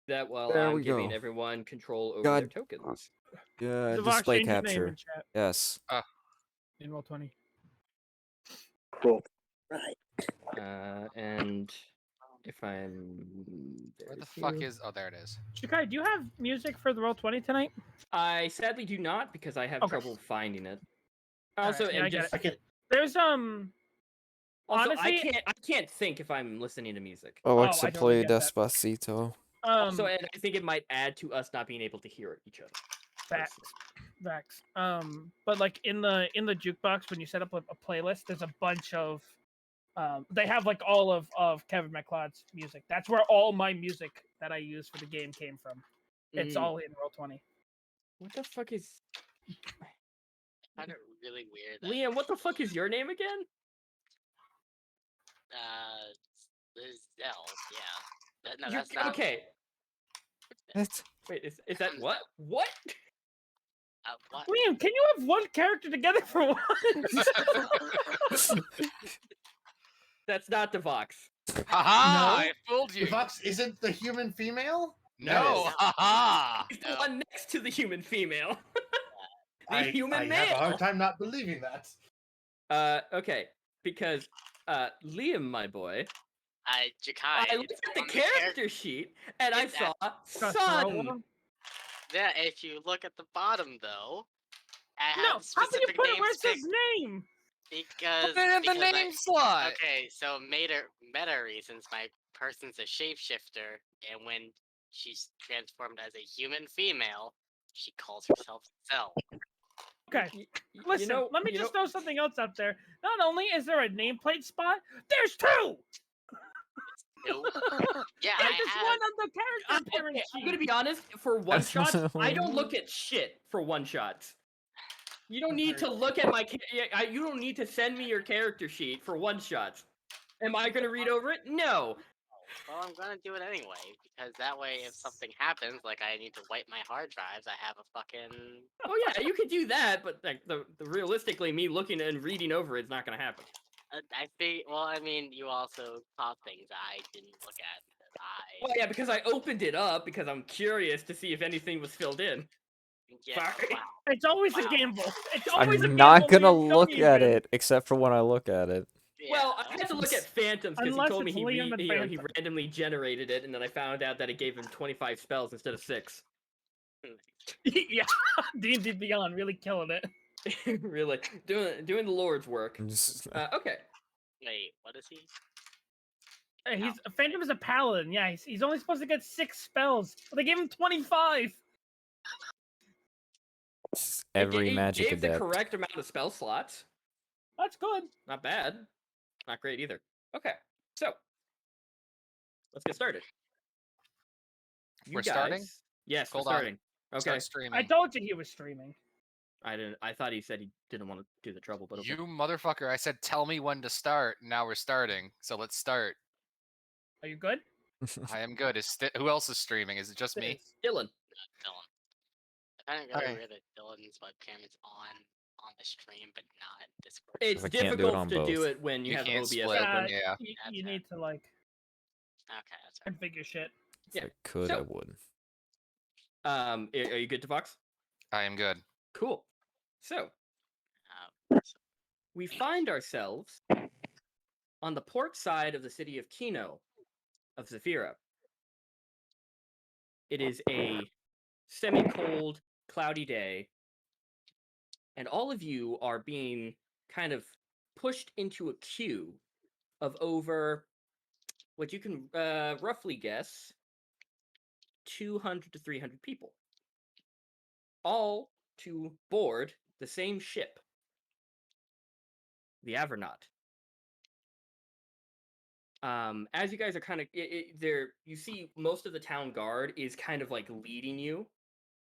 that while There I'm we giving go. everyone control over God. their tokens. Yeah, Devox, display change your name capture. in chat. Yes. In Roll20. Cool. Right. And if I'm Where the there's fuck you. is? Oh, there it is. Shikai, do you have music for the Roll20 tonight? I sadly do not because I have Okay. trouble finding it. All Also, right, yeah, and I get just I can. There's also, honestly, I can't think if I'm listening to music. Alexa, I totally play get that. Despacito. Also, and I think it might add to us not being able to hear each other. Facts. But like in the jukebox when you set up a playlist, there's a bunch of they have like all of Kevin MacLeod's music. That's where all my music that I use for the game came from. It's all in Roll20. What the fuck is Kind of really weird. Liam? What the fuck is your name again? Zell. Yeah. No, that's not okay. What? Wait, is that what? What? What? Liam, can you have one character together for once? That's not the Vox. Haha! No. I fooled you. The Fox isn't the human female. No. Haha! He's the one next to the human female. I human have a male. hard time not believing that. Okay, because Liam, my boy, Jakai. I looked at the character sheet and I saw Sun. Yeah, if you look at the bottom though, I No, have how can you specific put it names where it says picked name? because Put it in the because name slot. Okay, so meta reasons, my person's a shapeshifter, and when she's transformed as a human female, she calls herself Zell. Okay, listen, let me just throw something else out there. Not only is there a nameplate spot, there's two! Yeah, there's one on the character appearance I'm gonna be honest, for one shots, I don't look at shit for one shots. You don't need to look at my you don't need to send me your character sheet for one shots. Am I gonna read over it? No. Well, I'm gonna do it anyway, because that way if something happens, like I need to wipe my hard drives, I have a fucking... Oh yeah, you could do that, but like the realistically, me looking and reading over it's not gonna happen. I think, well, I mean, you also caught things I didn't look at. Well, yeah, because I opened it up because I'm curious to see if anything was filled in. Yeah, Sorry. wow. It's always a gamble. It's always a I'm gamble. not gonna when you look don't at even. it except for when I look at it. Yeah. Well, I had to look at Phantoms because he Unless told me it's he Liam and he Phantom. randomly generated it, and then I found out that it gave him 25 spells instead of 6. Yeah, D&D Beyond really killing it. Really doing the Lord's work. Okay. Wait, what is he? He's Phantom is a paladin. Yeah, he's only supposed to get 6 spells, but they gave him 25. Every it magic gave the adept. correct amount of spell slots. That's good. Not bad. Not great either. Okay, so let's get started. We're starting? Yes, Hold we're starting. on. Okay. Start streaming. I told you he was streaming. I thought he said he didn't want to do the trouble, but okay. You motherfucker! I said tell me when to start. Now we're starting. So let's start. Are you good? I am good. Who else is streaming? Is it just me? Dylan. Dylan. I kind of got weird that Dylan's webcam is on the stream, but not Discord. It's I can't do it difficult on to both. do it when you You have can't OBS split. open. Yeah. You need to like Okay, that's right. configure shit. If I could, I would. Are you good to Vox? I am good. Cool. So we find ourselves on the port side of the city of Kino of Zephyra. It is a semi-cold, cloudy day, and all of you are being kind of pushed into a queue of over what you can roughly guess 200 to 300 people, all to board the same ship, the Avernaut. As you guys are kind of there, you see most of the town guard is kind of like leading you.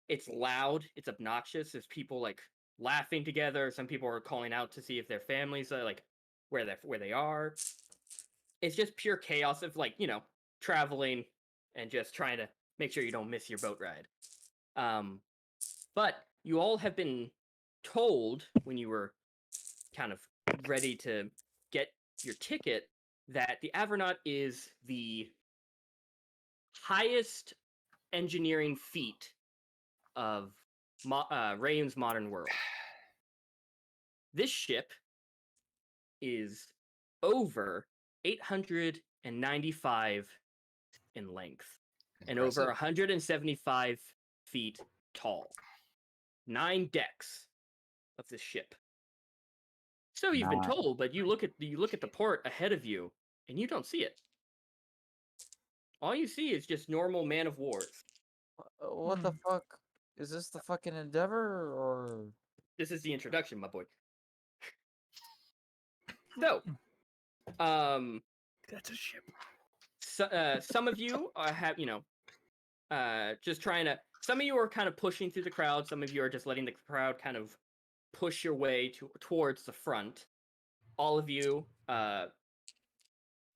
It's loud, it's obnoxious. There's people like laughing together. Some people are calling out to see if their families are like where they are. It's just pure chaos of like, you know, traveling and just trying to make sure you don't miss your boat ride. But you all have been told when you were kind of ready to get your ticket that the Avernaut is the highest engineering feat of Rayun's modern world. This ship is over 895 in length and over Impressive. 175 feet tall. 9 decks of this ship. So you've been told, but you look at the port ahead of you, and you don't see it. All you see is just normal man of wars. What the fuck? Is this the fucking Endeavor or? This is the introduction, my boy. So, That's a ship. so, some of you have, just trying to. Some of you are kind of pushing through the crowd. Some of you are just letting the crowd kind of push your way towards the front. All of you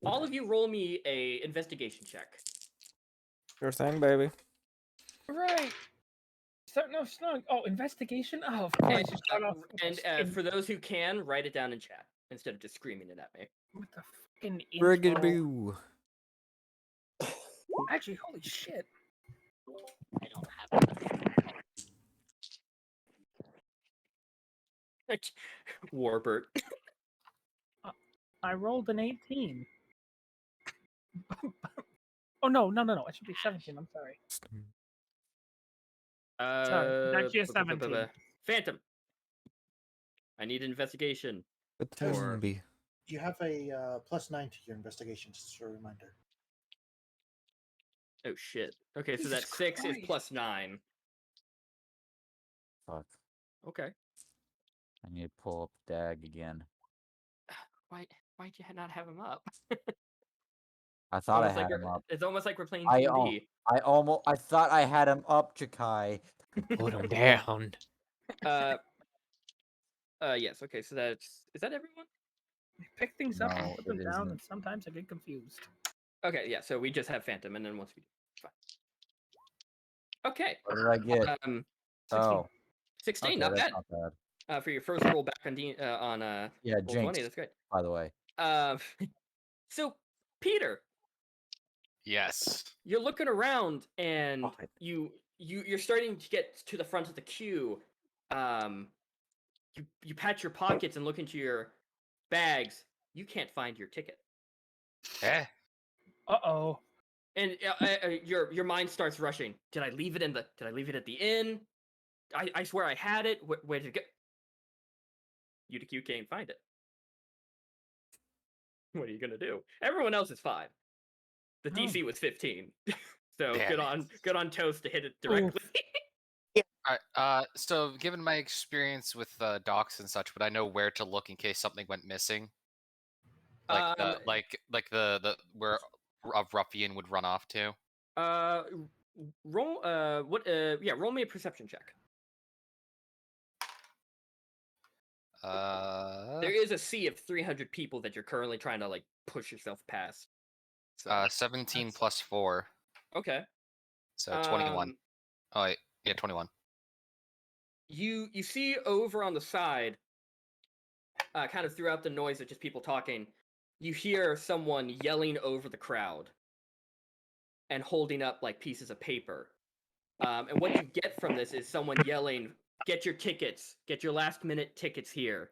roll me a investigation check. Sure thing, baby. Right. No, snug. Oh, investigation. Oh, of course. You start off And for those who can, write it down in chat instead of just screaming it at me. with the fucking Friggin' intro. boo. Actually, holy shit. I don't have it. Warbird. I rolled an 18. Oh, no. It should be 17. I'm sorry. Sorry, actually a 17. Phantom. I need investigation. Or... You have a +9 to your investigation, just a reminder. Oh shit. Okay, so Jesus that 6 is Christ. +9. Fuck. Okay. I need to pull up Dag again. Why'd you not have him up? I thought I had him up. It's almost like we're playing I BnB. thought I had him up, Jakai. Put him down. Yes. Okay. So is that everyone? I pick things up and No, put them it down, isn't. and sometimes I get confused. Okay. Yeah. So we just have Phantom, and then once we fine. Okay. What did I get? 16. Oh, 16. okay, Not that's bad. not bad. For your first roll back on Yeah, roll Jinx. 20. That's great. By the way. So Peter, Yes. you're looking around and you're starting to get to the front of the queue. You pat your pockets and look into your bags. You can't find your ticket. Eh? Uh-oh. And your mind starts rushing. Did I leave it at the inn? I swear I had it. Where did it go? You can't find it. What are you gonna do? Everyone else is fine. The DC was 15, so Damn good on Toast to hit it directly. Alright, so given my experience with docs and such, would I know where to look in case something went missing? Like the where a ruffian would run off to? Roll me a perception check. There is a sea of 300 people that you're currently trying to like push yourself past. So 17 plus 4. Okay. So 21. Oh wait, yeah, 21. You see over on the side, kind of throughout the noise of just people talking, you hear someone yelling over the crowd and holding up like pieces of paper. And what you get from this is someone yelling, "Get your tickets! Get your last-minute tickets here.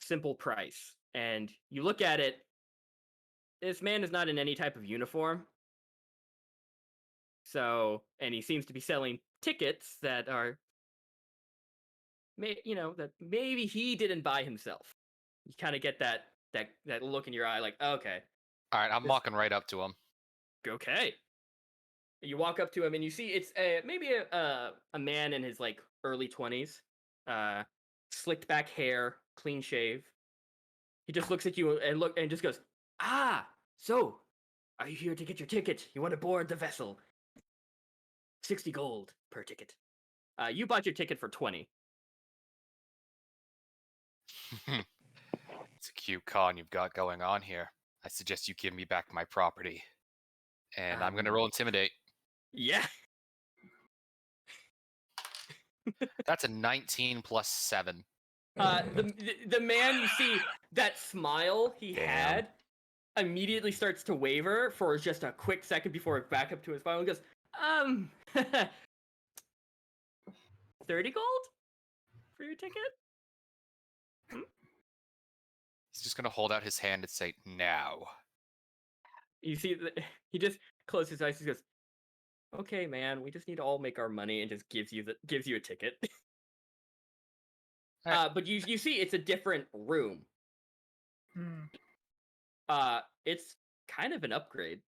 Simple price." And you look at it. This man is not in any type of uniform. So, and he seems to be selling tickets that are, that maybe he didn't buy himself. You kind of get that look in your eye, like, okay. All right, I'm walking right up to him. Okay. You walk up to him and you see it's maybe a man in his like early 20s, slicked back hair, clean shave. He just looks at you and just goes, "Ah, so are you here to get your ticket? You want to board the vessel? 60 gold per ticket. You bought your ticket for 20. It's a cute con you've got going on here. I suggest you give me back my property. And I'm gonna roll intimidate. Yeah. That's a 19 plus 7. The man, you see that smile he had immediately starts to waver for just a quick second before it back up to his final and goes, 30 gold for your ticket? He's just gonna hold out his hand and say, "Now." You see, he just closes his eyes. He goes, "Okay, man, we just need to all make our money," and just gives you a ticket. But you see, it's a different room. It's kind of an upgrade.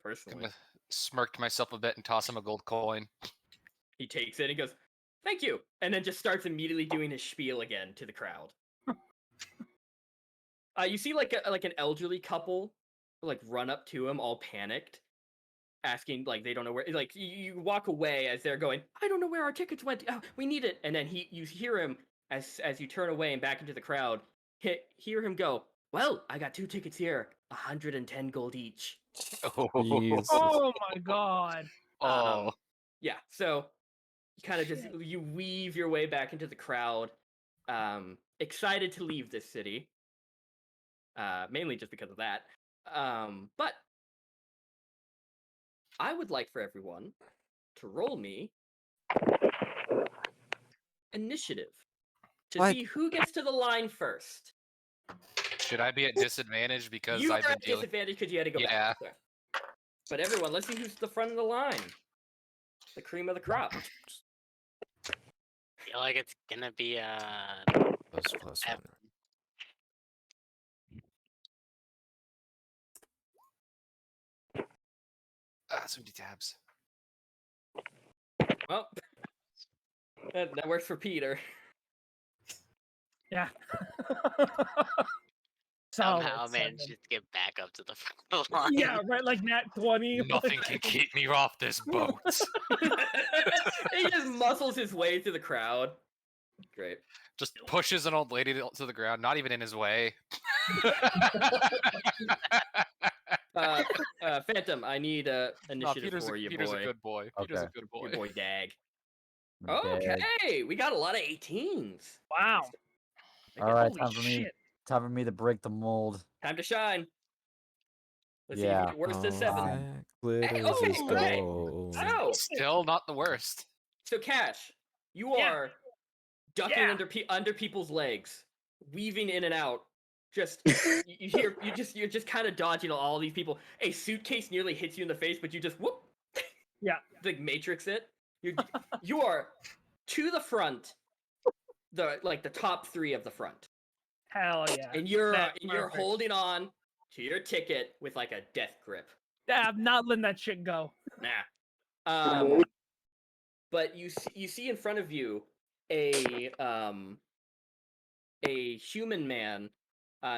Personally, Gonna smirk to myself a bit and toss him a gold coin. he takes it and goes, "Thank you," and then just starts immediately doing his spiel again to the crowd. You see, like an elderly couple, like run up to him, all panicked, asking, like, they don't know where. Like, you walk away as they're going, "I don't know where our tickets went. Oh, we need it." And then you hear him as you turn away and back into the crowd. Hear him go, "Well, I got 2 tickets here, 110 gold each." Jesus. Oh my god. Yeah. So you kind of just you weave your way back into the crowd, excited to leave this city. Mainly just because of that. But I would like for everyone to roll me initiative to see who gets to the line first. Should I be at disadvantage because You are I've been at dealing? disadvantage because you had to go Yeah. back. Sorry. But everyone, let's see who's the front of the line. The cream of the crop. I feel like it's gonna be Close Evan. So many tabs. Well, that works for Peter. Yeah. somehow Solid managed 7. to get back up to the front of the line. Yeah, right, like nat 20. Nothing can keep me off this boat. He just muscles his way through the crowd. Great. Just pushes an old lady to the ground, not even in his way. Phantom, I need initiative for you, Peter's boy. a good boy. Peter's a Okay. good boy. Your boy Dag. Dag. Okay, we got a lot of 18s. Wow. All right, Holy time for me. shit. Time for me to break the mold. Time to shine. Let's see Yeah. who get worse than 7. Glitters oh, is right. gold. So, Still not the worst. Cash, you Yeah. are ducking Yeah. under people's legs, weaving in and out. Just you're just kind of dodging all these people. A suitcase nearly hits you in the face, but you just whoop. Yeah. The Matrix it. You are to the front, the top 3 of the front, Hell yeah. and you're That's perfect. holding on to your ticket with like a death grip. I'm not letting that shit go. Nah. But you see in front of you a human man,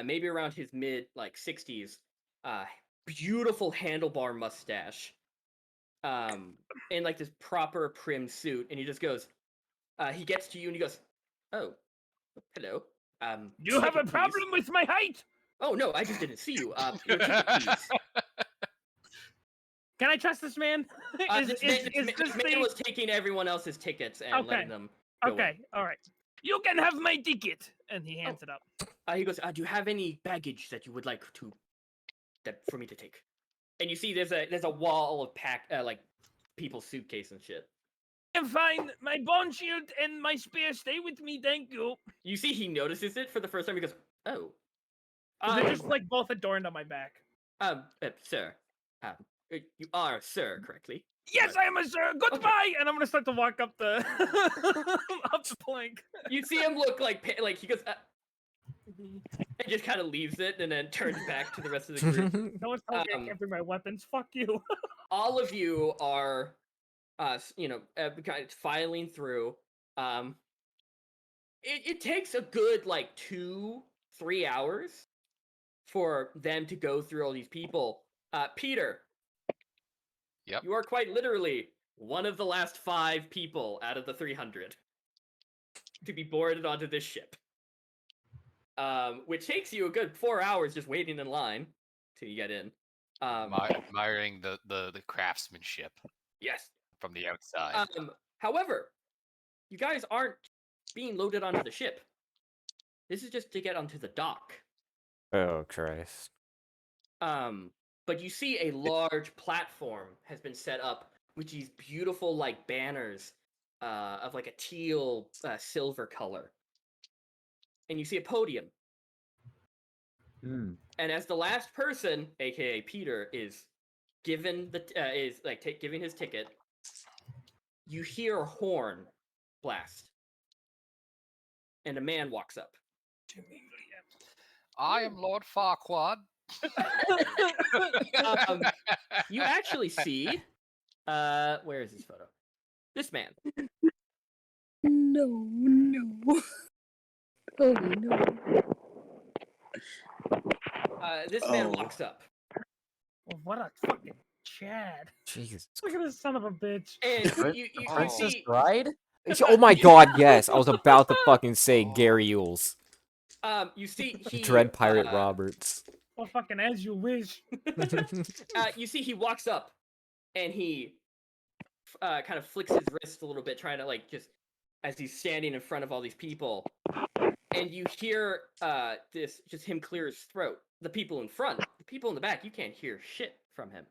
maybe around his mid 60s, beautiful handlebar mustache, in like this proper prim suit, and he just goes, he gets to you and he goes, "Oh, hello. You have a ticket, problem please." with my height? Oh no, I just didn't see you. Your ticket, please. Can I trust this man? This man was taking everyone else's tickets and letting them go Okay, in. all right. You can have my ticket, and he hands it up. He goes, "Do you have any baggage that you would like for me to take?" And you see there's a wall of people's suitcase and shit. I'm fine. My bone shield and my spear stay with me, thank you. You see he notices it for the first time. He goes, "Oh, They're just like both adorned on my back. sir, you are sir, correctly?" Yes, I am a sir. Goodbye. And I'm gonna start to walk up the up the plank. You see him look like he goes, and just kind of leaves it and then turns back to the rest of the group. No one's telling me I can't bring my weapons. Fuck you. All of you are, kind of filing through. It takes a good 2-3 hours for them to go through all these people. Peter. Yep. You are quite literally one of the last 5 people out of the 300 to be boarded onto this ship. Which takes you a good 4 hours just waiting in line till you get in. Admiring the craftsmanship. Yes. From the outside. However, you guys aren't being loaded onto the ship. This is just to get onto the dock. Oh Christ. But you see a large platform has been set up with these beautiful like banners of like a teal silver color, and you see a podium. Hmm. And as the last person, aka Peter, is given the giving his ticket, you hear a horn blast, and a man walks up. I am Lord Farquaad. You actually see, where is this photo? This man. No, no. Oh no. This man Oh. walks up, Well, what a fucking Chad. Jesus. Look at this son of a bitch. and you Princess see, Bride? Oh my God! Yes, I was about to fucking say Gary Yules, you see he Dread Pirate Roberts. Well, fucking as you wish. you see he walks up, and he kind of flicks his wrist a little bit, trying to like just as he's standing in front of all these people, and you hear this just him clear his throat. The people in front, the people in the back, you can't hear shit from him.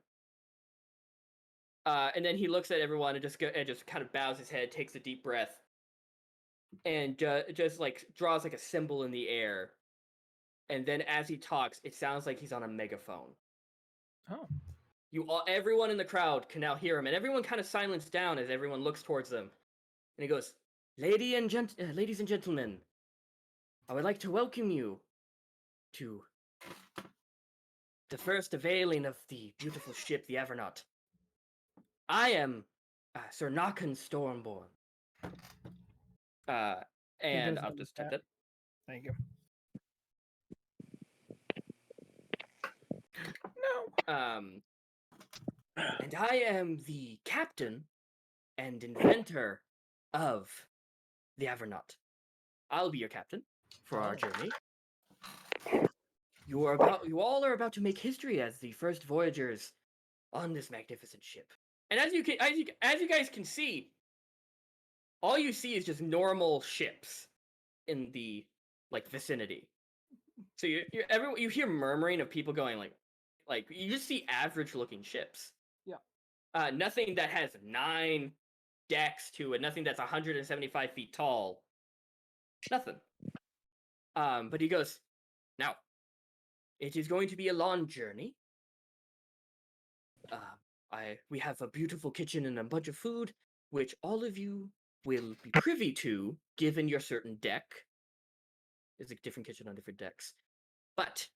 And then he looks at everyone and just kind of bows his head, takes a deep breath, and just like draws like a symbol in the air. And then as he talks, it sounds like he's on a megaphone. Oh. Everyone in the crowd can now hear him, and everyone kind of silenced down as everyone looks towards them. And he goes, ladies and gentlemen, I would like to welcome you to the first availing of the beautiful ship, the Evernaut. I am Sir Nakan Stormborn. And I'll just type that. Thank you. No. And I am the captain and inventor of the Evernaut. I'll be your captain for our journey. You all are about to make history as the first voyagers on this magnificent ship. And as you guys can see, all you see is just normal ships in the like vicinity. So you hear murmuring of people going like you just see average looking ships. Yeah. Nothing that has 9 decks to it, nothing that's 175 feet tall. Nothing. But he goes, now, it is going to be a long journey. We have a beautiful kitchen and a bunch of food, which all of you will be privy to, given your certain deck. There's a different kitchen on different decks. But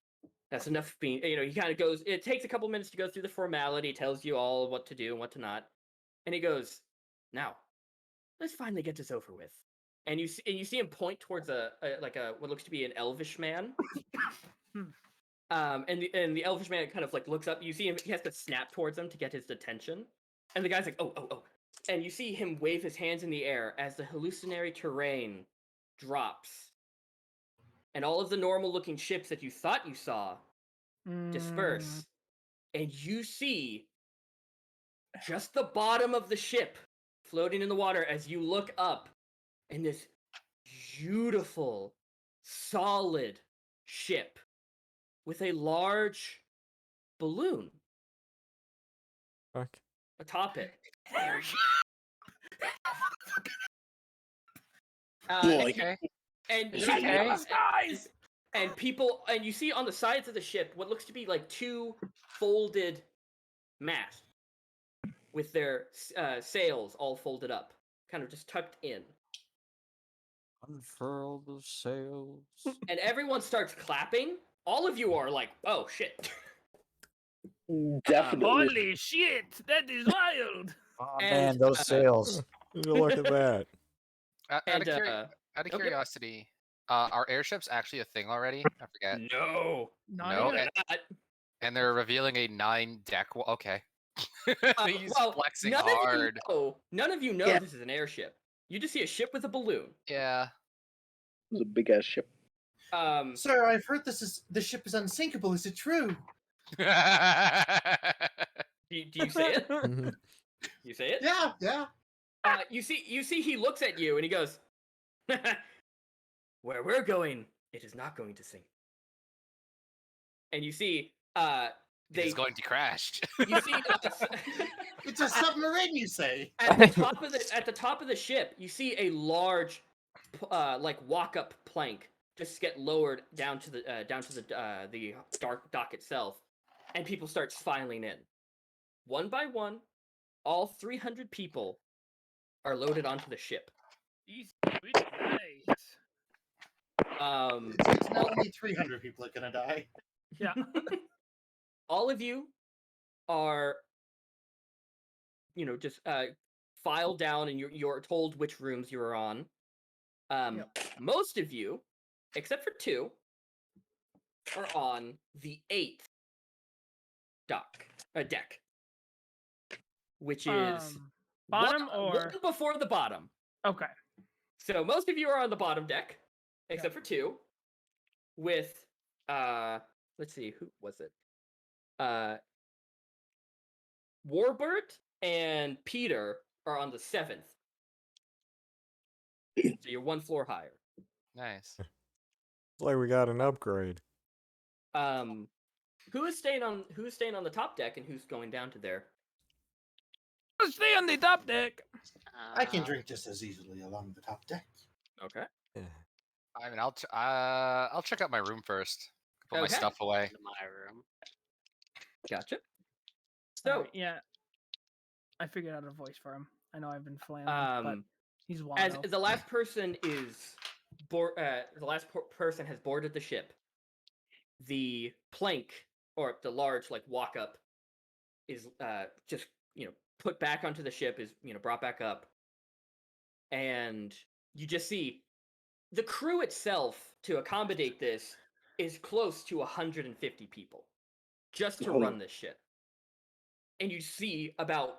that's enough being, he kind of goes, it takes a couple minutes to go through the formality, tells you all what to do and what to not. And he goes, now, let's finally get this over with. And you see him point towards what looks to be an elvish man. And the elvish man kind of like looks up. You see him; he has to snap towards him to get his attention. And the guy's like, "Oh!" And you see him wave his hands in the air as the hallucinatory terrain drops, and all of the normal-looking ships that you thought you saw disperse, and you see just the bottom of the ship floating in the water as you look up, and this beautiful, solid ship with a large balloon Fuck. atop it. Okay. And people, and you see on the sides of the ship what looks to be like 2 folded masts with their sails all folded up, kind of just tucked in. Unfurl the sails. And everyone starts clapping. All of you are like, "Oh shit!" Definitely. Holy shit! That is wild. Oh And, man, those sails. Look at that. Out of curiosity, are airships actually a thing already? I forget. No, No, they're not. And they're revealing a 9-deck. Okay. He's flexing none hard. None of you know Yeah. this is an airship. You just see a ship with a balloon. Yeah. It was a big ass ship. Sir, I've heard the ship is unsinkable. Is it true? Do you say it? You say it? Yeah. You see he looks at you and he goes, "Where we're going, it is not going to sink." and you see It is going to crash. you see It's a submarine, you say? at the top of the ship, you see a large like walk-up plank just get lowered down to the dark dock itself, and people start filing in. One by one, all 300 people are loaded onto the ship. Easy, nice. It's not only 300 people are gonna die. Yeah. All of you are, just filed down, and you're told which rooms you are on. Most of you, except for 2, are on the 8th deck, which is bottom one before the bottom. Okay. So most of you are on the bottom deck, except for 2, with let's see, who was it? Warbird and Peter are on the 7th. So you're 1 floor higher. Nice. Like we got an upgrade. Who is staying on the top deck, and who's going down to there? Let's stay on the top deck. I can drink just as easily along the top deck. Okay. I mean, I'll check out my room first. Put my Okay. stuff away. In my room. Gotcha. So yeah, I figured out a voice for him. I know I've been flailing, but he's wild. as the last person is person has boarded the ship, the plank, or the large like walk up, is just put back onto the ship, is brought back up, and you just see the crew itself, to accommodate this, is close to 150 people just to run this ship. And you see about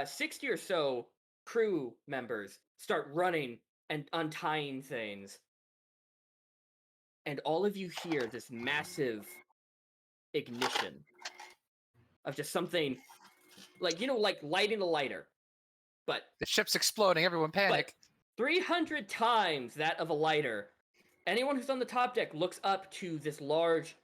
60 or so crew members start running and untying things, and all of you hear this massive ignition of just something like lighting a lighter, but The ship's exploding. Everyone panic. 300 times that of a lighter. Anyone who's on the top deck looks up to this large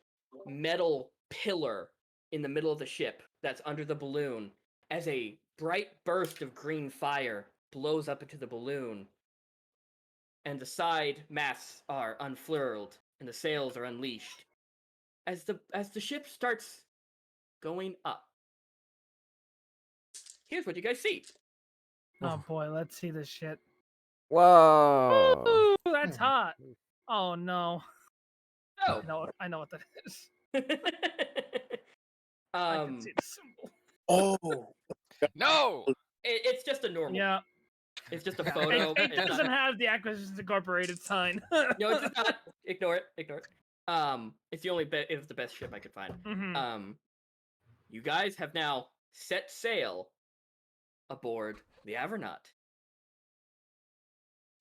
metal pillar in the middle of the ship that's under the balloon, as a bright burst of green fire blows up into the balloon, and the side masts are unfurled and the sails are unleashed as the ship starts going up. Here's what you guys see. Oh boy, let's see this shit. Whoa. Ooh, that's hot. Oh no. Oh. I know what that is. I can see the symbol. Oh. No. It's just a normal. Yeah. It's just a photo. It doesn't have the Acquisitions Incorporated sign. No, it does not. Ignore it. It's the only it's the best ship I could find. Mm-hmm. You guys have now set sail aboard the Avernaut.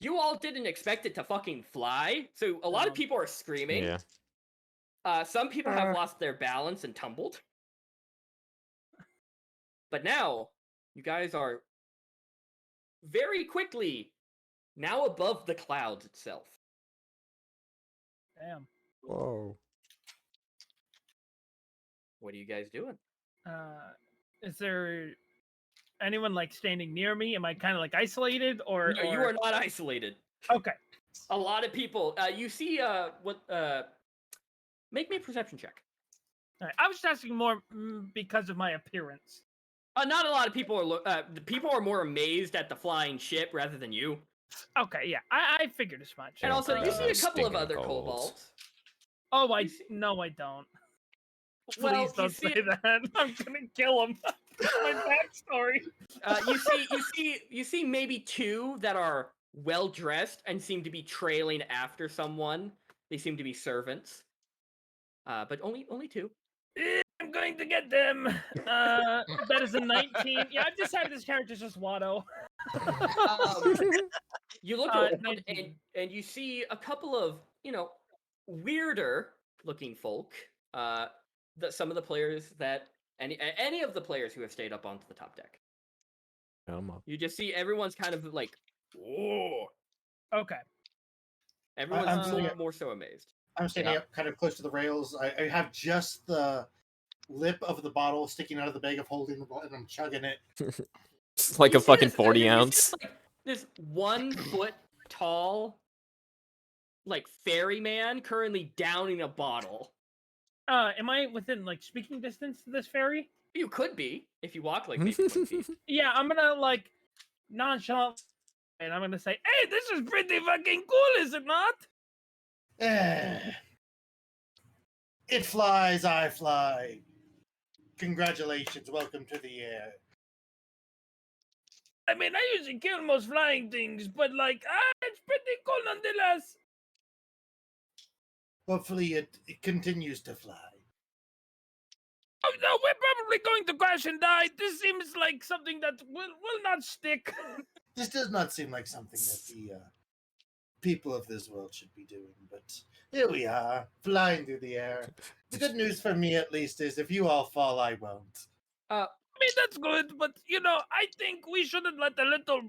You all didn't expect it to fucking fly, so a lot of people are screaming. Yeah. Some people have lost their balance and tumbled. But now, you guys are very quickly now above the clouds itself. Damn. Whoa. What are you guys doing? Is there anyone like standing near me? Am I kind of like isolated, or? No, you are not isolated. Okay. A lot of people. You see make me a perception check. All right. I was just asking more because of my appearance. Not a lot of people are. The people are more amazed at the flying ship rather than you. Okay, yeah, I figured as much. And also, you see a couple of Stinking other kobolds. kobolds. Oh, no, I don't. Well, Please don't say that. I'm gonna kill him. My backstory. You see maybe 2 that are well dressed and seem to be trailing after someone. They seem to be servants. But only 2. I'm going to get them. That is a 19. Yeah, I've decided this character's just Watto. You look around and you see a couple of, weirder looking folk. Some of the players that any of the players who have stayed up onto the top deck. You just see everyone's kind of like, whoa. Okay. Everyone's more so amazed. I'm standing up kind of close to the rails. I have just the lip of the bottle sticking out of the bag of holding the bottle, and I'm chugging it. It's like You a see fucking this- 40 you see ounce. this 1 foot tall, like ferryman currently downing a bottle. Am I within like speaking distance to this ferry? You could be if you walk like maybe 20 feet. Yeah, I'm gonna like nonchalant, and I'm gonna say, "Hey, this is pretty fucking cool, is it not?" It flies, I fly. Congratulations, welcome to the air. I mean, I usually kill most flying things, but like, it's pretty cool nonetheless. Hopefully it continues to fly. Oh no, we're probably going to crash and die. This seems like something that will not stick. This does not seem like something that the people of this world should be doing, but here we are, flying through the air. The good news for me, at least, is if you all fall, I won't. I mean, that's good, but you know, I think we shouldn't let a little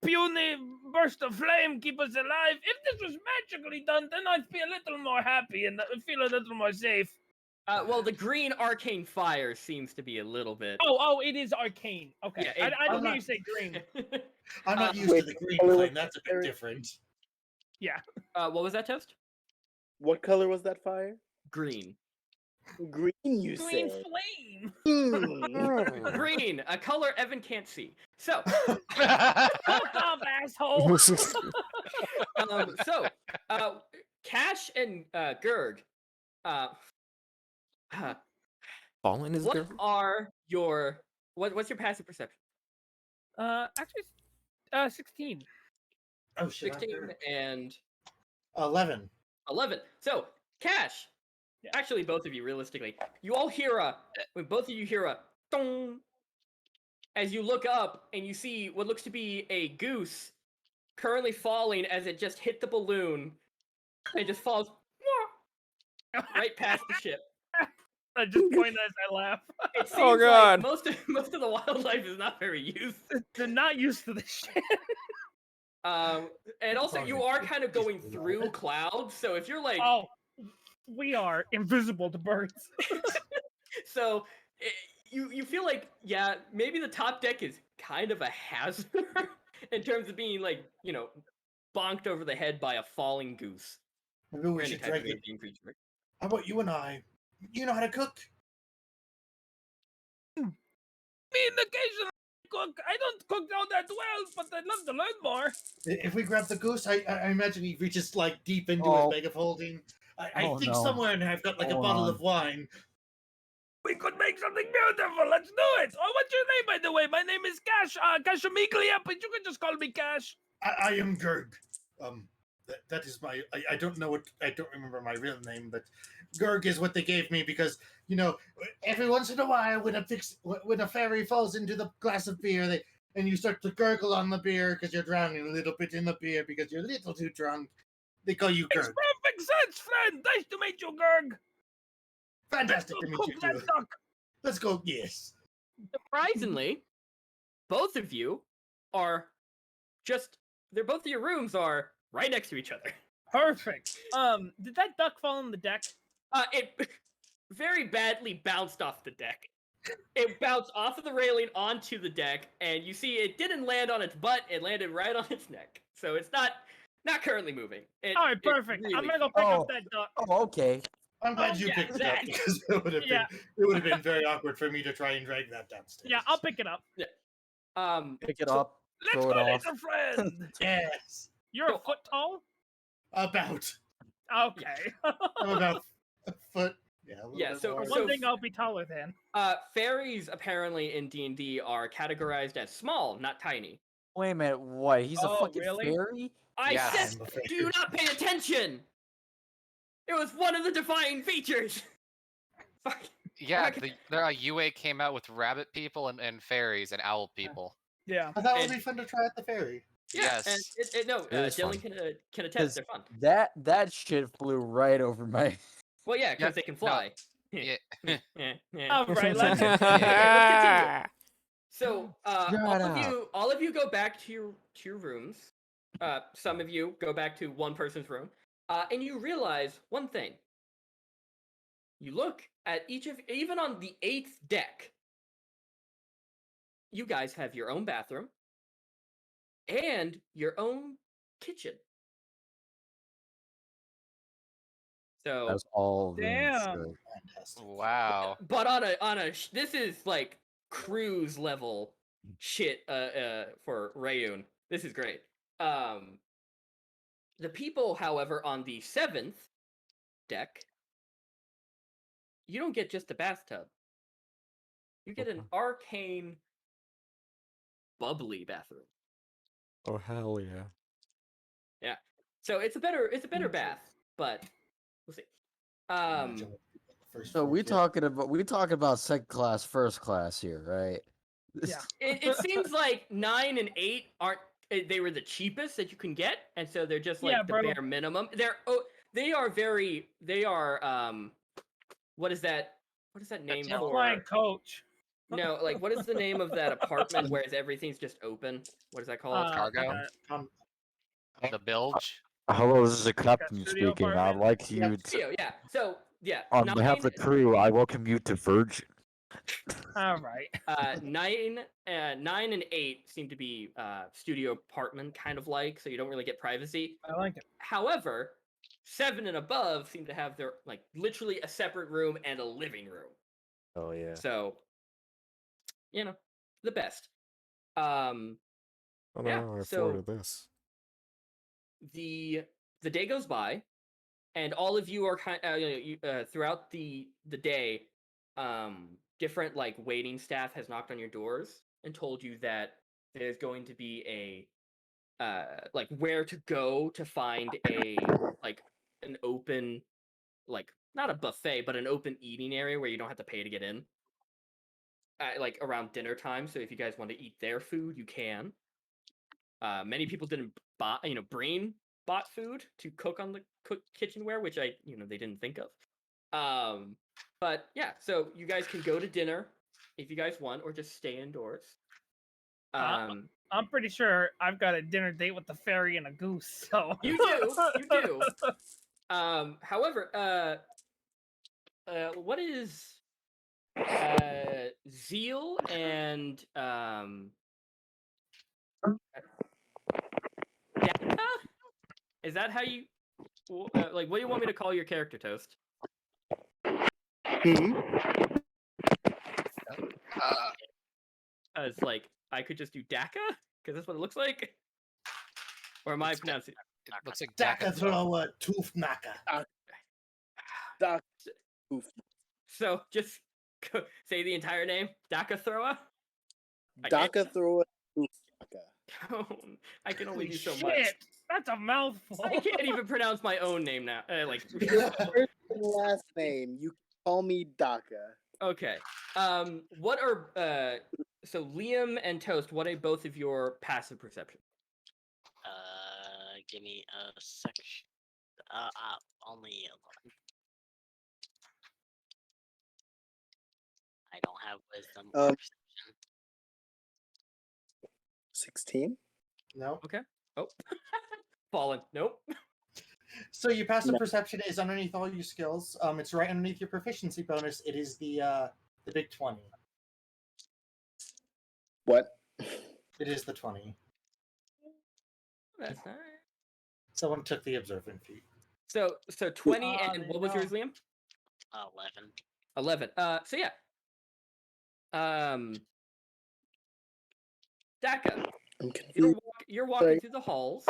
puny burst of flame keep us alive. If this was magically done, then I'd be a little more happy and feel a little more safe. Well, the green arcane fire seems to be a little bit. Oh, it is arcane. Okay, Yeah, I I'm didn't hear not- you say green. I'm not used Wait, to the green color was flame. That's a bit fire? different. Yeah. What was that, Toast? What color was that fire? Green. Green, you Green said. flame. Hmm. Green, a color Evan can't see. So, Fuck off, asshole. Cash and Gerg, Fallen is what good. are your what's your passive perception? Actually, 16. Oh shit! 16 and 11. 11. So, Cash, Yeah. actually, both of you, realistically, you all hear when both of you hear a dong as you look up and you see what looks to be a goose currently falling as it just hit the balloon and just falls right past the ship. I just point as I laugh. It seems Oh, God. like most of the wildlife is not very used. They're not used to this shit. And also you are kind of going through clouds, so if you're like, Oh, we are invisible to birds. so you feel like, yeah, maybe the top deck is kind of a hazard in terms of being like, bonked over the head by a falling goose. Maybe Or we any should type drag of it. living creature. How about you and I? You know how to cook? I mean, occasionally I cook. I don't cook all that well, but I'd love to learn more. If we grab the goose, I imagine he reaches like deep into Oh. his bag of holding. I Oh, think no. somewhere in there I've got like a Hold bottle on. of wine. We could make something beautiful. Let's do it. Oh, what's your name, by the way? My name is Cash. Cashamiglia, but you can just call me Cash. I am Gerg. That is my. I don't know what. I don't remember my real name, but Gerg is what they gave me because every once in a while when a fairy falls into the glass of beer, and you start to gurgle on the beer because you're drowning a little bit in the beer because you're a little too drunk. They call you Makes Gerg. perfect sense, friend. Nice to meet you, Gerg. Fantastic Let's to go meet you cook too. that duck. Let's go. Yes. Surprisingly, both of you are they're both of your rooms are right next to each other. Perfect. Did that duck fall on the deck? It very badly bounced off the deck. It bounced off of the railing onto the deck, and you see it didn't land on its butt, it landed right on its neck. So it's not currently moving. All right, perfect. I'm gonna go pick up that duck. Oh, okay. I'm glad Oh, you yeah, picked it up that. because it would have Yeah. been very awkward for me to try and drag that downstairs. Yeah, I'll pick it up. Pick it So- up. Let's Throw go, it off. little friend. Yes. You're a So- foot tall. About. Okay. I'm about a foot. Yeah. A little Yeah, bit so- more. One thing I'll be taller than. Fairies apparently in D&D are categorized as small, not tiny. Wait a minute. What? He's a Oh, fucking really? fairy? I Yes. said, I'm a fairy. do you not pay attention? It was one of the defining features. Fuck. Yeah, Okay. the UA came out with rabbit people and fairies and owl people. Yeah. I thought it And- would be fun to try at the ferry. Yeah, and Yes. no, It is Dylan fun. can attest. 'Cause They're fun. that shit flew right over my. Well, yeah, because Yep, they can no. fly. Yeah. All right, let's Okay, let's continue. So, Shut up. all of you go back to your rooms. Some of you go back to one person's room. And you realize one thing. You look at even on the 8th deck, you guys have your own bathroom and your own kitchen. So That's all. Damn. Fantastic. Wow. but this is like cruise level shit for Rayun. This is great. The people, however, on the 7th deck, you don't get just a bathtub. You get an arcane bubbly bathroom. Oh hell yeah. Yeah. So it's a better bath, but we'll see. So we talking about second class, first class here, right? Yeah. It seems like 9 and 8 aren't. They were the cheapest that you can get, and so they're just like Yeah, the bro. bare minimum. They are what is that? What is that name Hotel. for? Flying coach. No, like what is the name of that apartment where everything's just open? What is that called? Cargo? The bilge? Hello, this is the captain studio speaking. I'd apartment? like you to, Studio, yeah. So yeah, on behalf of the crew, I welcome you to Virgin. All right. 9 and 8 seem to be studio apartment kind of like, so you don't really get privacy. I like it. However, 7 and above seem to have their like literally a separate room and a living room. Oh yeah. So, the best. Oh no, yeah, I so- afforded this. The day goes by, and all of you are kind throughout the day, different like waiting staff has knocked on your doors and told you that there's going to be a like where to go to find an open, like not a buffet but an open eating area where you don't have to pay to get in. Like around dinner time, so if you guys want to eat their food, you can. Many people didn't bought food to cook on the kitchenware, which they didn't think of. But yeah, so you guys can go to dinner if you guys want, or just stay indoors. I'm pretty sure I've got a dinner date with the fairy and a goose. So You do. However, what is Zeal and Data? Is that how you like? What do you want me to call your character, Toast? Hmm? It's like I could just do Daka because that's what it looks like. Or am I Looks pronouncing? It looks like Daka throw tooth naka. Doc. Oof. So just say the entire name, Daka Thrower. Daka throw tooth naka. I can only holy do so shit, much. that's a mouthful. I can't even pronounce my own name now. First and last name. You call me Daka. Okay. What are so Liam and Toast? What are both of your passive perception? Give me a sec. Only 11. I don't have wisdom or perception. 16? No. Okay. Oh, fallen. Nope. So your passive No. perception is underneath all your skills. It's right underneath your proficiency bonus. It is the big 20. What? It is the 20. That's nice. Someone took the observant feat. So 20 and what was no. yours, Liam? 11. 11. So yeah. Daka, I'm confused. you're walking Sorry. through the halls,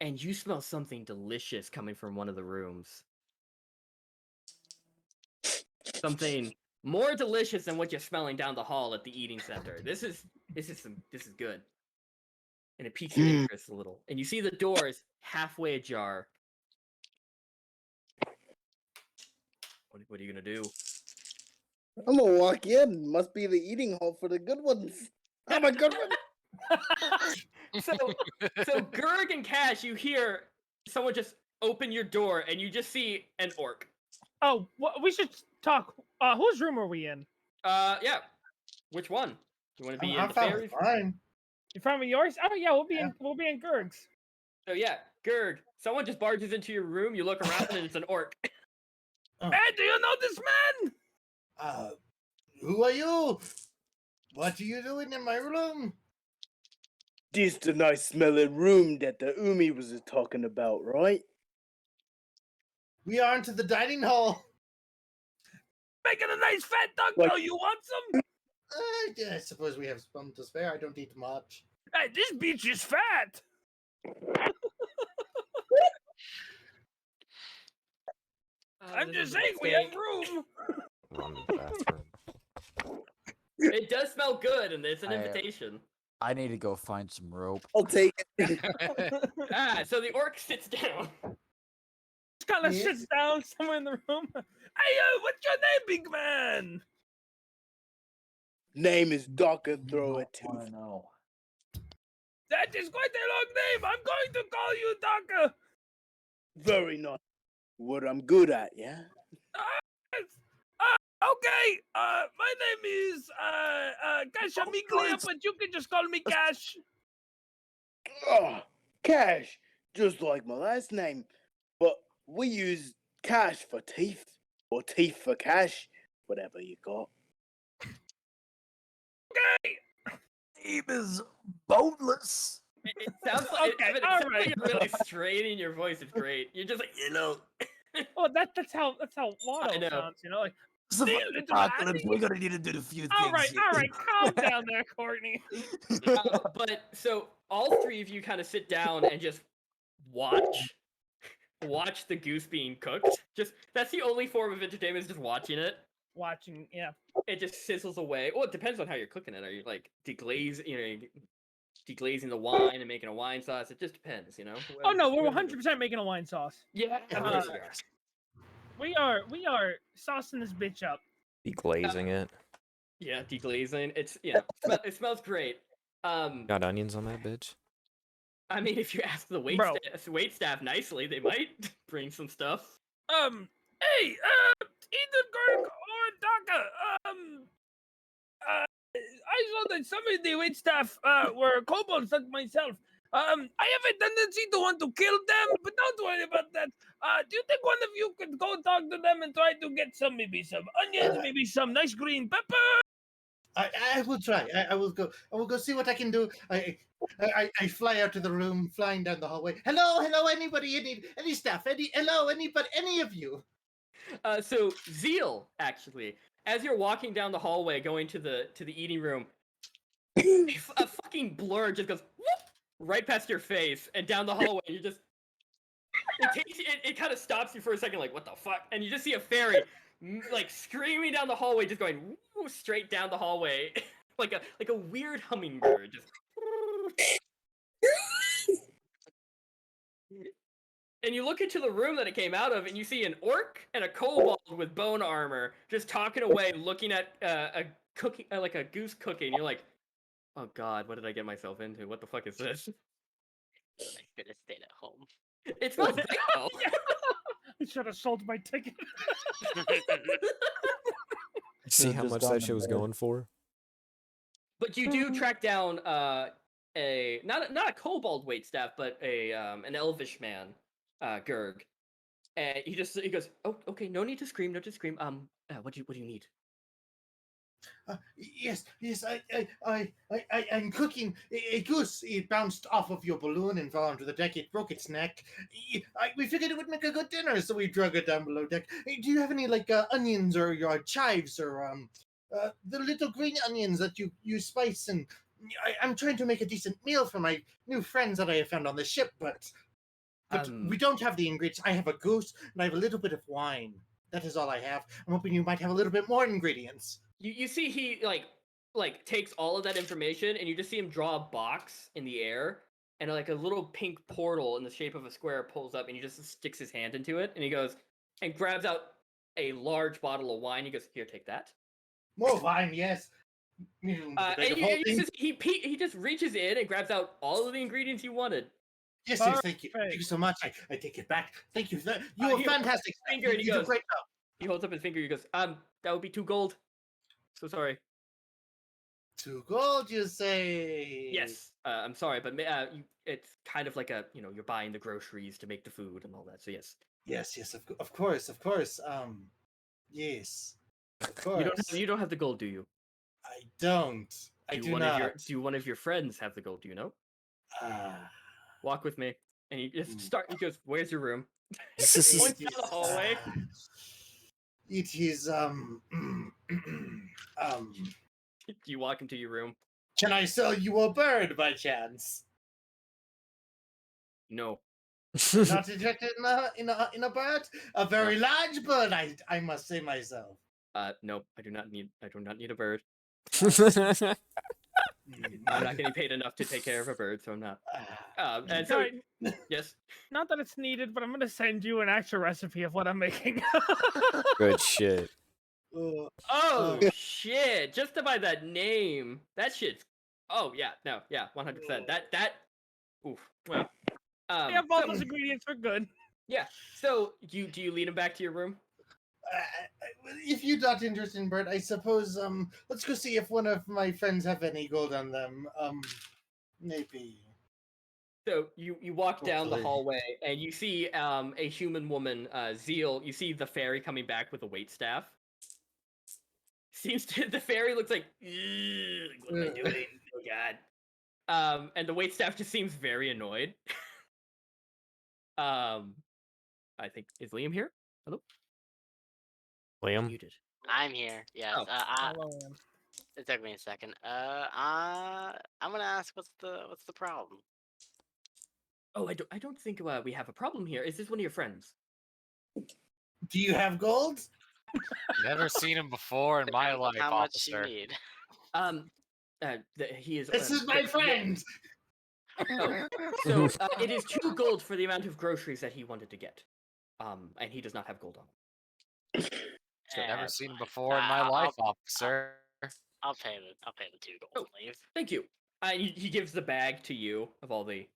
and you smell something delicious coming from one of the rooms. Something more delicious than what you're smelling down the hall at the eating center. This is good. And it piques your interest a little. And you see the doors halfway ajar. What are you gonna do? I'm gonna walk in. Must be the eating hall for the good ones. I'm a good one. So Gerg and Cash, you hear someone just open your door, and you just see an orc. Oh, we should talk. Whose room are we in? Yeah. Which one? You want to be in I'm the fine fairy? with mine. You found me yours? Oh yeah, we'll be Yeah. in Gerg's. So yeah, Gerg, someone just barges into your room. You look around and it's an orc. Hey, do you know this man? Who are you? What are you doing in my room? This the nice smelling room that the Umi was talking about, right? We are into the dining hall. Making a nice fat duck. Like- Oh, you want some? Yeah, I suppose we have some to spare. I don't eat much. Hey, this beach is fat. I'm This just is a saying, we have mistake. room. Run to the bathroom. It does smell good, and it's an I- invitation. I need to go find some rope. I'll take it. So the orc sits down. Just kind of Yes. sits down somewhere in the room. Hey, what's your name, big man? Name is Docker Throw a I Tooth. know. That is quite a long name. I'm going to call you Docker. Very nice. What I'm good at, yeah? Yes. Okay. My name is Cashamiglia, but you can just call me Cash. Oh, Cash, just like my last name. But we use cash for teeth, or teeth for cash, whatever you got. Okay. Name is boneless. It sounds like Okay, it sounds like alright. you're really straight in your voice. It's great. You're just like, Oh, that's how Watto I know. sounds. You know, like. It's a See you fucking later, apocalypse. laddie. We're gonna need to do a few things. All right, here. calm down there, Courtney. But so all three of you kind of sit down and just watch the goose being cooked. Just that's the only form of entertainment is just watching it. Watching, yeah. It just sizzles away. Well, it depends on how you're cooking it. Are you like deglazing the wine and making a wine sauce? It just depends, you know. Oh no, we're Whatever. 100% making a wine sauce. Yeah, of course you are. We are saucing this bitch up. Deglazing it. Yeah, deglazing. It's it smells great. Got onions on that bitch. I mean, if you ask the Bro. wait staff nicely, they might bring some stuff. Hey, either Gerg or Daka, I saw that some of the wait staff were kobolds like myself. I have a tendency to want to kill them, but don't worry about that. Do you think one of you could go talk to them and try to get maybe some onions, maybe some nice green pepper? I will try. I will go. I will go see what I can do. I fly out to the room, flying down the hallway. Hello, anybody, any staff, anybody, any of you. So Zeal, actually, as you're walking down the hallway, going to the eating room, a fucking blur just goes whoop, right past your face and down the hallway. You just it kind of stops you for a second, like what the fuck, and you just see a fairy like screaming down the hallway, just going woo, straight down the hallway, like a weird hummingbird. Just. And you look into the room that it came out of, and you see an orc and a kobold with bone armor just talking away, looking at a cooking, like a goose cooking. You're like, oh god, what did I get myself into? What the fuck is this? I should have stayed at home. It smells great though. I should have sold my ticket. See Should've how just much gone that to shit was bed. going for? But you do track down a not a kobold waitstaff, but an elvish man, Gerg. And he goes, oh, okay, no need to scream, what do you need? Yes, I'm cooking a goose. It bounced off of your balloon and fell onto the deck. It broke its neck. We figured it would make a good dinner, so we drug it down below deck. Do you have any onions or your chives or the little green onions that you spice? And I'm trying to make a decent meal for my new friends that I have found on the ship, but we don't have the ingredients. I have a goose and I have a little bit of wine. That is all I have. I'm hoping you might have a little bit more ingredients. You see he like takes all of that information, and you just see him draw a box in the air, and like a little pink portal in the shape of a square pulls up, and he just sticks his hand into it, and he goes and grabs out a large bottle of wine. He goes, here, take that. More wine, yes. And he just reaches in and grabs out all of the ingredients you wanted. Yes, thank you. Thank you so much. I take it back. Thank you. You were fantastic. Finger, and he You did a goes, great job. he holds up his finger. He goes, that would be 2 gold. So sorry. 2 gold, you say? Yes. I'm sorry, but it's kind of like a you're buying the groceries to make the food and all that. So yes. Yes, of course, of course. Yes, of course. You don't have the gold, do you? I don't. I do not. Do one of your friends have the gold? Do you know? Walk with me. And he just He goes, "Where's your room?" Points down the hallway. It is You walk into your room. Can I sell you a bird by chance? No. Not interested in a bird? A very large bird, I must say myself. No, I do not need a bird. I'm not getting paid enough to take care of a bird, so I'm not. And so, Sorry, yes. not that it's needed, but I'm gonna send you an extra recipe of what I'm making. Good shit. Oh shit! Just to buy that name, that shit's. Oh yeah, no, yeah, 100%. That. Oof. Well. We have all those ingredients. We're good. Yeah. So, do you lead him back to your room? If you're not interested in bird, I suppose let's go see if one of my friends have any gold on them. Maybe. So you walk down the Hopefully. hallway and you see a human woman, Zeal. You see the fairy coming back with a waitstaff. The fairy looks like, what am I doing? Oh god. And the waitstaff just seems very annoyed. I think, is Liam here? Hello? Liam? Muted. I'm here. Yes. Oh. Hello, Liam. It took me a second. I'm gonna ask what's the problem? Oh, I don't think we have a problem here. Is this one of your friends? Do you have gold? Never seen him before in my life, How much you officer. need? He is. This is my friend. Oh, so it is 2 gold for the amount of groceries that he wanted to get. And he does not have gold on him. Never That's seen him fine. before in my life, officer. I'll pay the 2 gold and leave. Thank you. He gives the bag to you of all the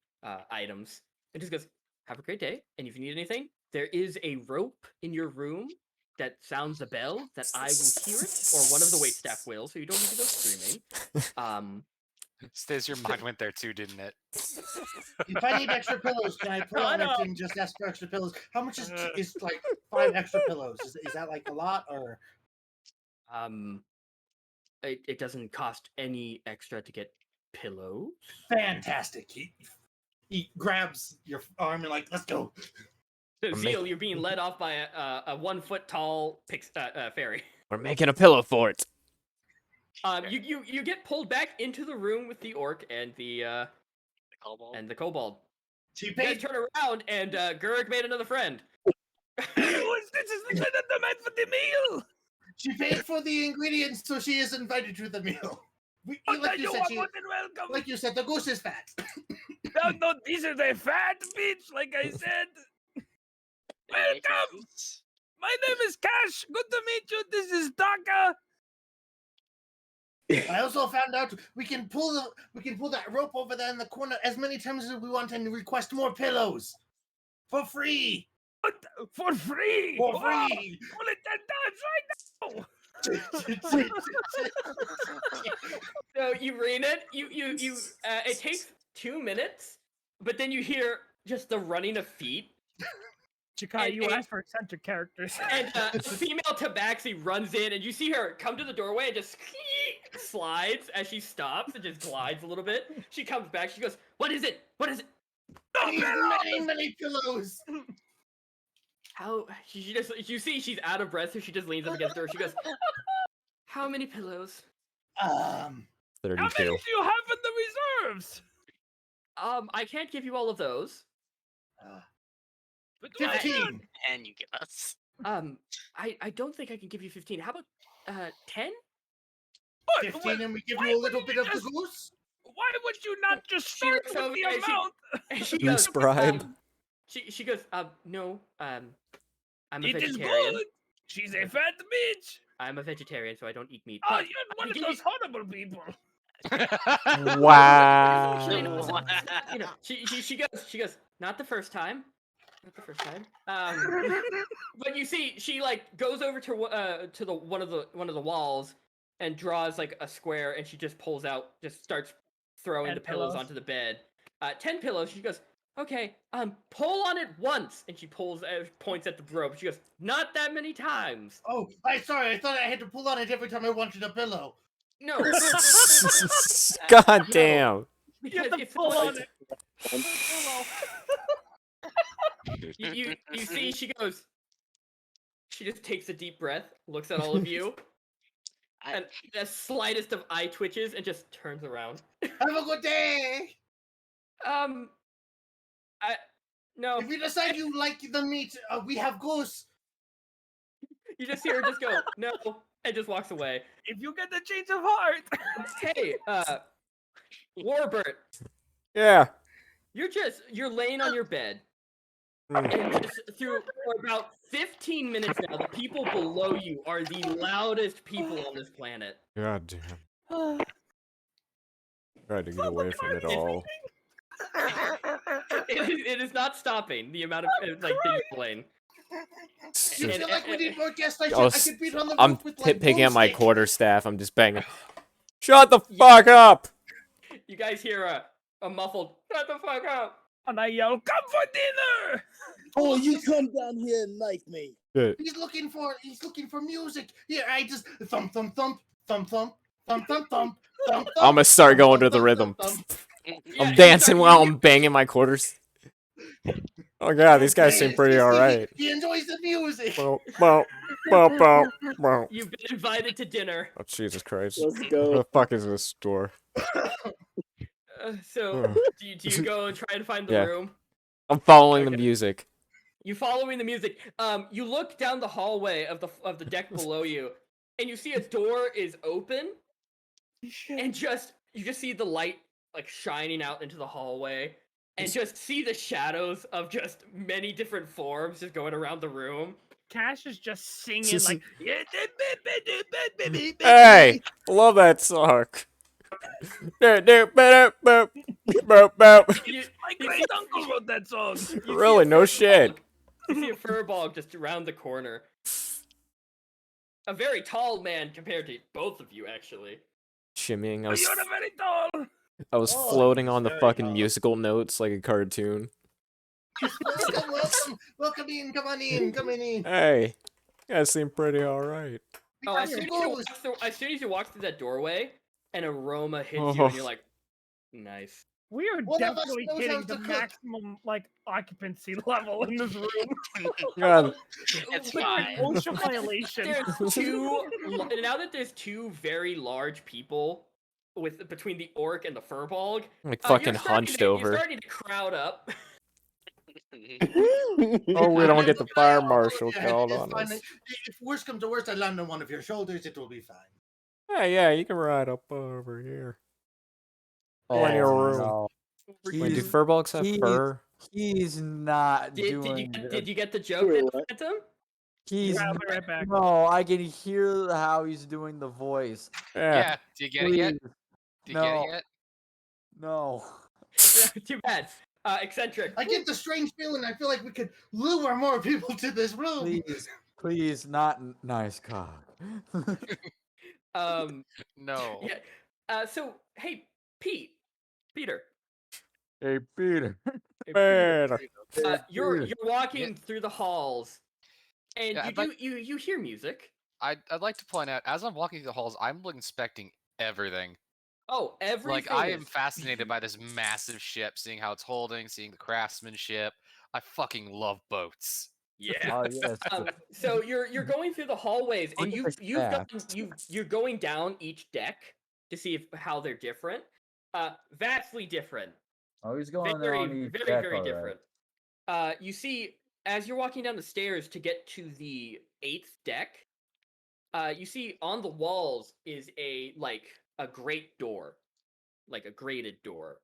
items and just goes, "Have a great day. And if you need anything, there is a rope in your room that sounds a bell that I will hear it, or one of the waitstaff will, so you don't need to go screaming." Stiz, your mind went there too, didn't it? If I need extra pillows, can I put on it and just ask for extra pillows? How much is like 5 extra pillows? Is that like a lot or? It doesn't cost any extra to get pillows. Fantastic. He grabs your arm and like, let's go. So, Zeal, you're being led off by a 1 foot tall fairy. We're making a pillow fort. You get pulled back into the room with the orc and the kobold. She You guys paid. turn around and Gurg made another friend. This is the kind of the man for the meal. She paid for the ingredients, so she is invited to the meal. Like you said, the goose is fat. No, these are the fat bitch, like I said. Welcome. My name is Cash. Good to meet you. This is Taka. I also found out we can pull that rope over there in the corner as many times as we want and request more pillows for free. For free. For Wow. free. Pull it 10 times right now. So you read it. You it takes 2 minutes, but then you hear just the running of feet. Chikai, you asked for eccentric characters. And female Tabaxi runs in, and you see her come to the doorway and just slides as she stops and just glides a little bit. She comes back. She goes, "What is it? What is it?" Many pillows. How you see she's out of breath, so she just leans up against her. She goes, "How many pillows?" 32. How many do you have in the reserves? I can't give you all of those. 15. And you give us. I don't think I can give you 15. How about 10? 15, and we give you a little bit of the goose. Why would you not just start with the amount? She Goose goes, bribe. She goes, no, I'm a It is vegetarian. good. She's a fat bitch. I'm a vegetarian, so I don't eat meat. Oh, But you're one of give those horrible people. Wow. you know, she goes, not the first time. Not the first time. But you see, she like goes over to one of the walls and draws like a square, and she just starts throwing 10 the pillows pillows. onto the bed. 10 pillows. She goes, okay, pull on it once, and she points at the rope. She goes, not that many times. Oh, sorry. I thought I had to pull on it every time I wanted a pillow. No, God damn. You have because to it's pull not- on it. you see, she goes. She just takes a deep breath, looks at all of you, and the slightest of eye twitches, and just turns around. Have a good day. No. If you decide you like the meat, we have Goose. You just hear her just go, no, and just walks away. If you get the change of heart. Hey, Warbert, Yeah. you're laying on your bed, Mm. and just for about 15 minutes now, the people below you are the loudest people on this planet. God damn. Tried to get away from it all. It is not stopping the amount of like things playing. You And- feel like we need more guests? I Oh, could beat on the I'm roof with like picking at my broomstick. quarterstaff. I'm just banging. Shut the fuck up! You guys hear a muffled "Shut the fuck up!" And I yell, come for dinner! Oh, you come down here and knife me. Shit. He's looking for music. Here, I just thump thump thump thump thump thump thump thump thump. I'm gonna start thump, going to thump, the thump, rhythm. thump, thump. Yeah, I'm you dancing start- while you- I'm banging my quarters. Oh god, these guys seem pretty alright. He enjoys the music. Bow, bow, bow, bow, bow. You've been invited to dinner. Oh Jesus Christ. Let's What go. the fuck is this store? So, Ugh. do you go and try to find the Yeah. room? I'm following the Okay. music. You following the music. You look down the hallway of the deck below you, and you see a door is open, and you just see the light like shining out into the hallway, and just see the shadows of just many different forms just going around the room. Cash is just singing like, Hey! I love that song. You, my great uncle wrote that song. you see Really, a no fur shit. bog. You see a furball just around the corner. A very tall man compared to both of you, actually. Shimmying. You're very tall. I was Oh, floating he's on the very fucking tall. musical notes like a cartoon. Welcome in. Come on in. Come on in. Hey, you guys seem pretty alright. Oh, as Here soon goes. as soon as you walk through that doorway, an aroma hits you, and you're like, nice. We are One of us definitely knows hitting how to the cook. maximum like occupancy level in this room. God, It's With- fine. OSHA violation. There's now that there's two very large people between the orc and the furball. like You're fucking starting hunched You're over. starting to crowd up. Oh, we don't get the fire marshal Yeah, called it's on fine. us. If worse comes to worst, I land on one of your shoulders. It will be fine. Yeah, you can ride up over here. Oh, Plenty of room. no. Wait, do He's- furbolgs have he- fur? He's not Did doing. you get the joke, Wait, then, what? Phantom? He's Yeah, I'll be right back. no. I can hear how he's doing the voice. Yeah. Do you get it yet? Please, Do you get No. it yet? no. Too bad. Eccentric. I get the strange feeling. I feel like we could lure more people to this room. Please, not nice cock. No. Yeah. So hey, Peter. Hey, Peter. Hey, Peter. Man, You're walking through the halls, and Yeah, you I'd do you hear music. I'd like to point out, as I'm walking through the halls, I'm inspecting everything. Oh, everything. Like, I am is- fascinated by this massive ship, seeing how it's holding, seeing the craftsmanship. I fucking love boats. Yeah. Oh yes. So you're going through the hallways, and Look at the you're going down each deck to see how they're different. Vastly different. Oh, he's going Very, on each very, deck, very alright. different. You see, as you're walking down the stairs to get to the 8th deck, you see on the walls is a great door, like a grated door,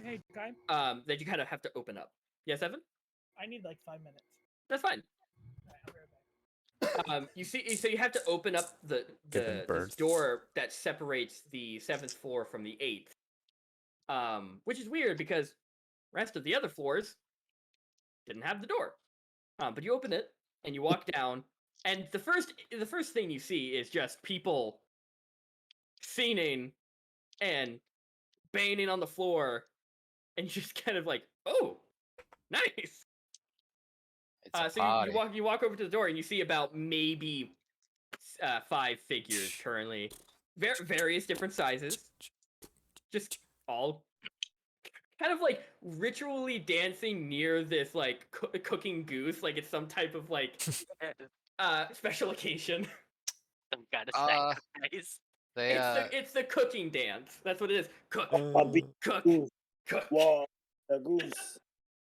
Hey, guy, that you kind of have to open up. Yes, Evan? I need like 5 minutes. That's fine. Alright, I'll be right back. You see, so you have to open up the Giving birth. door that separates the 7th floor from the 8th. Which is weird because rest of the other floors didn't have the door. But you open it and you walk down, and the first thing you see is just people scening and baning on the floor, and you just kind of like, oh, nice. It's a So party. you walk over to the door and you see about maybe 5 figures currently, various different sizes, just all kind of like ritually dancing near this like cooking goose, like it's some type of like special occasion. Some kind of sacrifice. They It's the cooking dance. That's what it is. Cook, big cook, goose. cook. Wow, the goose.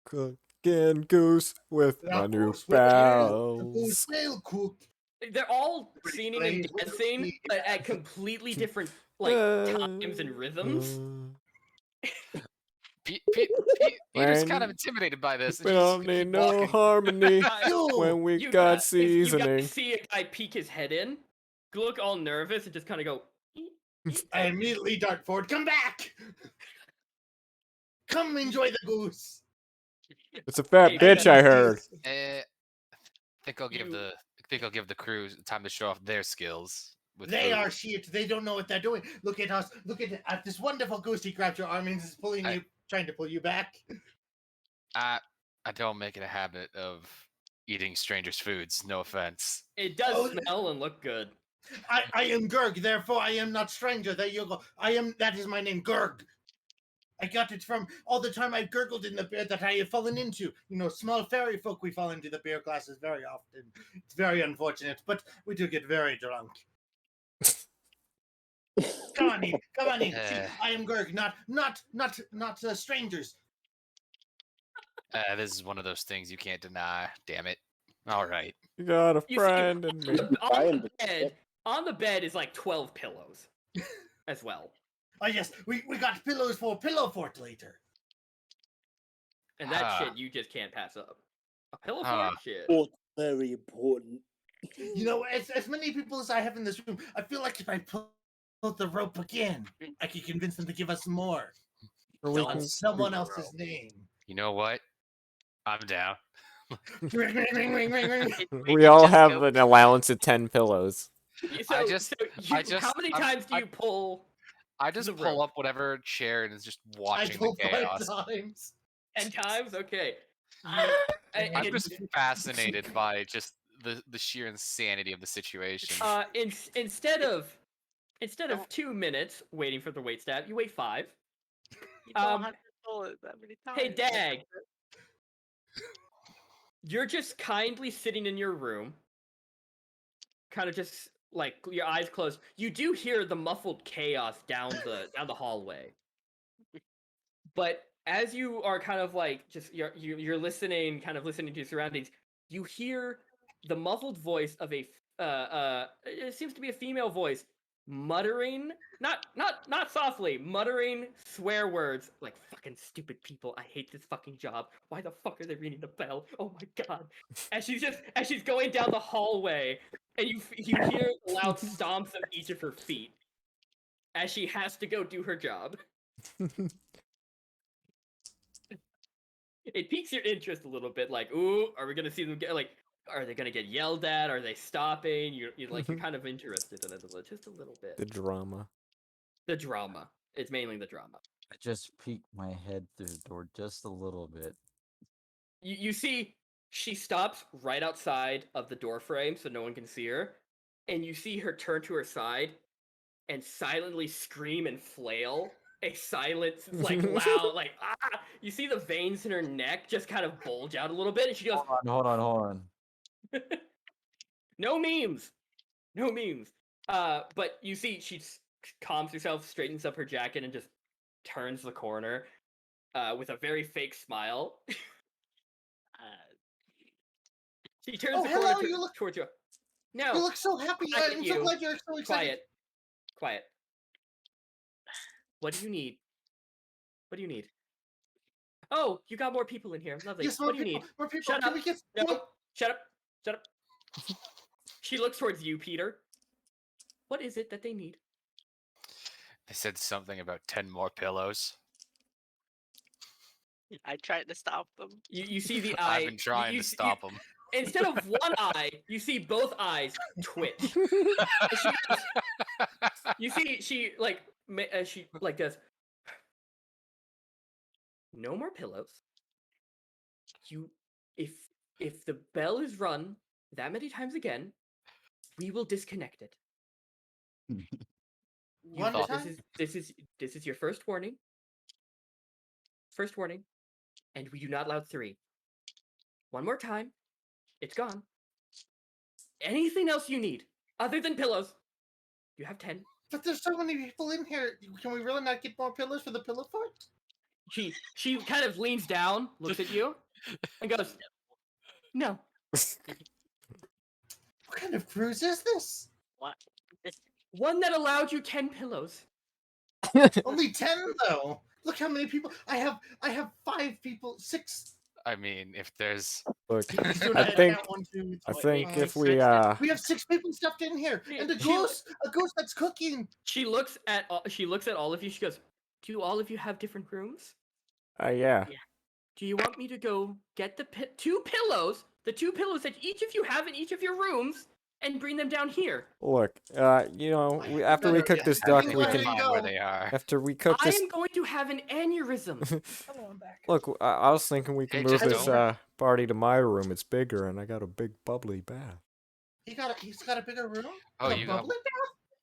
Cooking goose with my That new goose with the pals. goose will cook. They're all Pretty singing and plain, little dancing, sweet. but at completely different like times and rhythms. Peter's kind of When intimidated by this. We He's don't gonna need keep no walking. harmony Yo, when we You got guys seasoning. see a guy peek his head in, look all nervous, and just kind of go. I immediately dart forward. Come back! Come enjoy the goose. It's a fat Hey, bitch, I heard. I think I'll give the crew time to show off their skills. With They food. are shit. They don't know what they're doing. Look at us. Look at this wonderful goose. He grabbed your arm and is pulling you, trying to pull you back. I don't make it a habit of eating strangers' foods. No offense. It does Oh, smell and look good. I am Gurg, therefore I am not stranger. There you go. That is my name, Gurg. I got it from all the time I gurgled in the beer that I have fallen into. You know, small fairy folk, we fall into the beer glasses very often. It's very unfortunate, but we do get very drunk. Come on in. See, I am Gurg, not strangers. This is one of those things you can't deny. Damn it. All right. You got a You see, friend in me. on the bed is like 12 pillows as well. Oh yes, we got pillows for pillow fort later. And that shit you just can't pass up. A pillow fort? Shit. Oh, very important. You know, as many people as I have in this room, I feel like if I pull the rope again, I could convince them to give us more. Or we On can- someone else's name. You know what? I'm down. We all have an allowance of 10 pillows. How I'm- many times do you pull? I just the pull rope? up whatever chair and is just I watching the told 5 chaos. times. 10 times? Okay. I'm just fascinated by just the sheer insanity of the situation. Instead of 2 minutes waiting for the wait stat, you wait 5. You don't have to pull it that many times. Hey, Dag. You're just kindly sitting in your room, kind of just like your eyes closed. You do hear the muffled chaos down the hallway, but as you are kind of like just you're listening, kind of listening to your surroundings, you hear the muffled voice of a it seems to be a female voice muttering, not softly, muttering swear words like "fucking stupid people, I hate this fucking job, why the fuck are they ringing the bell, oh my god," as she's going down the hallway, and you hear loud stomps of each of her feet as she has to go do her job. It piques your interest a little bit, like, ooh, are we gonna see them get like, are they gonna get yelled at? Are they stopping? You're kind of interested in it just a little bit. The drama. The drama. It's mainly the drama. I just peeked my head through the door just a little bit. You see, she stops right outside of the door frame so no one can see her, and you see her turn to her side and silently scream and flail. A silent, like loud, like ah! You see the veins in her neck just kind of bulge out a little bit, and she goes, Hold on. No memes. But you see, she calms herself, straightens up her jacket, and just turns the corner, with a very fake smile. She turns the corner towards you. No, You look so happy. Quiet, I'm you. so glad you're so excited. Quiet. What do you need? Oh, you got more people in here. Lovely. Yes, What do you need? More people. Shut Can up. we get No, shut up. She looks towards you, Peter. What is it that they need? They said something about 10 more pillows. I tried to stop them. You see the eye. I've been trying to stop them. Instead of one eye, you see both eyes twitch. You see, she does. No more pillows. If the bell is run that many times again, we will disconnect it. One thought- time. This is your first warning. First warning, and we do not allow 3. One more time, it's gone. Anything else you need other than pillows, you have 10. But there's so many people in here. Can we really not get more pillows for the pillow fort? She kind of leans down, looks at you, and goes, "No." What kind of cruise is this? What? This One that allowed you 10 pillows. Only 10 though. Look how many people. I have 5 people. 6. I mean, if there's Look, Doing I a head think count, 1, 2, I 3, think 5, if 6. we We have 6 people stuffed in here, and a She- goose that's cooking. She looks at all of you. She goes, "Do all of you have different rooms? yeah. Do you want me to go get the 2 pillows, the 2 pillows that each of you have in each of your rooms, and bring them down here? Look, after we cook this duck, we There can. you find go. where they are. After we cook I this, am going to have an aneurysm." Hello, I'm back. look, I was thinking we can Hey, move just this don't- party to my room. It's bigger, and I got a big bubbly bath. He's got a bigger room. Oh, With a you got bubbly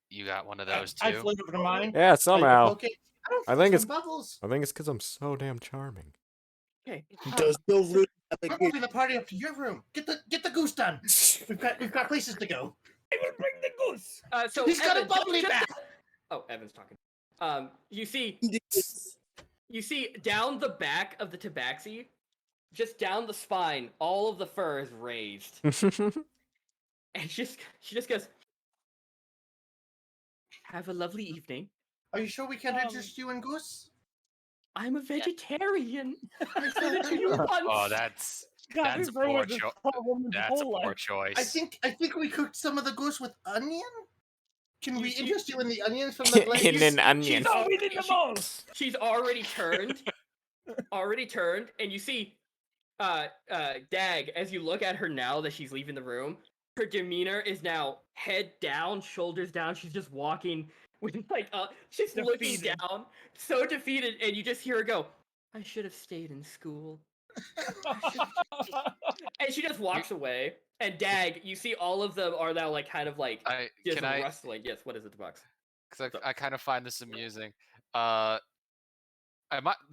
you got one of bath? those I too. flew over to mine. Yeah, somehow. Okay. I I think feel it's- some bubbles. I think it's because I'm so damn charming. Okay. Does your room have a We're good moving the party up to your room. Get the goose done. We've got places to go. I will bring the goose. So He's got a Evan, bubbly just- bath. Oh, Evan's talking. You see this? down the back of the tabaxi, just down the spine, all of the fur is raised, and she just goes, "Have a lovely evening. Are you sure we can't interest you in goose? I'm a vegetarian. I said it to you once." Oh, that's God, That's we've a ruined poor this cho- poor woman's that's a whole poor life. choice. I think we cooked some of the goose with onion. Can we You- interest you in the onions from the glaze? onion. No, we did them all. She's already turned, and you see, Dag, as you look at her now that she's leaving the room, her demeanor is now head down, shoulders down. She's just walking with she's looking Defeated. down, so defeated, and you just hear her go, "I should have stayed in school." And she just walks away. And Dag, you see all of them are now just I rustling. Yes, what is it, the box? because I kind of find this amusing. The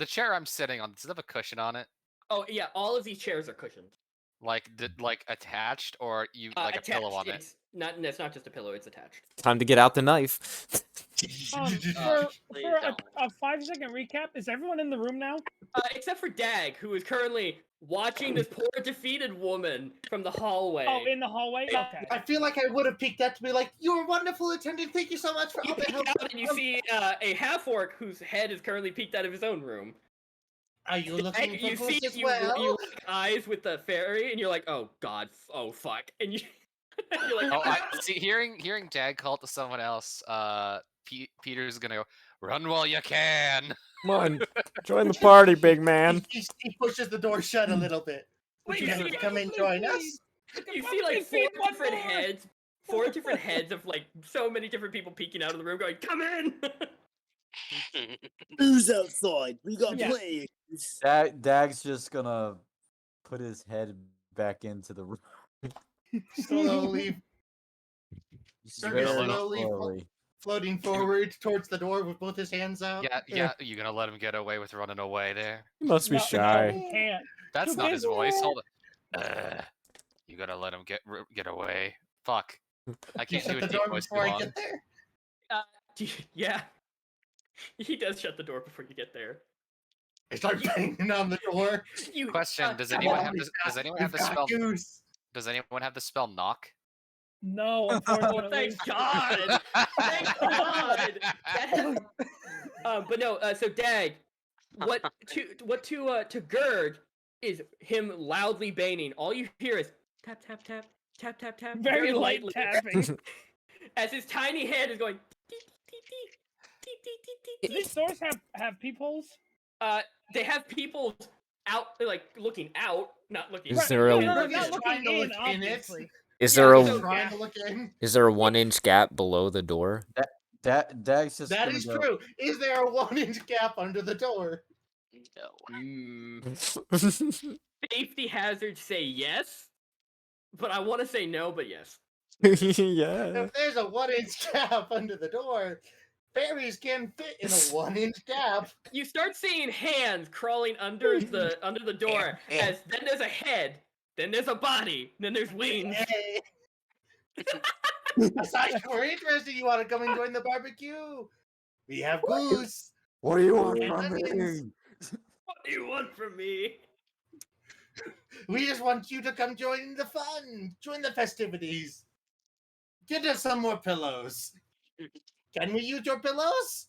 chair I'm sitting on, does it have a cushion on it? Oh yeah, all of these chairs are cushioned. Like attached, or you like a pillow on it? It's not just a pillow, it's attached. Time to get out the knife. For Please a don't. 5-second recap, is everyone in the room now? Except for Dag, who is currently watching this poor defeated woman from the hallway. Oh, in the hallway? Okay. I feel like I would have peeked out to be like, "You were wonderful attendant. Thank you so much for You all the peek help." out and you see a half-orc whose head is currently peeked out of his own room. Are you looking for You see goose as you well? lock eyes with the fairy, and you're like, "Oh God, oh fuck," and you're like, Oh, see, hearing Dad call it to someone else, Peter's gonna go, "Run while you can." Come on, join the party, big man. He pushes the door shut a little bit. Would you Wait, like to see, come and join us? You see four different heads of so many different people peeking out of the room, going, "Come in!" Who's outside? We got Yeah. plenty of goose. Dag's just gonna put his head back into the room. Slowly Just Very very slowly slowly. floating forward towards the door with both his hands out. Yeah. You gonna let him get away with running away there? He must be No, shy. No, we can't. That's Too not his busy. voice. Hold on. You gotta let him get away. Fuck. I You can't do shut a the deep door voice too before I long. get there. Yeah, he does shut the door before you get there. I start banging on the door. Question: Does Come anyone on, have this? Does anyone have We've the got spell? goose. Does anyone have the spell knock? No, Oh, unfortunately. thank God! Thank God! But no. So Dag, what to Gerd is him loudly banging. All you hear is tap tap tap tap tap tap. Very light lightly, tapping. as his tiny hand is going. "Tee, tee, tee, tee, tee, tee, tee, Do tee." these doors have peepholes? They have people out, looking out, not looking. Is Right, there a- no, We're not just looking trying to in, look in it. obviously. Is Yeah, there so- a Trying to look in. is there a 1-inch gap below the door? Dag's just That gonna is go. true. Is there a 1-inch gap under the door? No. Safety hazards say yes, but I want to say no, but yes. Yeah. If there's a 1-inch gap under the door, fairies can fit in a 1-inch gap. You start seeing hands crawling under the door, as then there's a head, then there's a body, then there's wings. Hey. Aside, we're interested. You want to come and join the barbecue? We have Goose. What do you want And from onions. me? What do you want from me? We just want you to come join the fun, join the festivities. Get us some more pillows. Can we use your pillows?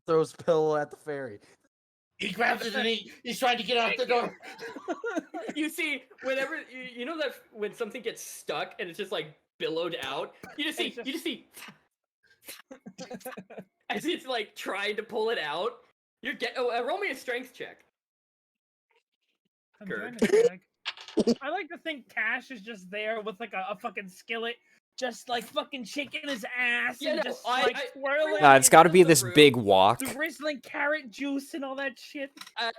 Throws pillow at the fairy. He grabs it and he's trying to get out the door. You see, whenever you know that when something gets stuck and it's just like billowed out, you just see as it's like trying to pull it out. Roll me a strength check. I'm Good. trying to check. I like to think Cash is just there with like a fucking skillet, just like fucking shaking his ass Yeah, and no, just I- like I- twirling. Nah, it's got to of be the this room. big walk. drizzling carrot juice and all that shit.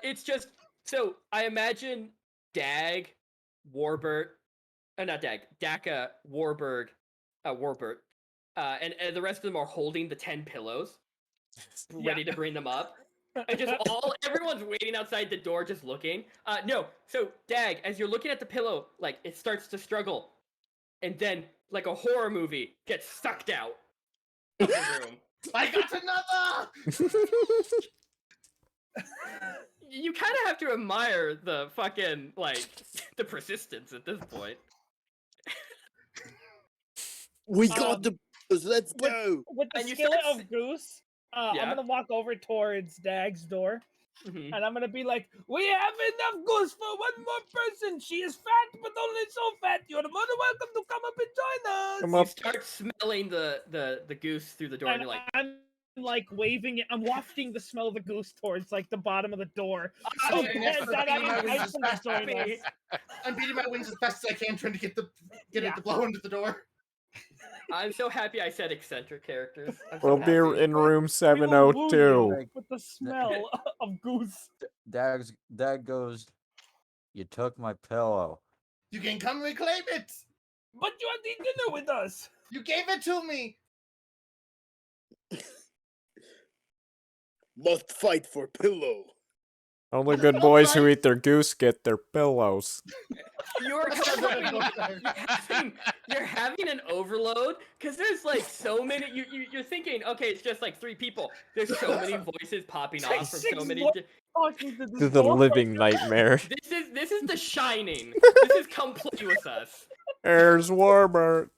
It's just so I imagine Dag, Warbert, not Dag, Daka, Warbert, and the rest of them are holding the 10 pillows, ready to bring them up. And just everyone's waiting outside the door, just looking. No, so Dag, as you're looking at the pillow, like it starts to struggle, and then like a horror movie gets sucked out of the room. I got another. You kind of have to admire the fucking like the persistence at this point. We got the. Let's with- go. With the And you skillet start of Goose, Yeah. I'm gonna walk over towards Dag's door, Mhm. and I'm gonna be like, "We have enough Goose for one more person. She is fat, but only so fat. You're more than welcome to come up and join us." Come You up. start smelling the goose through the door, and And you're like, I'm like waving it. I'm wafting the smell of the goose towards like the bottom of the door. "Oh, So yes, that for I beating can my wings entice as them to fast join as us. I'm beating my wings as fast as I can, trying to get it Yeah. to blow into the door. I'm so happy I said eccentric characters. I'm so We'll be happy. in room We will woo 702. you with the smell of Goose. Dag goes. You took my pillow. You can come reclaim it. But you had to eat dinner with us. You gave it to me. Must fight for pillow. Only good boys who eat their goose get their pillows. You're having an overload because there's like so many. You're thinking, okay, it's just like 3 people. There's so many voices popping It's like off from 6 so many. voices talking to This this is the door. living nightmare. This is The Shining. This is Come Play With Us. There's Warbert.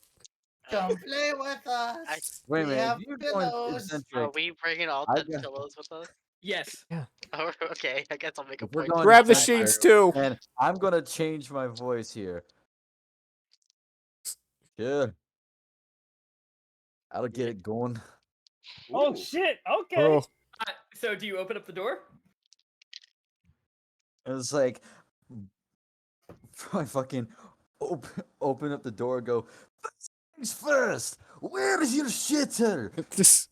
Come play with us. Wait a We minute. have If you're pillows. going Are eccentric, we bringing all I 10 got- pillows with us? Yes. Oh, okay. I guess I'll make a if we're point. going Grab the eccentric, sheets too. and I'm gonna change my voice here. Yeah. I'll get it going. Oh Ooh. shit! Okay. Oh, So do you open up the door? It's like I fucking open up the door. Go. Things first. Where is your shitter? this.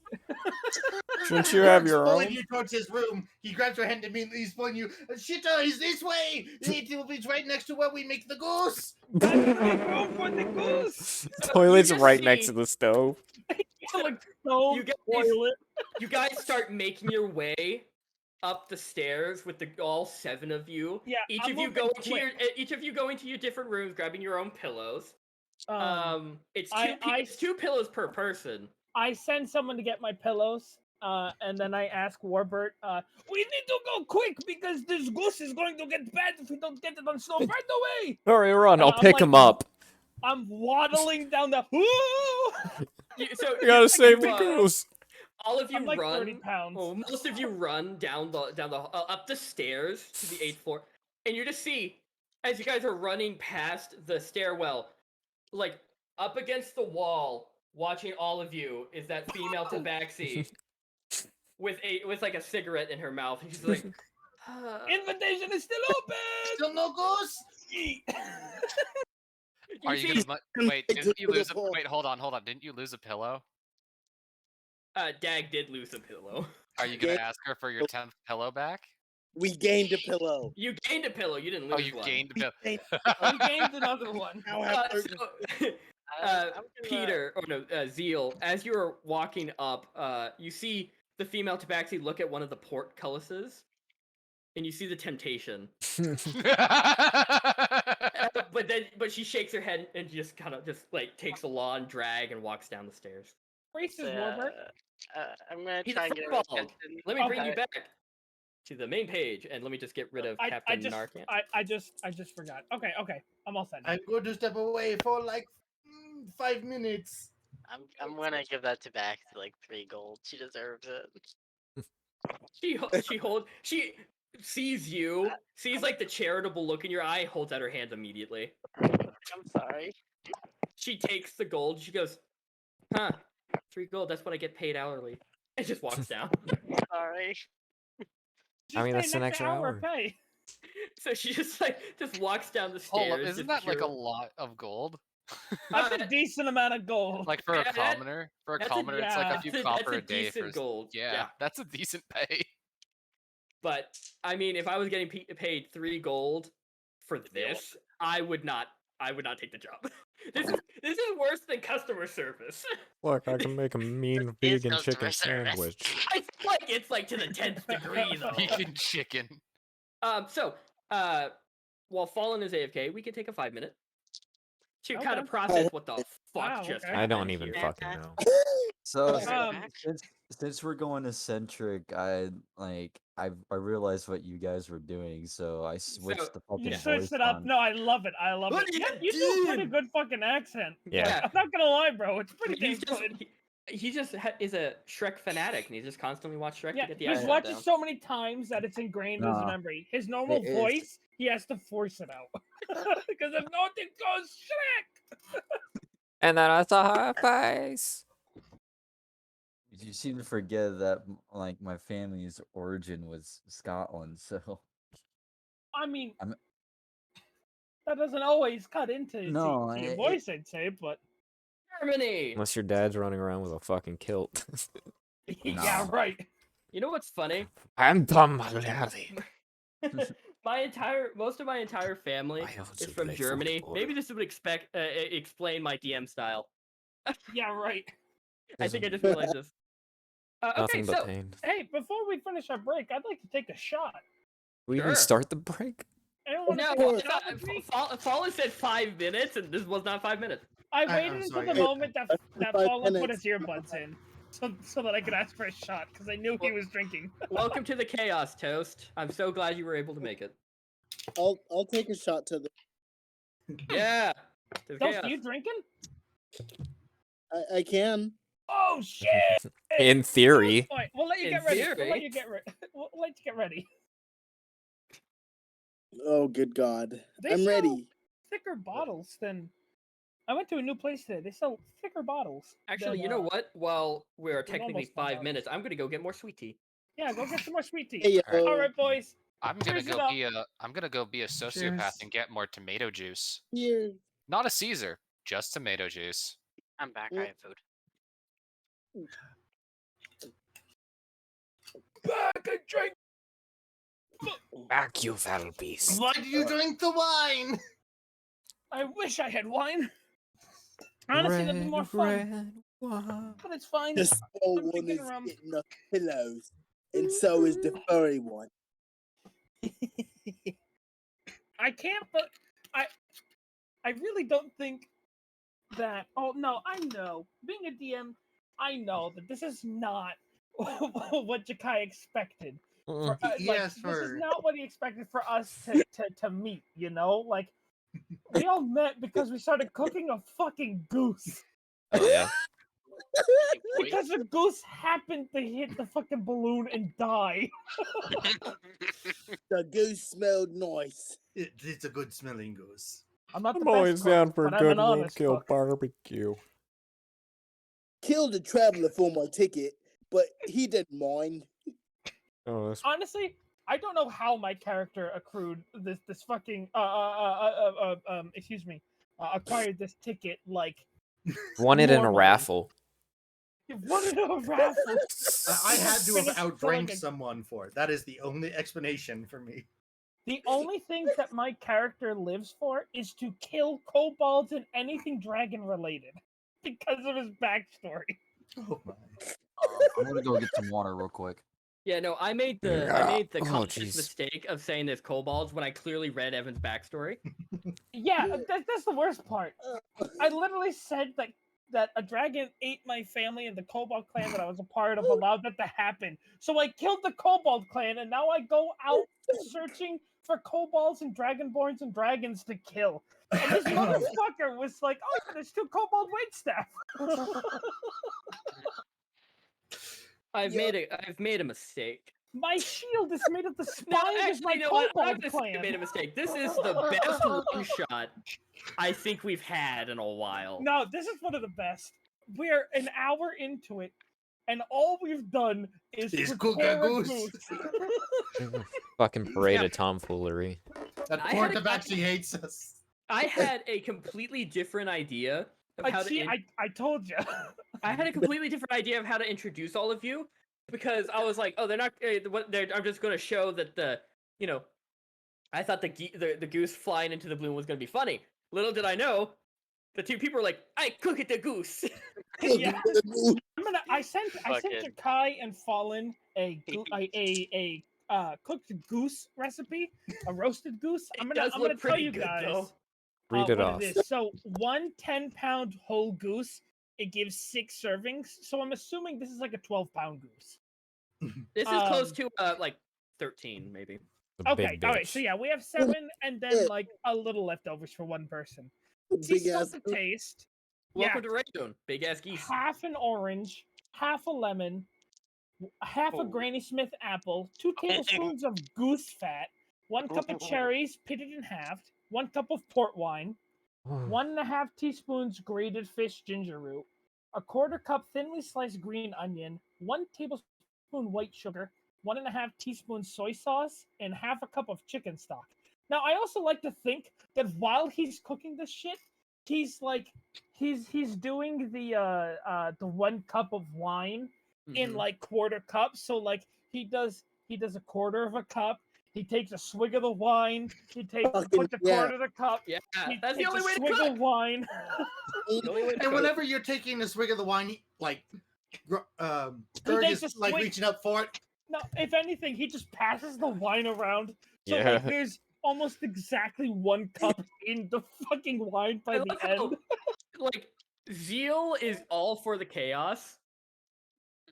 Shouldn't you have York's your pulling own? you towards his room. He grabs your hand immediately. He's pulling you. Shitter, he's this way. It will be right next to where we make the goose. Gotta make room for the Goose. Toilet's just right see- next to the stove. Like stove, You guys- toilet. You guys start making your way up the stairs with all 7 of you. Yeah, Each I'm of you moving go into quick. each of you go into your different rooms, grabbing your own pillows. It's I- it's 2 pillows per person. I send someone to get my pillows, and then I ask Warbert, we need to go quick because this Goose is going to get bad if we don't get it on stove right away. Hurry, run! I'll I'm pick like- him up. I'm waddling down the. So You gotta save the you, goose. all of you I'm like run. 30 pounds. Well, most of you run down the up the stairs to the 8th floor, and you just see as you guys are running past the stairwell, like up against the wall, watching all of you is that female tabaxi with like a cigarette in her mouth. And she's like, Invitation is still open. Still no goose. Are you see- gonna wait? Didn't you to the lose a floor. wait? Hold on. Didn't you lose a pillow? Dag did lose a pillow. Are you gonna ask her for your 10th pillow back? We gained a pillow. You gained a pillow. You didn't lose Oh, you one. gained a We pillow. gained You gained another one. now have Uh, purchased- so, I'm gonna- Peter, or no, Zeal, as you're walking up, you see the female tabaxi look at one of the portcullises, and you see the temptation. But she shakes her head and just kind of just like takes a long drag and walks down the stairs. Racist So, Warbird. I'm gonna He's try a and get her furball. attention. Let me bring you Okay. back to the main page, and let me just get rid of Captain Narcan. I just forgot. Okay, I'm all set. Now. I'm going to step away for like 5 minutes. I'm gonna give that to back to like 3 gold. She deserves it. She sees you, sees like the charitable look in your eye, holds out her hand immediately. I'm sorry. She takes the gold. She goes, "Huh, 3 gold. That's what I get paid hourly." And just walks down. Sorry. I mean, Just that's pay an next extra hour hour. pay. So she just walks down the Hold stairs. up, isn't just that like a pure- lot of gold? That's Uh, a decent amount of gold. Like for Yeah, a commoner? For a that's a- commoner, it's like yeah, a few that's copper a a day for decent gold. Yeah, that's a decent pay. But I mean, if I was getting paid 3 gold for this, I would not take the job. This is worse than customer service. Look, I can make a mean Is vegan customer chicken service. sandwich. I feel like it's like to the 10th degree though. Vegan chicken. While Fallen is AFK, we can take a 5-minute to kind Okay. of process what the fuck Wow, just okay. I don't happened even here. fucking know. So Um, since we're going eccentric, I realized what you guys were doing, so I switched the fucking You voice switched it up. on. No, I love it. I love What it. are Yeah, you you do a pretty doing? good fucking accent. Yeah. I'm not gonna lie, bro. It's pretty damn He's just good. he just is a Shrek fanatic, and he just constantly watch Shrek Yeah, to get the he's accent watched down. it so many times that it's ingrained in his Nah. memory. His normal It is. voice, he has to force it out. Because if not, it goes Shrek. And then I saw her face. You seem to forget that like my family's origin was Scotland, so I mean, I'm- that doesn't always cut into No, to your it- voice, I'd say, but Germany. Unless your dad's running around with a fucking kilt. yeah, Nah. right. You know what's funny? I'm Tom Malardi. Most of my entire family I also is from play Germany. football. Maybe this would explain my DM style. Yeah, right. I think I just realized this. Okay, Nothing but so pain. Hey, before we finish our break, I'd like to take a shot. We Sure. even start the break? Anyone want to no, take a course. shot with me? Fallen said 5 minutes, and this was not 5 minutes. I I'm waited until sorry. the moment that 5 Fallen put minutes. his earbuds in, so that I could ask for a shot, because I knew he was drinking. Welcome to the chaos, Toast. I'm so glad you were able to make it. I'll take a shot to the. Yeah. to the Toast, chaos. you drinking? I can. Oh shit! In theory. All right, we'll let you In get ready. We'll theory. let you get ready. We'll let you get ready. Oh, good God. They I'm sell ready. thicker bottles than. I went to a new place today. They sell thicker bottles. Actually, than, you know what? While we're almost technically my 5 daughter. minutes, I'm gonna go get more sweet tea. Yeah, go get some more sweet tea. Hey, yo. All right, boys. I'm gonna Cheers it go up. be a sociopath Cheers. and get more tomato juice. Here. Not a Caesar, just tomato juice. I'm back. Mm. I have food. Back and drink. Back, you foul beast. Why do you drink the wine? I wish I had wine. Honestly, that'd be more fun. Red wine. But it's fine. The small I'm one thinking is around- getting the pillows, and so is the furry one. I can't, but I really don't think that. Oh no, I know. Being a DM, I know that this is not what Jakai expected. For, Yes, this is for- not what he expected for us to meet. You know, like we all met because we started cooking a fucking goose. Oh, yeah. Because the goose happened to hit the fucking balloon and die. The goose smelled nice. It's a good smelling goose. I'm not the I'm best always cook, down for but a I'm good an honest roadkill cook. barbecue. Killed a traveler for my ticket, but he didn't mind. Oh, that's Honestly, I don't know how my character accrued this fucking acquired this ticket like won it in a normally. raffle. You wanted a raffle. I had to have Finished outdrank filling a- someone for it. That is the only explanation for me. The only thing that my character lives for is to kill kobolds and anything dragon related because of his backstory. Oh my. I'm gonna go get some water real quick. Yeah, no, I made the Oh, conscious jeez. mistake of saying there's kobolds when I clearly read Evan's backstory. Yeah, that's the worst part. I literally said that a dragon ate my family and the kobold clan that I was a part of allowed that to happen. So I killed the kobold clan and now I go out searching for kobolds and dragonborns and dragons to kill. And this motherfucker was like, "Oh, yeah, there's 2 kobold waitstaff." I've made a mistake. My shield is made of the No, spine of actually, my you know what? I'm kobold just saying I clan. made a mistake. This is the best one shot I think we've had in a while. No, this is one of the best. We're an hour into it, and all we've done is cook prepare a a goose. Fucking parade of tomfoolery. That I poor had a- Tabaxi hates us. I had a completely different idea of how to. I told you. I had a completely different idea of how to introduce all of you because I was like, oh, they're not. I'm just going to show that I thought the goose flying into the bloom was going to be funny. Little did I know, the 2 people were like, "I cook it the goose." Yeah. I sent Fucking- Kai and Fallen a cooked goose recipe, a roasted goose. I'm It does gonna look tell pretty you good, guys though. Read it what off. it is. So 1 10-pound whole goose, it gives 6 servings. So I'm assuming this is like a 12-pound goose. This is close to like 13, maybe. The Okay, big all right. bitch. So yeah, we have 7, and then like a little leftovers for 1 person. Sea Big ass. salt to taste. Welcome to Raydon, big ass geese. Half an orange, half a lemon, half a Oh. Granny Smith apple, 2 tablespoons of goose fat, 1 cup of cherries pitted in half, 1 cup of port wine, 1.5 teaspoons grated fish ginger root, a 1/4 cup thinly sliced green onion, 1 tablespoon white sugar, 1.5 teaspoons soy sauce, and half a cup of chicken stock. Now, I also like to think that while he's cooking this shit, he's like he's doing the 1 cup of wine in Mhm. like 1/4 cups. So like he does a 1/4 of a cup. He takes a swig of the wine. He takes Fucking puts a yeah. 1/4 of the cup. Yeah, He that's the takes only a way to swig cook. of wine. The only way to And cook. whenever you're taking a swig of the wine, Gerg takes is a like swig- reaching up for it. No, if anything, he just passes the wine around. So Yeah. like there's almost exactly 1 cup in the fucking wine by I the love how, end. like, Zeal is all for the chaos,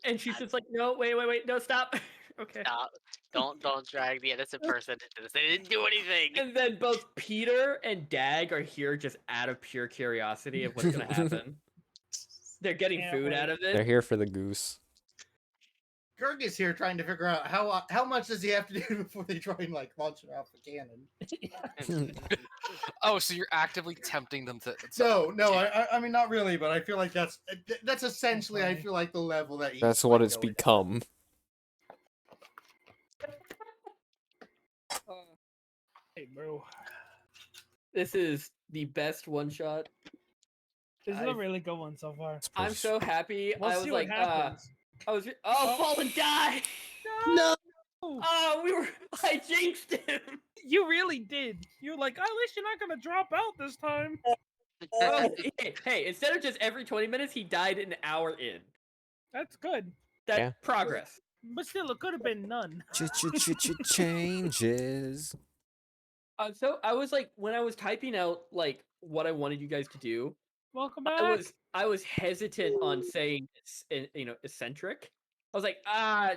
and she's just like, no, wait, no, stop. Okay. Stop. Don't drag the innocent person into this. They didn't do anything. And then both Peter and Dag are here just out of pure curiosity of what's gonna happen. They're getting Can't food wait. out of They're it. here for the goose. Gerg is here trying to figure out how much does he have to do before they try and like launch it off the cannon. Oh, so you're actively tempting them to. No, I mean not really, but I feel like that's essentially I funny. feel like the level that That's what it's become. Hey, bro. This is the best one shot. This is I- a really good one so far. It's I'm pretty so happy. We'll I see was what like, happens. Fallen die. No. Oh, I jinxed him. You really did. You're like, at least you're not gonna drop out this time. Well, hey, instead of just every 20 minutes, he died an hour in. That's good. That's Yeah. progress. But still, it could have been none. Changes. So I was like, when I was typing out like what I wanted you guys to do, Welcome back. I was hesitant on saying eccentric. I was like,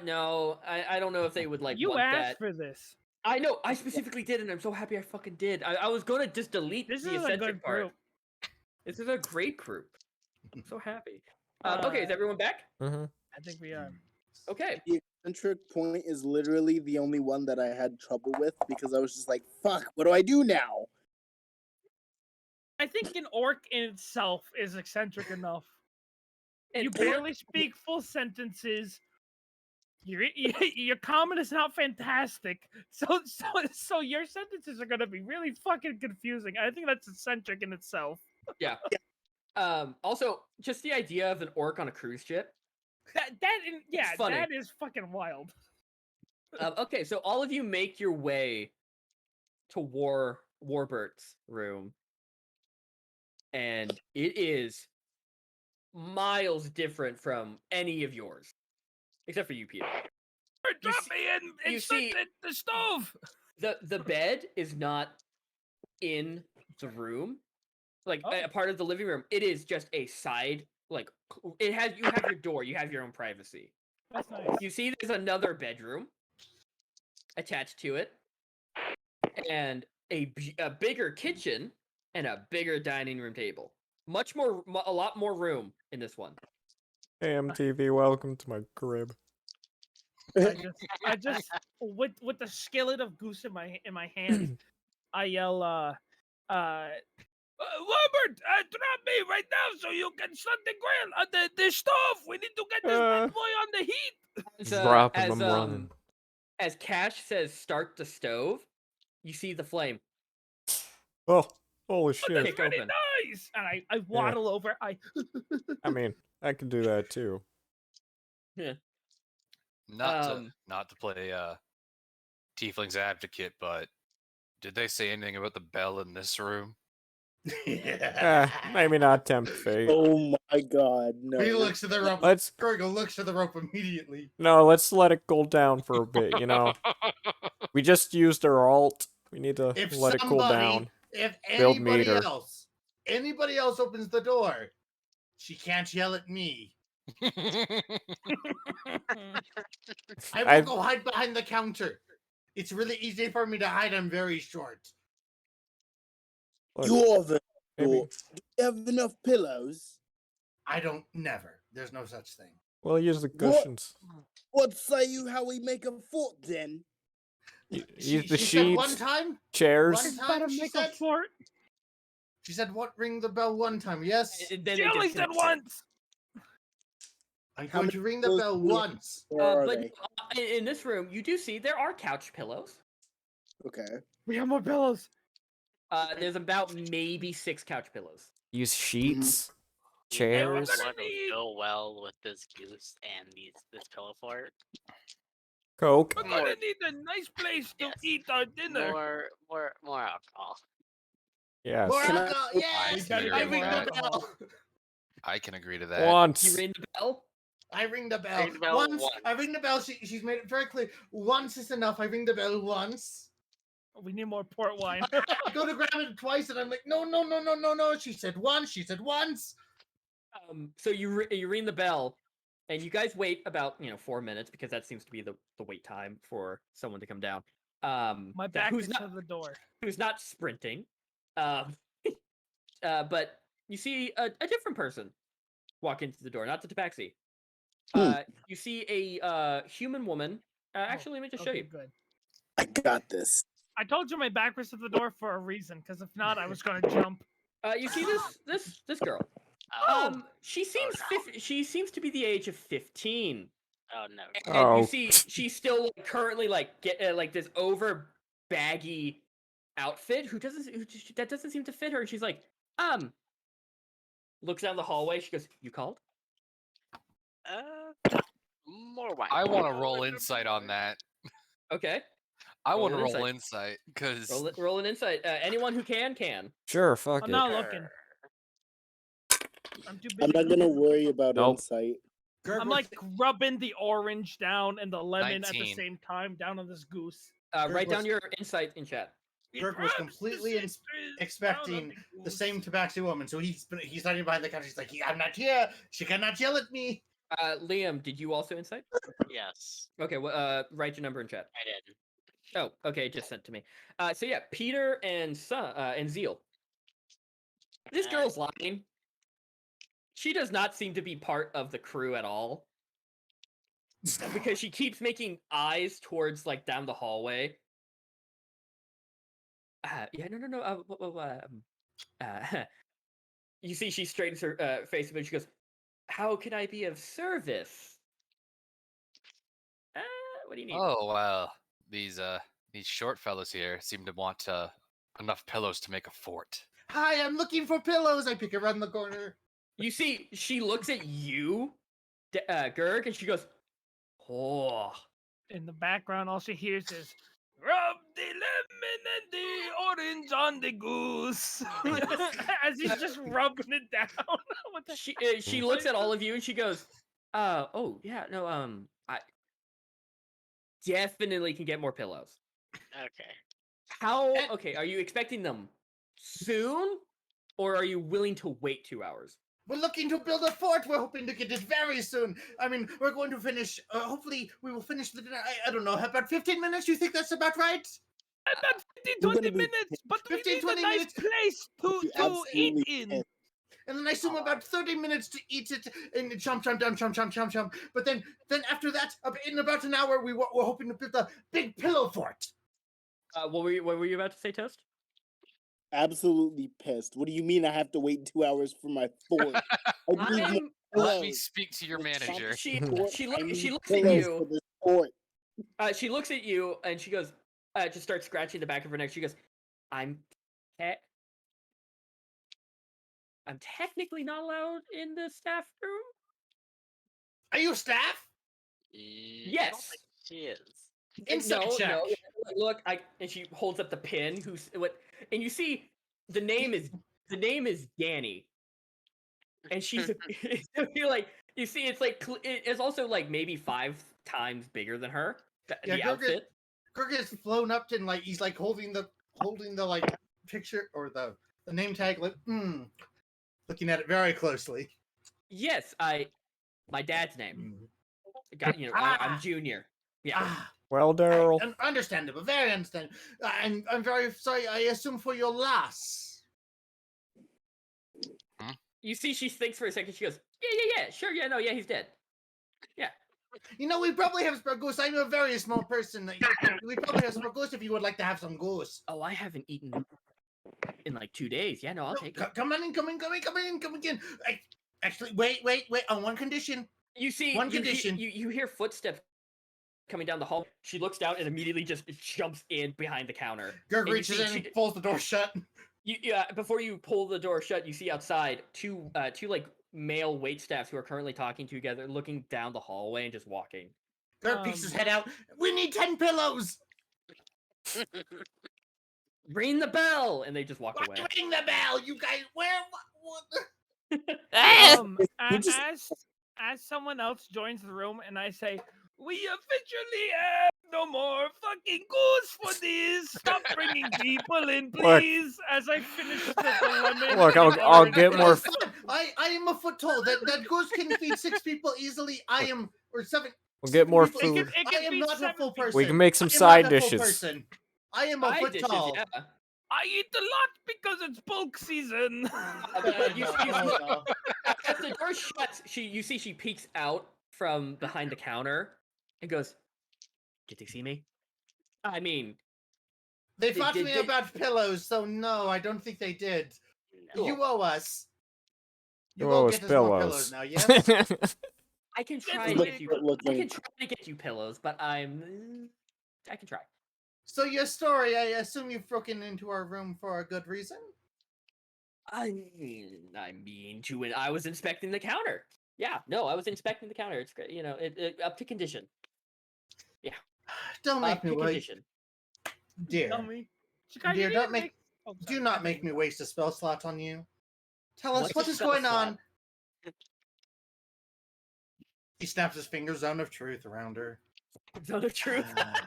no, I don't know if they would like you want asked that. for this. I know, I specifically did, and I'm so happy I fucking did. I was gonna just delete This the is a eccentric good part. group. This is a great group. I'm so happy. Okay, is everyone back? Mm-hmm. I think we are. Okay. The eccentric point is literally the only one that I had trouble with because I was just like, fuck, what do I do now? I think an orc in itself is eccentric enough. And You barely speak full sentences. Your comment is not fantastic. So your sentences are gonna be really fucking confusing. I think that's eccentric in itself. Yeah. Also, just the idea of an orc on a cruise ship. funny. that is fucking wild. Okay, so all of you make your way to Warburt's room, and it is miles different from any of yours, except for you, Peter. Drop me in you see- the stove. The bed is not in the room, like Oh. a part of the living room. It is just a side, like you have your door, you have your own privacy. That's nice. You see, there's another bedroom attached to it, and a bigger kitchen and a bigger dining room table. A lot more room in this one. Hey, MTV, welcome to my crib. I just with the skillet of Goose in my hand, I yell, Robert, drop me right now so you can start the grill, the stove. We need to get this bad boy on the heat. Drop him, I'm running. As Cash says, "Start the stove," you see the flame. Oh, holy That's shit. Kick really open. nice. And I waddle over. I mean, I can do that too. Yeah. Not to play Tiefling's advocate, but did they say anything about the bell in this room? Maybe not tempt fate. Oh my god, no. He looks to the rope. Let's Gurgle looks to the rope immediately. let's let it cool down for a bit, you know. We just used our alt. We need to If let it cool down. If Build anybody meter. else opens the door, she can't yell at me. I will go hide behind the counter. It's really easy for me to hide. I'm very short. Look, You're the maybe- door. Do you have enough pillows? I don't never. There's no such thing. We'll use the cushions. What say you how we make a fort then? Use the She said one sheets, time. chairs. One Gotta time she make said. a fort. She said, "What? Ring the bell one time." Yes. Then She it only gets said connected. once. I'm How going many to ring the pillows bell do we have? once. Where are But they? in this room, you do see there are couch pillows. Okay. We have more pillows. There's about maybe 6 couch pillows. Use sheets, You know chairs. We're gonna what would need- go well with this goose and this pillow fort? Coke. We're gonna need a nice place to Yes. eat our dinner. More alcohol. Yes. More Can I- alcohol. We Yes. gotta I get ring more the alcohol. bell. I can agree to that. Once. You ring the bell. I ring the bell. Ring the bell once. once. I ring the bell. She's made it very clear. Once is enough. I ring the bell once. We need more port wine. I go to grab it twice, and I'm like, no. She said once. She said once. So you ring the bell, and you guys wait about 4 minutes because that seems to be the wait time for someone to come down. My back who's is not to the door. who's not sprinting. But you see a different person walk into the door, not the tabaxi. You see a human woman. Actually, let me just show Okay, you. good. I got this. I told you my back was to the door for a reason, because if not, I was gonna jump. You see this girl. Oh. She seems she seems to be the age of 15. Oh no. And Oh. you see she's still currently get this over baggy outfit that doesn't seem to fit her. And she's like, looks down the hallway. She goes, "You called?" More wine. I want to roll insight on that. Okay. I Roll want to an roll insight. insight because Roll an insight. Anyone who can. Sure, fuck I'm it. not looking. I'm too busy. I'm not gonna worry about Nope. insight. I'm like rubbing the orange down and the lemon at the 19. same time down on this goose. Write down your insight in chat. Kirk was completely expecting the same tabaxi woman, so he's hiding behind the counter. He's like, "I'm not here. She cannot yell at me." Liam, did you also insight? Yes, Okay. Well, write your number in chat. I did. Oh, okay, just sent to me. So yeah, Peter and Zeal. This girl's lying. She does not seem to be part of the crew at all. Because she keeps making eyes towards down the hallway. You see, she straightens her face and she goes, "How can I be of service? What do you need?" oh well, these short fellows here seem to want enough pillows to make a fort. Hi, I'm looking for pillows. I pick around the corner. You see, she looks at you Gerg, and she goes, "Oh." In the background, all she hears is "Rub the lemon and the orange on the goose," as he's just rubbing it down. What the- She looks at all of you and she goes, "Oh yeah, no, I definitely can get more pillows." Okay. Okay, are you expecting them soon, or are you willing to wait 2 hours? We're looking to build a fort. We're hoping to get it very soon. I mean, we're going to finish. Hopefully, we will finish the dinner. I don't know, about 15 minutes. You think that's about right? About 15, We're 20 gonna be minutes, but we 15, need 20 a nice minutes. place You to absolutely eat in. can't. And then I assume about 30 minutes to eat it and chomp, chomp, chomp, chomp, chomp, chomp, chomp. But then after that, in about an hour, we're hoping to build a big pillow fort. What were you about to say, Toast? Absolutely pissed. What do you mean I have to wait 2 hours for my fort? I need I'm- Let me pillows. speak to your The manager. She fort, she I look, need she looks at pillows for you. this fort. She looks at you and she goes, just starts scratching the back of her neck. She goes, I'm technically not allowed in the staff room. Are you staff? I don't Yes. think she is. Insight check. No. Look, and she holds up the pin. And you see the name is Danny, and she's like, you see, it's like it's also like maybe 5 times bigger than her. Yeah, The Gerg outfit. Gerg has flown up and like he's like holding the like picture or the name tag, like looking at it very closely. Yes, my dad's name. Mm. I'm Junior. Yeah. Ah, Well, Daryl. understandable, very understandable. I'm very sorry. I assume for your loss. You see, she thinks for a second. She goes, yeah, sure, yeah, no, yeah, he's dead. You know, we probably have some goose. I'm a very small person. We probably have some goose if you would like to have some goose. Oh, I haven't eaten in like 2 days. Yeah, no, I'll take it. Come on in, come in. Actually, wait. On one condition. You see, One condition. You hear footsteps coming down the hall. She looks down and immediately just jumps in behind the counter. Gerg And you reaches see in and pulls the door shut. Before you pull the door shut, you see outside two like male waitstaffs who are currently talking together, looking down the hallway and just walking. Gerg peeks his head out. We need 10 pillows. Ring the bell, and they just walk away. Ring the bell, you guys. Where? What? As someone else joins the room and I say, "We officially have no more fucking goose for this. Stop bringing people in, Look. please." As I finish the lemon. Look, I'll get more. I am a foot tall. That goose can feed 6 people easily. I am, or 7. We'll get more people. food. It can I am feed not a 7 full people. person. We can make some I am side not a full dishes. person. I am a Side foot dishes, tall. yeah. I eat a lot because it's bulk season. But you No. as the door shuts, you see she peeks out from behind the counter and goes, "Did they see me?" I mean, They Did- fought did- me did- about pillows, so no, I don't think they did. Cool. You owe us. You You will owe us get us more pillows pillows. now, yes? I can try It's to like- get you. Look, I can try to get you pillows, but I can try. So your story, I assume you've broken into our room for a good reason? I mean, I was inspecting the counter. Yeah, no, I was inspecting the counter. It's great, up to condition. Don't make Up me to wait. condition. Dear, Tell me. Chikai, Dear, you don't didn't make- Oh, do sorry, not I make beg me your waste a spell slot on you. Tell us What's what a is spell going slot? on. He snaps his fingers, zone of truth around her. Zone of truth. Ah,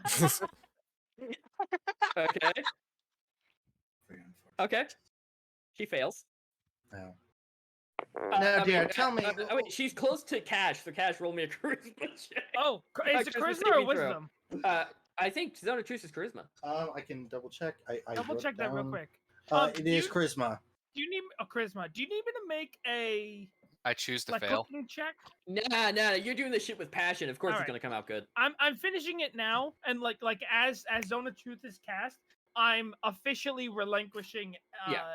Okay. very unfortunate. Okay. She fails. No. I dear, mean, tell me- wait, she's close to Cash, so Cash roll me a charisma check. Oh, is it Charisma charisma or saving throw. wisdom? I think Zone of Truth is charisma. I can double check. I Double wrote check that real down- quick. It is you- charisma. Do you need charisma? Do you need me to make a I choose to like fail. cooking check? Nah, you're doing this shit with passion. Of course it's Alright. gonna come out good. I'm finishing it now, and like as Zone of Truth is cast, I'm officially relinquishing Yeah.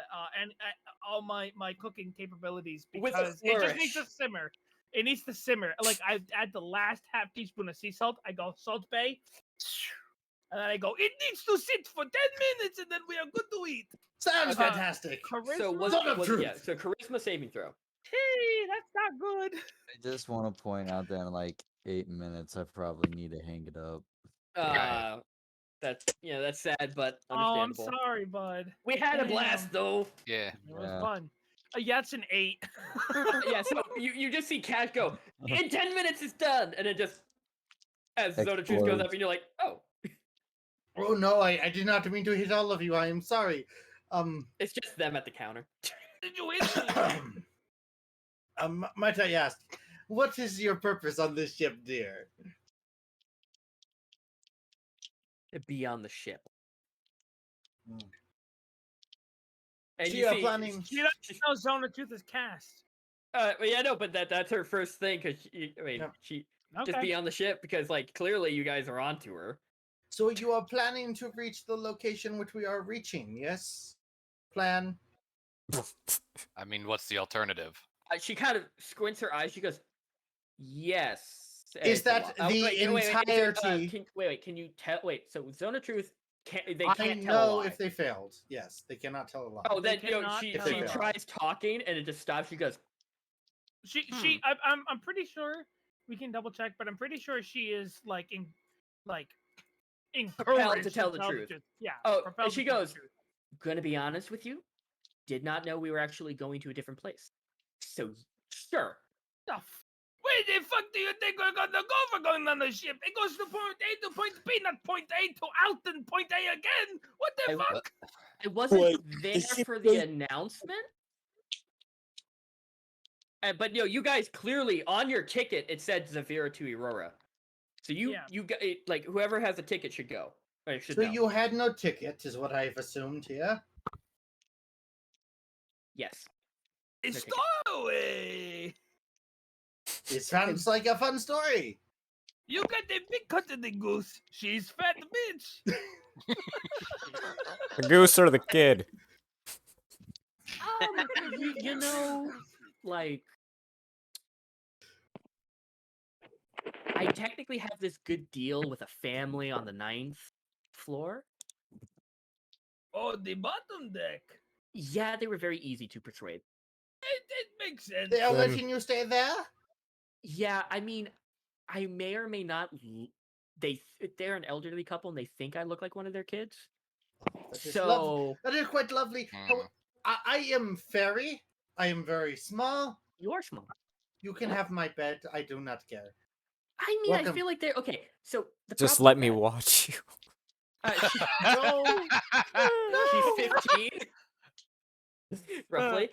all my cooking capabilities With a because it just needs to flourish. simmer. It needs to simmer. Like I add the last half teaspoon of sea salt. I go Salt Bay, and then I go. It needs to sit for 10 minutes, and then we are good to eat. Sounds Okay. fantastic. Charisma. So Zone of Truth. so charisma saving throw. Hey, that's not good. I just want to point out that in like 8 minutes, I probably need to hang it up. That's sad, but Oh, I'm understandable. sorry, bud. We had a blast Damn. though. Yeah. It was Yeah. fun. Yeah, it's an 8. Yeah, so you just see Cash go, in 10 minutes it's done, and it just as Zone of Truth goes Explodes. up, and you're like, oh, Oh no, I did not mean to hit all of you. I am sorry. it's just them at the counter. Did you hit me? Might I ask, what is your purpose on this ship, dear? Be on the ship. Hmm. And She you are see, planning- You don't know Zone of Truth is cast. well, yeah, no, but that's her first thing because Yep. she Okay. just be on the ship because like clearly you guys are onto her. So you are planning to reach the location which we are reaching, yes? Plan? I mean, what's the alternative? She kind of squints her eyes. She goes, "Yes." Is It's a that lot. the Wait, is it, entirety- wait, can you tell? Wait, so Zone of Truth, they I can't tell a know lie. if they failed. Yes, they cannot tell a lie. Oh, They then cannot she tell a she lie. tries talking and it just stops. She goes, I'm pretty sure we can double check, but I'm pretty sure she is encouraged to tell the truth. Yeah. Oh, propelled and to she tell the goes, truth. "Gonna be honest with you, did not know we were actually going to a different place. So sure." Where the fuck do you think we're gonna go for going on the ship? It goes to point A to point B, not point A to out and point A again. What the fuck? I wasn't Wait, there ship for the goes- announcement. But you guys clearly on your ticket it said Zavira to Aurora, so you got like whoever has a ticket should go. Or should So know. you had no ticket, is what I've assumed here. Yes. It's ticket. away. It sounds like a fun story. You got the big cut of the goose. She's fat bitch. The goose or the kid? You know, like I technically have this good deal with a family on the 9th floor. Oh, the bottom deck. Yeah, they were very easy to persuade. It makes sense. They are Then- letting you stay there? Yeah, I mean, I may or may not. They're an elderly couple and they think I look like one of their kids. That is So that is quite lovely. I am fairy. I am very small. you are small. You can have my bed. I do not care. I mean, I Welcome. feel like they're okay. So the Just problem let with me that- watch you. She's 15, roughly.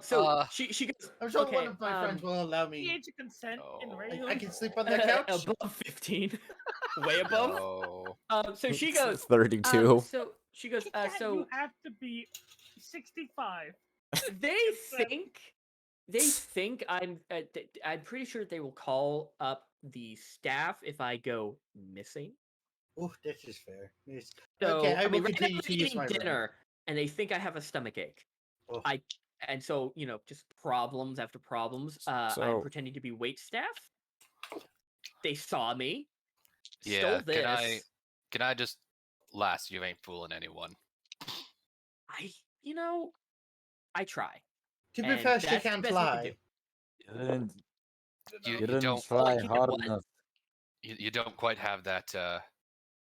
So she goes. I'm sure okay, one of my friends will allow The me. age of consent in No. radio. I can sleep on the couch. above 15, way above. Oh. So she goes. 32. So she goes. Yeah, So you have to be 65. they think I'm. I'm pretty sure they will call up the staff if I go missing. Oh, that is fair. Yes. So Okay, I will mean, right now continue I'm to use eating my room. dinner, and they think I have a stomach ache. Oh. And so just problems after problems. I'm So- pretending to be wait staff. They saw me. Yeah. Stole this. Can I just last? You ain't fooling anyone. I try. To be And fair, she that's the can best we can fly. Didn't, You, you you didn't don't. try you know hard what? enough. You don't quite have that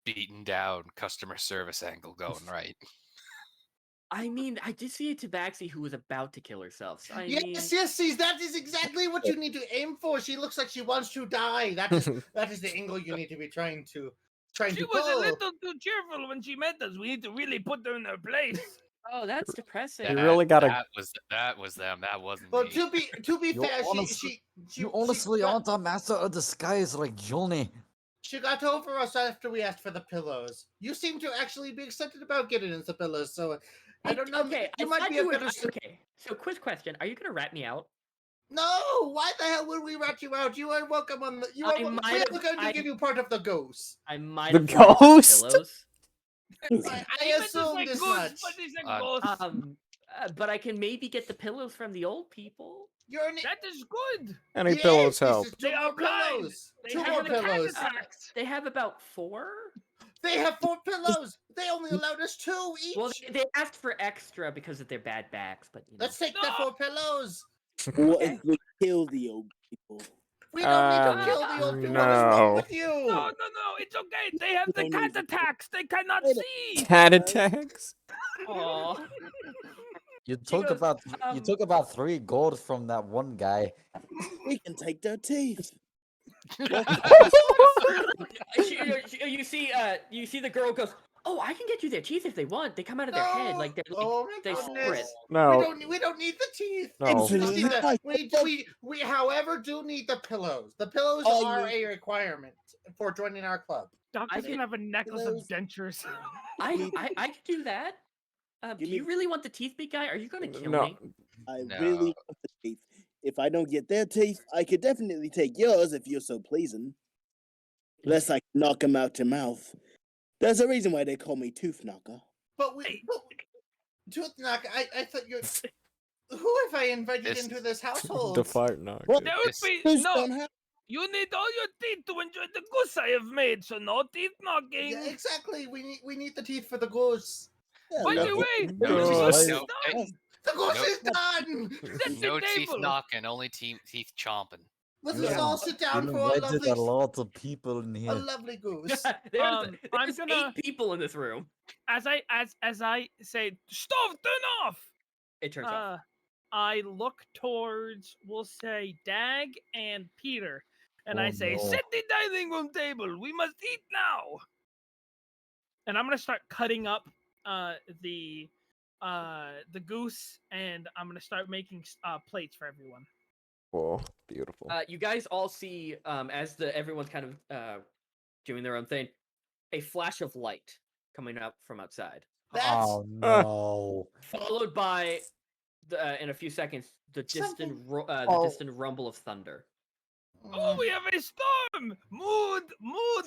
beaten down customer service angle going, right? I mean, I did see a Tabaxi who was about to kill herself. So Yes, see, that is exactly what you need to aim for. She looks like she wants to die. That is the angle you need to be trying to She pull. was a little too cheerful when she met us. We need to really put her in her place. Oh, that's depressing. You really gotta- That was them. That wasn't Well, me. to be You fair, honestly- she You honestly got, aren't a master of disguise like Johnny. she got over us after we asked for the pillows. You seem to actually be excited about getting us the pillows, so I don't know. Okay, you I might thought be you a would. better. Okay, so quick question: are you gonna rat me out? No, why the hell would we rat you out? You are welcome on the. You I are. might We have- are going to give you part of the goose. I might The have forgotten the ghost? pillows. I He meant to assumed say this goose, much. but he said Uh, ghost. But I can maybe get the pillows from the old people. You're an. That is good. Any Yes, pillows this help. is They two are more blind. pillows. They Two have more the cat pillows. attacks. They have about 4. They have 4 pillows. They only allowed us 2 each. Well, they asked for extra because of their bad backs, but Let's take the No. 4 pillows. What Okay. if we kill the old people? We don't need to Uh, kill the old people. What is wrong with you? No, it's okay. They have the don't cat need to- attacks. They cannot Wait a- see. Cat attacks. Aw. You She took goes, about 3 gold from that one guy. We can take their teeth. you see the girl goes, "Oh, I can get you their teeth if they want. They come out of their head, like they're like, Oh my they goodness. split." No. We don't need the teeth. No. We just Absolutely need the, not. we however do need the pillows. The pillows Oh, are you- a requirement for joining our club. Doctor's can- gonna have a necklace Those- of dentures. I could do that. Do Give you me- really want the teeth, big guy? Are you gonna kill No. me? I No. really want the teeth. If I don't get their teeth, I could definitely take yours if you're so pleasing. Unless I knock them out your mouth. There's a reason why they call me Tooth Knocker. But Tooth Knock, I thought you're. Who have I invited This- into this household? The fart knocker. What? There would This- be Goose no. don't have- You need all your teeth to enjoy the goose I have made, so no teeth knocking. Yeah, exactly. We need the teeth for the goose. Yeah, By look, the way, No, the Goose. goose is no, done. The goose Nope. is done. Sit no the teeth table. knocking, only teeth chomping. Let's Yeah. just all sit You down for invited a lot of people in a here. lovely goose. I'm there's gonna- 8 people in this room. As I say, stove, turn off. It turns off. I look towards, we'll say, Dag and Peter, and I Oh, say, no. "Set the dining room table. We must eat now." And I'm gonna start cutting up the goose, and I'm gonna start making plates for everyone. Oh, beautiful. You guys all see, as everyone's kind of doing their own thing, a flash of light coming up from outside, That's Oh no. followed by in a few seconds the Something- distant rumble of thunder. Oh, we have a storm. Mood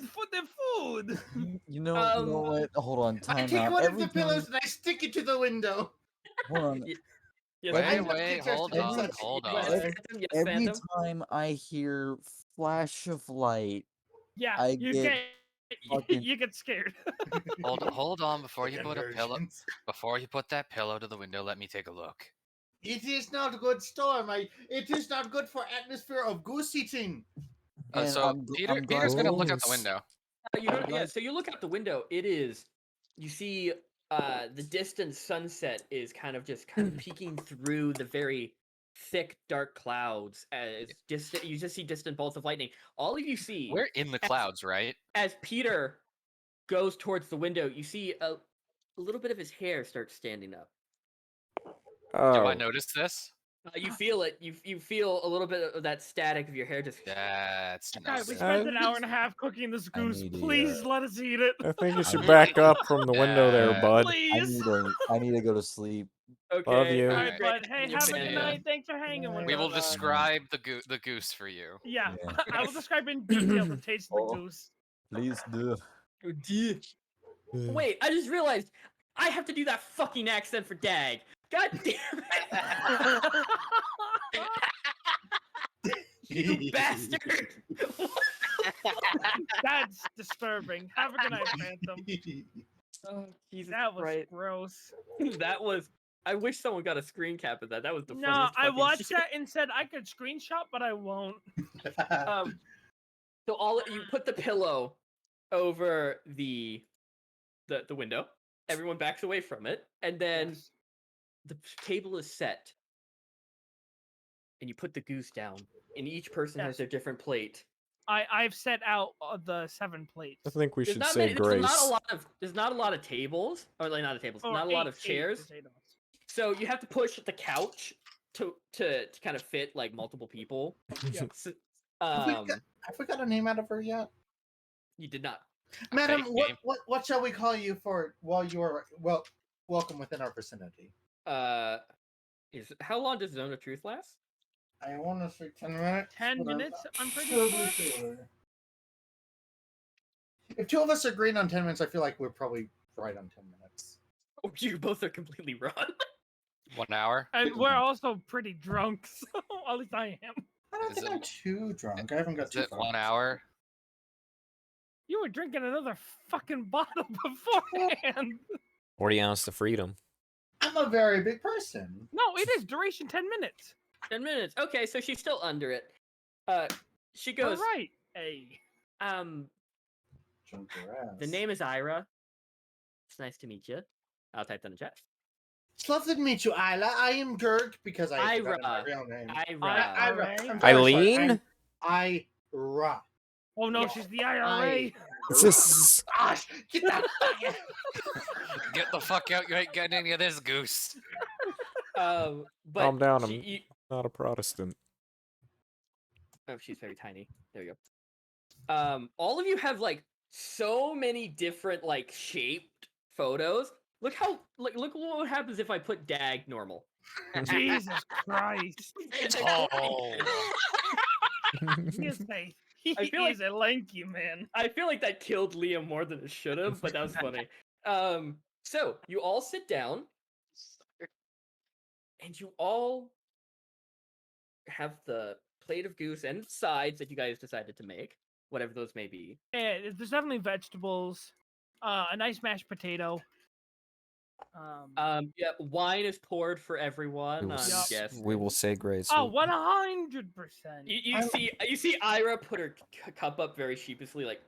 for the food. You know what? Hold on, I time take out. one of Every the pillows time, and I stick it to the window. hold on. Yes, Wait, Phantom? wait, hold Yes, on, Phantom? hold Yes, on. Phantom? Yes, Every Phantom? time I hear flash of light, Yeah, I you get get fucking- you get scared. Hold on before you put a pillow. Convergence. Before you put that pillow to the window, let me take a look. It is not a good storm. It is not good for atmosphere of goose eating. and So I'm Peter's gonna look out the Goose. window. So you look out the window. You see the distant sunset is kind of peeking through the very thick dark clouds as distant. You just see distant bolts of lightning. All of you see We're in the clouds, right? as Peter goes towards the window. You see a little bit of his hair start standing up. Do I Oh, notice this? You feel it. You feel a little bit of that static of your hair just. That's Guys, we nice. spent an hour and a half cooking this I goose. need to, Please let us eat it. I think you should I- back up from the window there, Yeah. bud. Please. I need to go to sleep. Okay. you. All alright, right, great. bud. Hey, You're have a good banned. night. Thanks for hanging with We us. will Uh, describe the goose for you. Yeah, Yeah. I will describe in detail the taste of the Oh. goose. Please do. Oh, dear. Wait, I just realized I have to do that fucking accent for Dag. God damn it! You bastard! That's disturbing. Have a good night, Phantom. Oh, Jesus That was Christ. gross. That was. I wish someone got a screen cap of that. That was the No, funniest I fucking watched shit. that and said I could screenshot, but I won't. So you put the pillow over the window. Everyone backs away from it, and then Yes. the table is set, and you put the goose down, and each person has Yes. their different plate. I've set out the 7 plates. I think we There's should not say many, grace. there's not a lot of tables, or like not a tables, Or not a lot 8, of chairs. there's 8 of us. So you have to push the couch to kind of fit like multiple people. Yeah. So, Have we got a name out of her yet? you did not. Madam, Okay, game. what shall we call you for while you are welcome within our vicinity? How long does Zone of Truth last? I want to say 10 minutes. 10 but I'm minutes, not I'm pretty totally sure. sure. If 2 of us agreed on 10 minutes, I feel like we're probably right on 10 minutes. Oh, you both are completely wrong. 1 hour. And we're also pretty drunk, so at least I am. I don't Is think it- I'm too drunk. I haven't got Is too it far. 1 hour? You were drinking another fucking bottle beforehand. 40 ounce to freedom. I'm a very big person. No, it is duration 10 minutes. 10 minutes. Okay, so she's still under it. She All goes, right. Hey. Jump your ass. the name is Ira. It's nice to meet you. I'll type that in the chat. It's lovely to meet you, Isla. I am Gurg because I Ira. forgot my real name. Ira. Ira. I'm very sorry. Eileen? I'm Ira. Oh no, Yeah. she's the IRA. Gosh, get the fuck out. Get the fuck out! You ain't getting any of this, Goose. But Calm down. I'm she, not a Protestant. oh, she's very tiny. There you go. All of you have like so many different like shaped photos. Look how look what happens if I put Dag normal. Jesus Christ. Oh. He I feel like- is a lanky man. I feel like that killed Liam more than it should have, but that was funny. So you all sit down, and you all have the plate of goose and sides that you guys decided to make, whatever those may be. Yeah, there's definitely vegetables. A nice mashed potato. Yeah, wine is poured for everyone. We will say grace. Oh, 100%. You see Ira put her cup up very sheepishly, like.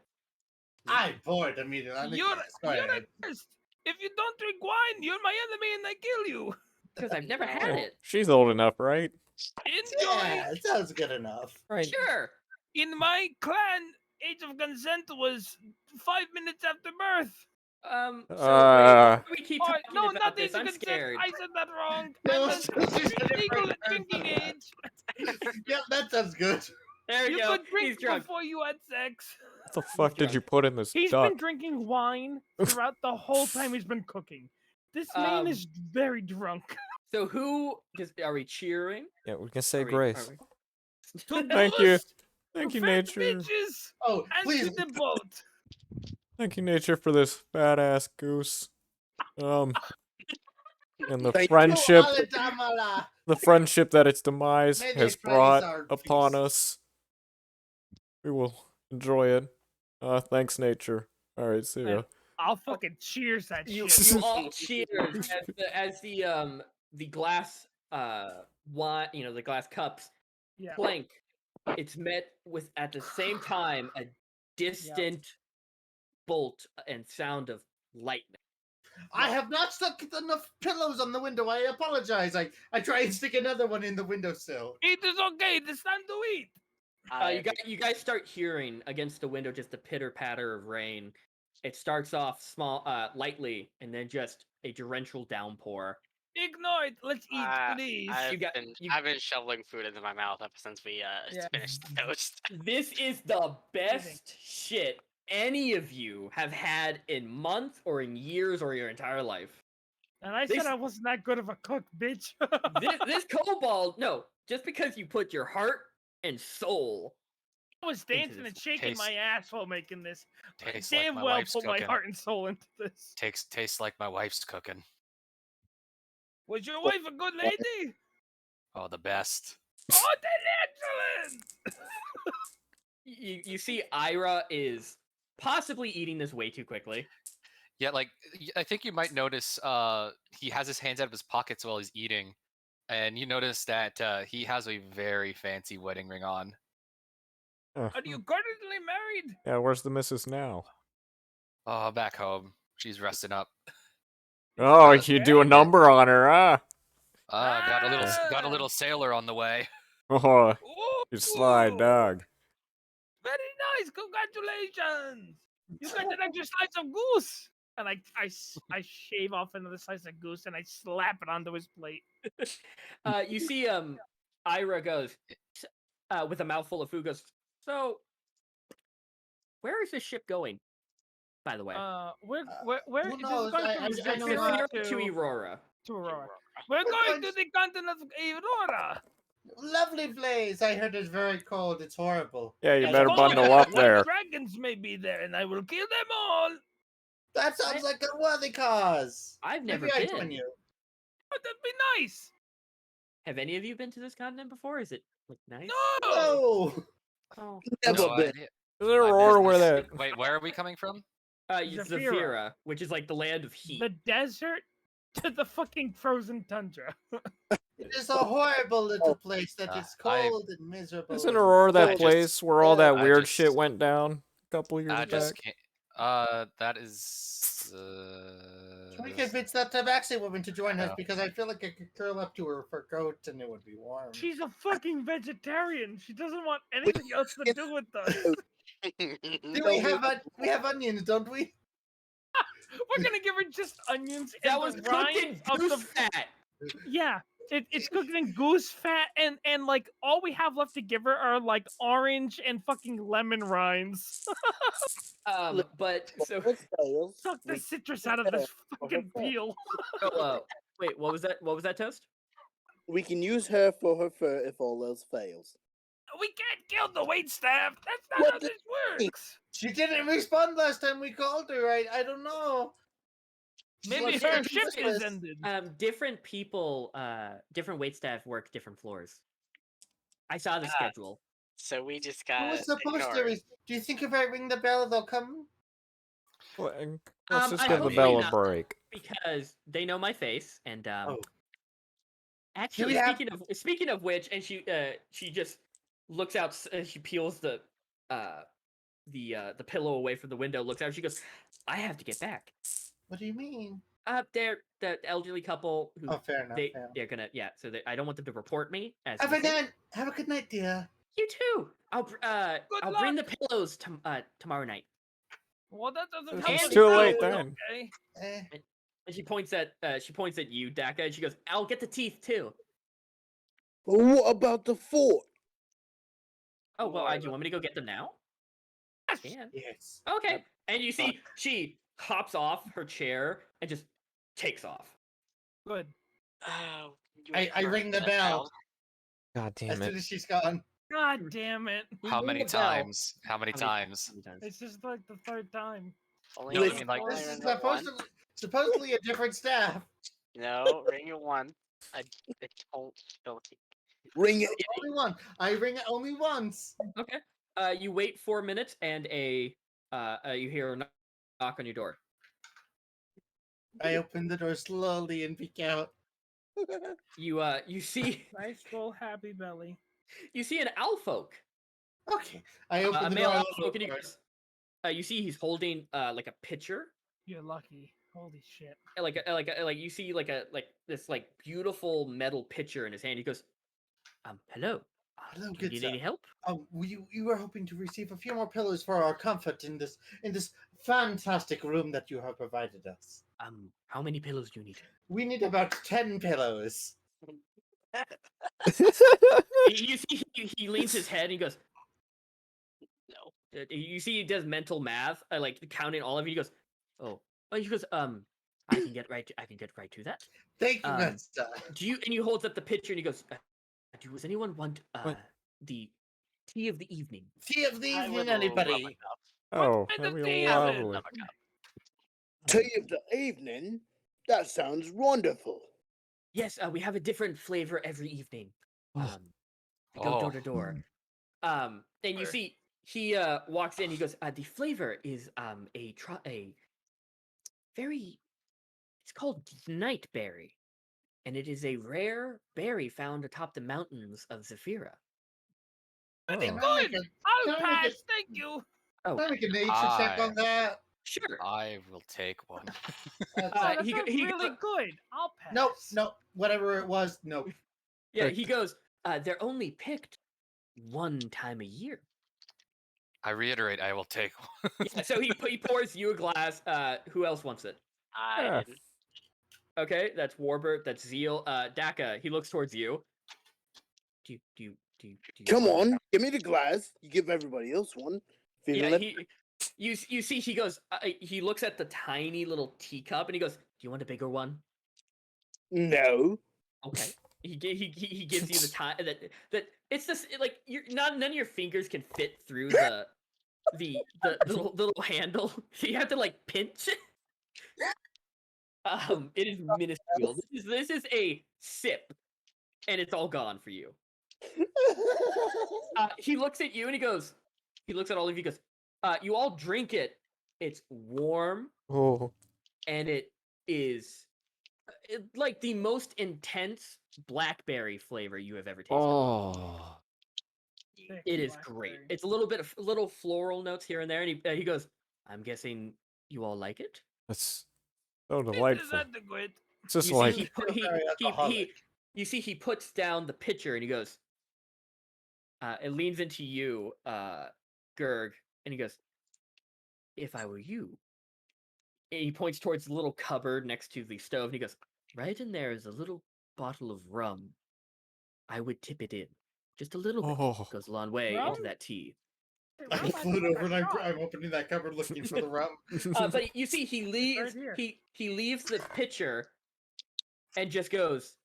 I poured immediately. You're a guest. If you don't drink wine, you're my enemy and I kill you. Because I've never had it. She's old enough, right? Enjoy. Yeah, it sounds good enough. Right. Sure. In my clan, age of consent was 5 minutes after birth. So why do we keep Oh, talking no, about not this? age of I'm consent. scared. I said that wrong. No, I said legal drinking age. Yeah, that sounds good. There we You go. could drink He's drunk. before you had sex. What the fuck did you put in this He's duck? been drinking wine throughout the whole time he's been cooking. This man is very drunk. So are we cheering? Yeah, we can say Are we- grace. are we- Thank you. Boost Thank to you, fat nature. bitches Oh, and please. to the boat. Thank you, nature, for this badass goose. And the Thank you, friendship, Aladamala. the friendship that its demise May they has praise brought our upon feast. us. We will enjoy it. Thanks, nature. All right, see ya. I'll fucking cheers that You shit. all cheers as the glass wine, the glass cups Yeah. clank. It's met with at the same time a distant bolt and sound of lightning. I have not stuck enough pillows on the window. I apologize. I try and stick another one in the windowsill. It is okay. It's time to eat. You guys start hearing against the window just the pitter patter of rain. It starts off small, lightly, and then just a torrential downpour. Ignore it. Let's eat, please. I've been shoveling food into my mouth ever since we finished the toast. This is the best shit any of you have had in months or in years or your entire life. And I said I wasn't that good of a cook, bitch. this kobold, no, just because you put your heart and soul. I was dancing and shaking my ass while making this. Tastes Damn like my well wife's put my cooking. heart and soul into this. Tastes like my wife's cooking. Was your wife a good lady? Oh, the best. Oh, that's excellent! You see, Ira is possibly eating this way too quickly. Yeah, like I think you might notice he has his hands out of his pockets while he's eating, and you notice that he has a very fancy wedding ring on. Are you currently married? Yeah, where's the missus now? Oh, back home. She's resting up. Oh, you do a number on her, huh? Got a little sailor on the way. Oh, you sly dog. Very nice. Congratulations. You got an extra slice of goose. And I shave off another slice of goose and I slap it onto his plate. You see, Ira goes with a mouthful of food. Goes, so where is this ship going? By the way, where who is this knows? going I to? know, to Aurora. To Aurora. We're going to the continent of Aurora. Lovely place. I heard it's very cold. It's horrible. Yeah, you It's better cold. bundle up White there. dragons may be there, and I will kill them all. That sounds like a worthy cause. I've never Maybe I been. join you. Oh, that'd be nice. Have any of you been to this continent before? Is it nice? No. No. Oh. Never No been. idea. Is there Aurora where that? Wait, where are we coming from? Zafira, which is like the land of heat. The desert To the fucking frozen tundra. It is a horrible little place that is I- cold and miserable. Isn't and- Aurora that I just- place where all that I weird just- shit went down a couple years I just back? can't. That is. Can we convince that Tabaxi woman to join us? No. Because I feel like I could curl up to her fur coat and it would be warm. She's a fucking vegetarian. She doesn't want anything else to do with us. Do we have onions, don't we? We're gonna give her just onions That and was the cooked in rinds of goose the fat. Yeah, it's cooked in goose fat, and like all we have left to give her are like orange and fucking lemon rinds. But so Suck the citrus out of this fucking peel. wait, what was that? What was that toast? We can use her for her fur if all else fails. We can't kill the waitstaff. That's not What how the- this works. She didn't respond last time we called her. I don't know. Maybe She's her like, shift is "Christmas." ended. Different people, different waitstaff work different floors. I saw the schedule. So we just Who got was supposed to? ignored. Do you think if I ring the bell, they'll come? Let's just I give the hope bell a not. break. Because they know my face, and Oh. actually, we have- speaking of which, and she just looks out, she peels the pillow away from the window, looks out, she goes, "I have to get back." What do you mean? They're the elderly couple who Oh, fair enough. fair enough. they're gonna so I don't want them to report me as Have a missing. night. Have a good night, dear. You too. I'll bring the luck. pillows tomorrow night. Well, that doesn't It's help us too now, late but then. Okay. Eh. And she points at you, Daka, and she goes, "I'll get the teeth too." Well, what about the fort? Oh well, do you want me to go get them now? I can. Yes. Okay. And you see she hops off her chair and just takes off. Good. Oh, you I heard ring the that bell God as damn soon it. as she's gone. God damn it. How ring many the bell. times? How many How many- times? how many times? It's just like the third time. Only No, I ring mean, it like- only This is ring it once. supposedly a different staff. No, ring it once. I don't feel like Ring it. Only one. I ring it only once. Okay. You wait 4 minutes, and you hear a knock on your door. I open the door slowly and peek out. You see Nice full happy belly. you see an owlfolk, Okay. I open a the male door. owlfolk, and he goes, you see he's holding like a pitcher, You're lucky. Holy shit. like you see like this like beautiful metal pitcher in his hand. He goes, hello. Hello, Do you good need sir. any help? We were hoping to receive a few more pillows for our comfort in this fantastic room that you have provided us. How many pillows do you need? We need about 10 pillows. You see he leans his head and he goes, no. You see he does mental math, like counting all of you. He goes, he goes, I can get right to that. Thank you, Um, good sir. Do you? And he holds up the pitcher and he goes, does anyone want What? the tea of the evening? Tea of the I evening, would love anybody? a cup. Oh, kind that'd of be tea is it? lovely. Love a cup. Tea of the evening? That sounds wonderful. Yes, we have a different flavor every evening. Oh. I go door Oh. to door. And you Sure. see he walks in. He goes, the flavor is a very. It's called nightberry, and it is a rare berry found atop the mountains of Zephyra. Pretty Oh. good. I'll Can I make pass. it- Thank you. Oh, Can I make a nature check on that? sure. I will take one. That's- Oh, that he go- sounds he really go- good. I'll pass. Nope. Whatever it was, nope. Yeah, he goes. They're only picked one time a year. I reiterate, I will take one. Yeah, so he pours you a glass. Who else wants it? I Yeah. didn't. Okay, that's Warbert. That's Zeal. Daka. He looks towards you. Do you Come want- on, give me the glass. You give everybody else one. Feeling Yeah, it? you see he goes. He looks at the tiny little teacup and he goes, "Do you want a bigger one?" No. Okay. He gives you the time that it's just like you're not none of your fingers can fit through the little handle. So you have to like pinch. It is minuscule. This is a sip, and it's all gone for you. He looks at you and he looks at all of you. He goes, you all drink it. It's warm Oh. and it is like the most intense blackberry flavor you have ever tasted. Oh. Thick It is great. blackberry. It's a little bit of little floral notes here and there, and he goes, "I'm guessing you all like it." That's so It is delightful. adequate. It's just You like see, you see, he puts down the pitcher and he goes, it leans into you, Gerg, and he goes, "If I were you," and he points towards the little cupboard next to the stove, and he goes, "Right in there is a little bottle of rum. I would tip it in. Just a little bit. Oh. Goes a long way Rum? into that tea." I Rum, float think over and I saw it. I'm opening that cupboard looking for the rum. But you see, he leaves. here. He leaves the pitcher, and just goes.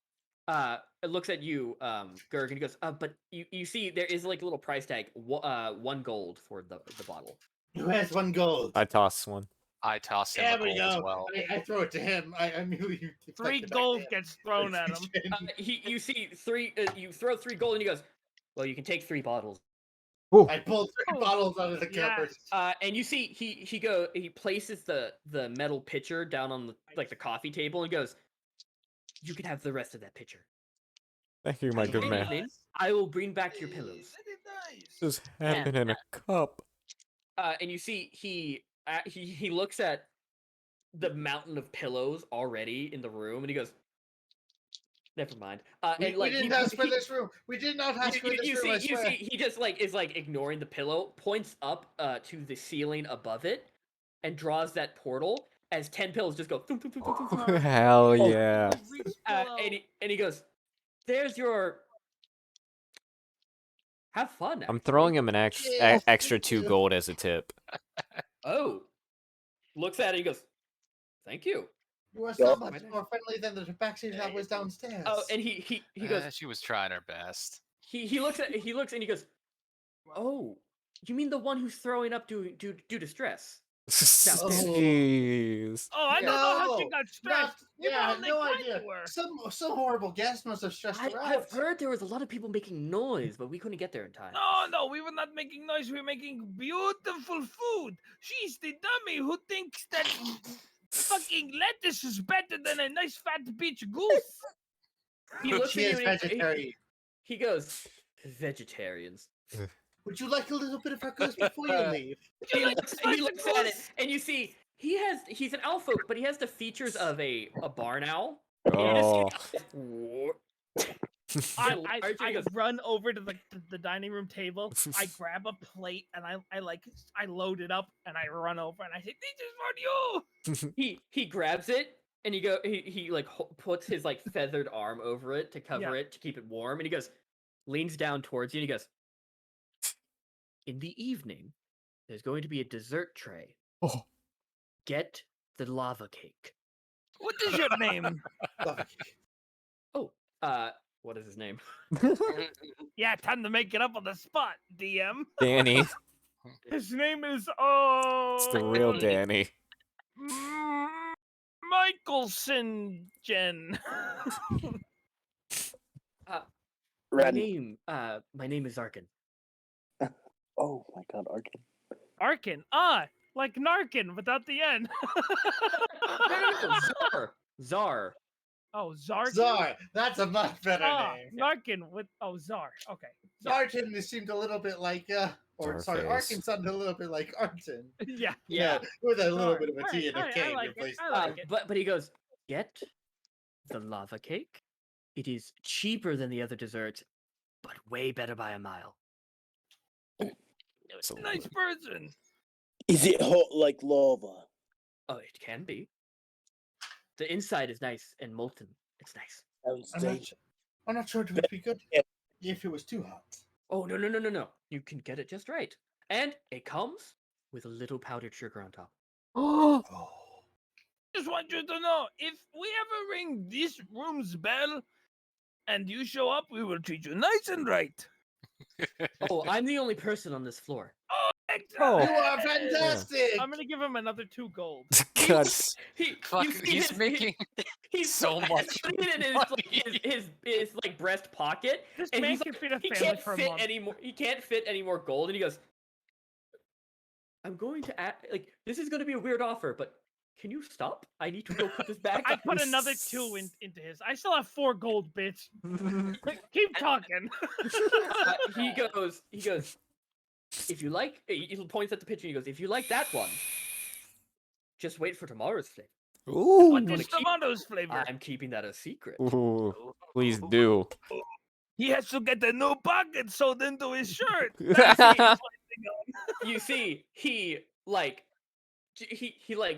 It looks at you, Gerg, and he goes. But you see, there is like a little price tag. 1 gold for the bottle. Who has 1 gold? I toss one. I toss him There a we gold as go. well. I throw it to him. I immediately 3 deflect it back to gold him. gets thrown at him. You see 3. You throw 3 gold, and he goes, "Well, you can take 3 bottles." I pulled 3 Oh, bottles out of the yeah. cupboard. And you see, he places the metal pitcher down on the the coffee table, and goes, "You can have the rest of that pitcher. Thank you, my And good in the man. evening, I will bring back your pillows." This happened in a cup. And you see, he looks at the mountain of pillows already in the room, and he goes, "Never mind." We, And we didn't ask for this room. We did not ask for this room, I you swear. see, he just is ignoring the pillow, points up to the ceiling above it, and draws that portal as 10 pillows just go. Thump, thump, thump, thump, thump, thump. Hell yeah. And he goes, "There's your. Have fun." I'm actually." throwing him an Yeah, extra thank 2 you. gold as a tip. Oh, looks at it. He goes, "Thank you." You are Yeah. so much more friendly than the tabaxi that was downstairs. Oh, and he goes. She was trying her best. He looks and he goes, "Oh, you mean the one who's throwing up due to stress?" Jeez. Oh, I don't know how she No, got stressed. We yeah, were all no kind idea. to her. Some horrible guest must have stressed her out. I've heard there was a lot of people making noise, but we couldn't get there in time. No, we were not making noise. We were making beautiful food. She's the dummy who thinks that fucking lettuce is better than a nice fat bitch goose. He But looks she at is you and vegetarian. he goes, "Vegetarians." Would you like a little bit of our goose before you leave? He looks at it, and you see he's an elf folk, but he has the features of a barn owl. Oh. I Larger, he goes, run over to the dining room table. I grab a plate and I load it up and I run over and I say, "This is for you." he grabs it and he puts his feathered arm over it to cover it to keep it warm, and he goes, leans down towards you and he goes, "In the evening, there's going to be a dessert tray. Oh. Get the lava cake." What is your name? Love it. Oh, what is his name? Yeah, time to make it up on the spot, DM. Danny. His name is It's the real Danny. Michelson Jen. Ren. My name is Arkin. Oh my god, Arkin. Arkin. Like Narkin without the N. No, Czar. Oh, Zarkin. Czar. That's a much better name. Narkin with Czar. Okay. Artin seemed a little bit like Czarface. Arkin sounded a little bit like Artin. Yeah. Yeah. With a little Czar. bit of a T and a Alright, K I in like your it, place. I like it. But he goes, "Get the lava cake. It is cheaper than the other desserts, but way better by a mile." So- Nice person. Is it hot like lava? Oh, it can be. The inside is nice and molten. It's nice. Sounds I'm not, dangerous. I'm not sure it would be good Yeah. if it was too hot. Oh, no. You can get it just right. And it comes with a little powdered sugar on top. Oh. Oh. Just want you to know, if we ever ring this room's bell and you show up, we will treat you nice and right. Oh, I'm the only person on this floor. Oh. You are fantastic! I'm gonna give him another 2 gold. God. Fuck, you see he's his- making he's so much putting it in his breast pocket, This and man he's can feed a he family can't for a fit month. any more. He can't fit any more gold, and he goes, "I'm going to add this is going to be a weird offer, but Can you stop? I need to go put this back I up. put another 2 into his. I still have 4 gold, bitch. Keep talking. He goes, if you like, he points at the picture, he goes, if you like that one, just wait for tomorrow's flavor. Ooh. What gonna is keep- tomato's flavor? I'm keeping that a secret. Ooh. Please do. He has to get a new pocket sewed into his shirt. You see, he like, do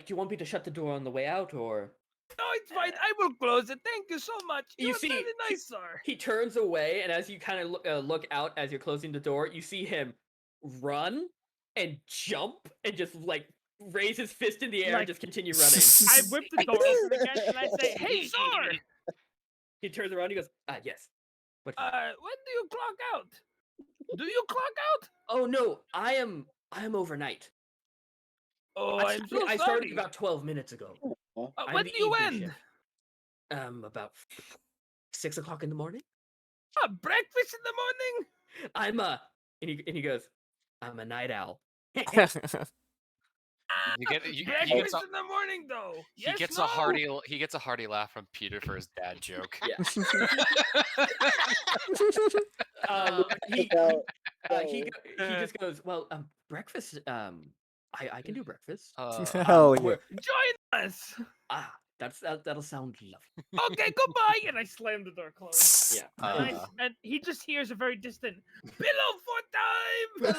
you want me to shut the door on the way out, or? No, it's fine. I will close it. Thank you so much. You You're see, very nice, sir. He turns away, and as you kind of look out as you're closing the door, you see him run and jump and just like raise his fist in the air and just continue running. I whip the door open again and I say, "Hey, sir!" He turns around. He goes, yes. What? When do you clock out? Do you clock out? Oh no, I am overnight. Oh, I I'm started, so I started sorry. about 12 minutes ago. I'm When the do you evening end? shift. About 6 o'clock in the morning. Breakfast in the morning? I'm and he goes, I'm a night owl. You get Breakfast in the morning, though. He gets a hearty laugh from Peter for his dad joke. Yeah. He just goes, well, breakfast. I can do breakfast. Hell yeah. Join us. That'll sound lovely. Okay, goodbye. And I slam the door closed. Yeah. And he just hears a very distant pillow fort time.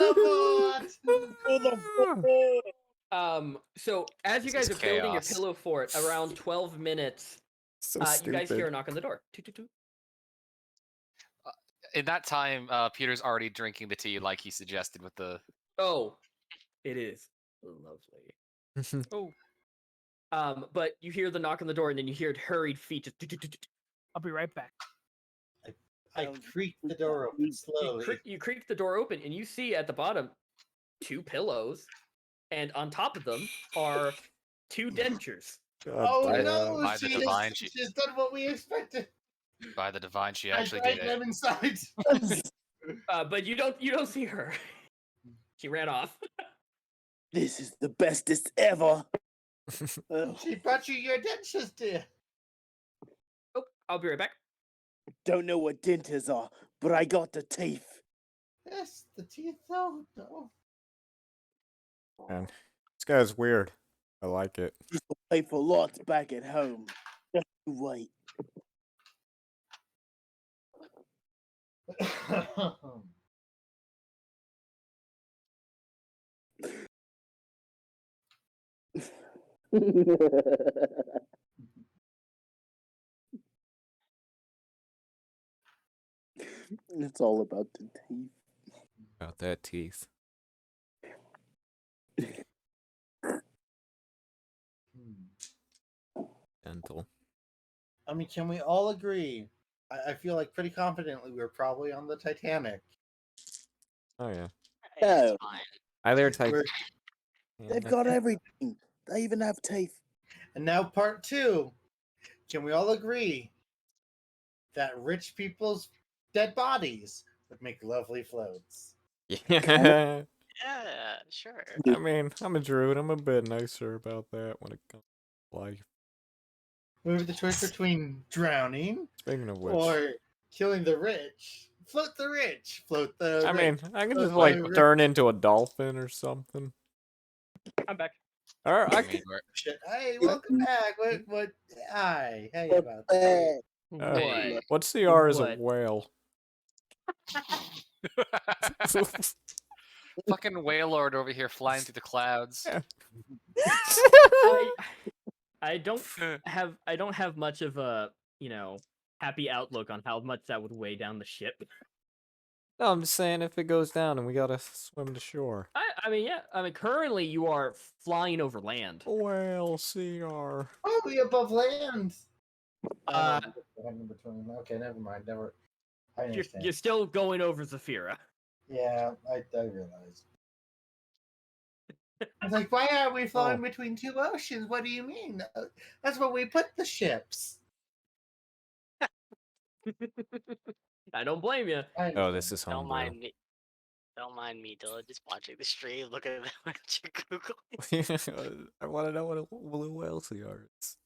So as you This guys is are building your chaos. pillow fort, around 12 minutes, So you stupid. guys hear a knock on the door. Toot, toot, toot. In that time, Peter's already drinking the tea like he suggested with the. Oh, it is lovely. Oh, But you hear the knock on the door, and then you hear hurried feet. Just toot, toot, toot, toot. I'll be right back. I creak the door open slowly. You creak the door open, and you see at the bottom 2 pillows, and on top of them are 2 dentures. Oh God damn. no, By the divine, she's done what we expected. By the divine, she I actually dragged did it. them inside. But you don't see her. She ran off. This is the bestest ever. She brought you your dentures, dear. Oh, I'll be right back. Don't know what dentures are, but I got the teeth. Yes, the teeth. Oh no. Man, this guy's weird. I like it. Pay for lots back at home. Just you wait. It's all about the teeth. About that teeth. Dental. I mean, can we all agree? I feel like pretty confidently we're probably on the Titanic. Oh yeah. No, Fine. Either type. We're- they've got everything. They even have teeth. And now part 2. Can we all agree that rich people's dead bodies would make lovely floats? Yeah. Yeah, sure. I mean, I'm a druid. I'm a bit nicer about that when it comes to life. We have the choice between drowning Speaking of which, or killing the rich. Float the rich. Float the I rich. mean, I can Float just the like rich. turn into a dolphin or something. I'm back. Or I I could. mean, we're- Shit. Hey, welcome back. What? Hi. Hey, about that. What? What's the R as a What? whale? fucking whale lord over here flying through the clouds. I don't have much of a, happy outlook on how much that would weigh down the ship. No, I'm just saying if it goes down and we gotta swim to shore. I mean, yeah. I mean, currently you are flying over land. Whale CR. Oh, we above land. Uh, In between. Okay, never mind. Never. I you're, understand. you're still going over Zafira. Yeah, I realized. I was like, why are we flying between 2 oceans? What do you mean? That's where we put the ships. I don't blame you. I Oh, this is Don't homebrew. mind me. Don't mind me, Dylan. Just watching the stream, looking at what you're googling. I want to know what blue whale sea is.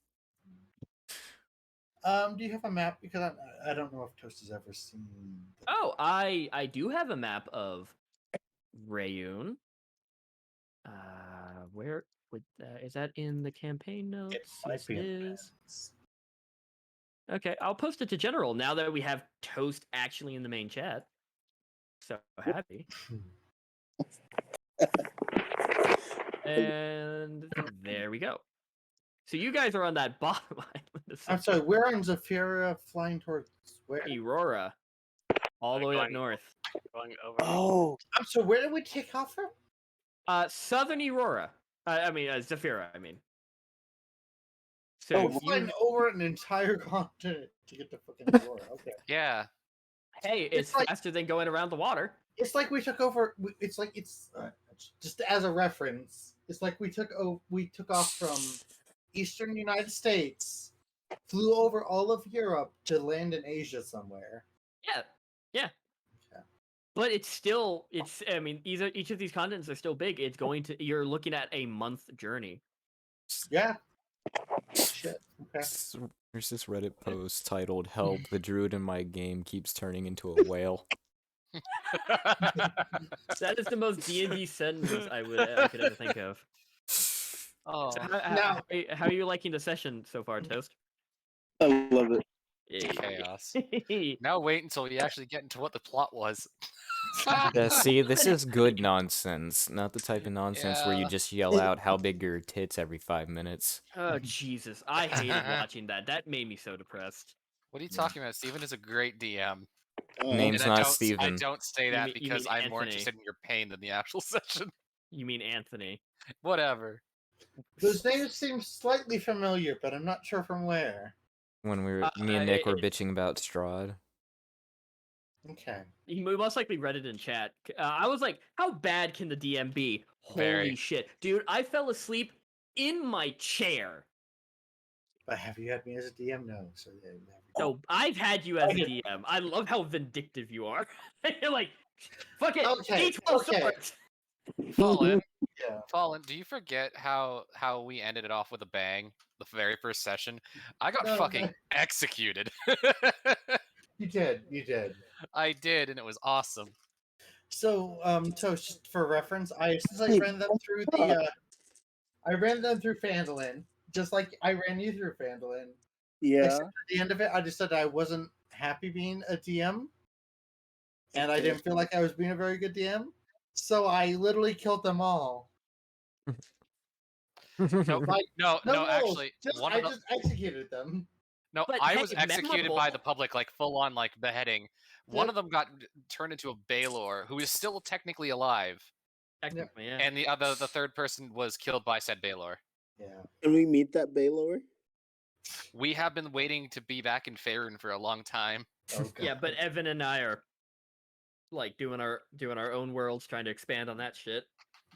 Do you have a map? Because I don't know if Toast has ever seen. Oh, I do have a map of Rayun. Where would is that in the campaign notes? Yes, it is. Okay, I'll post it to general now that we have Toast actually in the main chat. So happy. And there we go. So you guys are on that bottom island. I'm sorry, we're on Zafira flying towards where? Aurora. All the way up north. Going over. Oh, I'm sorry, where did we take off from? Southern Aurora. Zafira, I mean. So Oh, we're flying over an entire continent to get to fucking Aurora. Okay. Yeah. Hey, it's like- faster than going around the water. It's like we took over. It's like just as a reference. It's like we took off from Eastern United States, flew over all of Europe to land in Asia somewhere. Yeah. Okay. But I mean, each of these continents are still big. You're looking at a month journey. Yeah. Shit. Okay. There's this Reddit post titled "Help! The druid in my game keeps turning into a whale." That is the most BnB sentence I could ever think of. Oh. So how are you liking the session so far, Toast? I love it. Chaos. Now wait until we actually get into what the plot was. Yeah, see, this is good nonsense, not the type of nonsense where you Yeah. just yell out how big your tits every 5 minutes. Oh Jesus, I hated watching that. That made me so depressed. What are you talking about? Steven is a great DM. Name's And I not don't, Steven. I don't say that you because mean I'm more Anthony. interested in your pain than the actual session. You mean Anthony? Whatever. Those names seem slightly familiar, but I'm not sure from where. When me and Nick were bitching about Strahd. Okay. He most likely read it in chat. I was like, how bad can the DM be? Holy Very. shit. Dude, I fell asleep in my chair. But have you had me as a DM? No. So yeah, So I've had you as a DM. I love how vindictive you are. You're like, fuck it, Okay, D12 okay. swords. Fallen. Yeah. Fallen, do you forget how we ended it off with a bang? The very first session? I got No, fucking no. executed. You did. I did, and it was awesome. So, just for reference, since I Hey, ran them through Phandalin, just like I ran you through Phandalin. Yeah. Except at the end of it, I just said I wasn't happy being a DM, and I didn't feel like I was being a very good DM. So I literally killed them all. No, actually, I just executed them. No, But I hey, was executed by memorable. the public, like full on, like beheading. One Yep. of them got turned into a Baylor, who is still technically alive, Technically, yeah. and the third person was killed by said Baylor. Yeah. Can we meet that Baylor? We have been waiting to be back in Faerun for a long time. Oh, Yeah, God. but Evan and I are like doing our own worlds, trying to expand on that shit.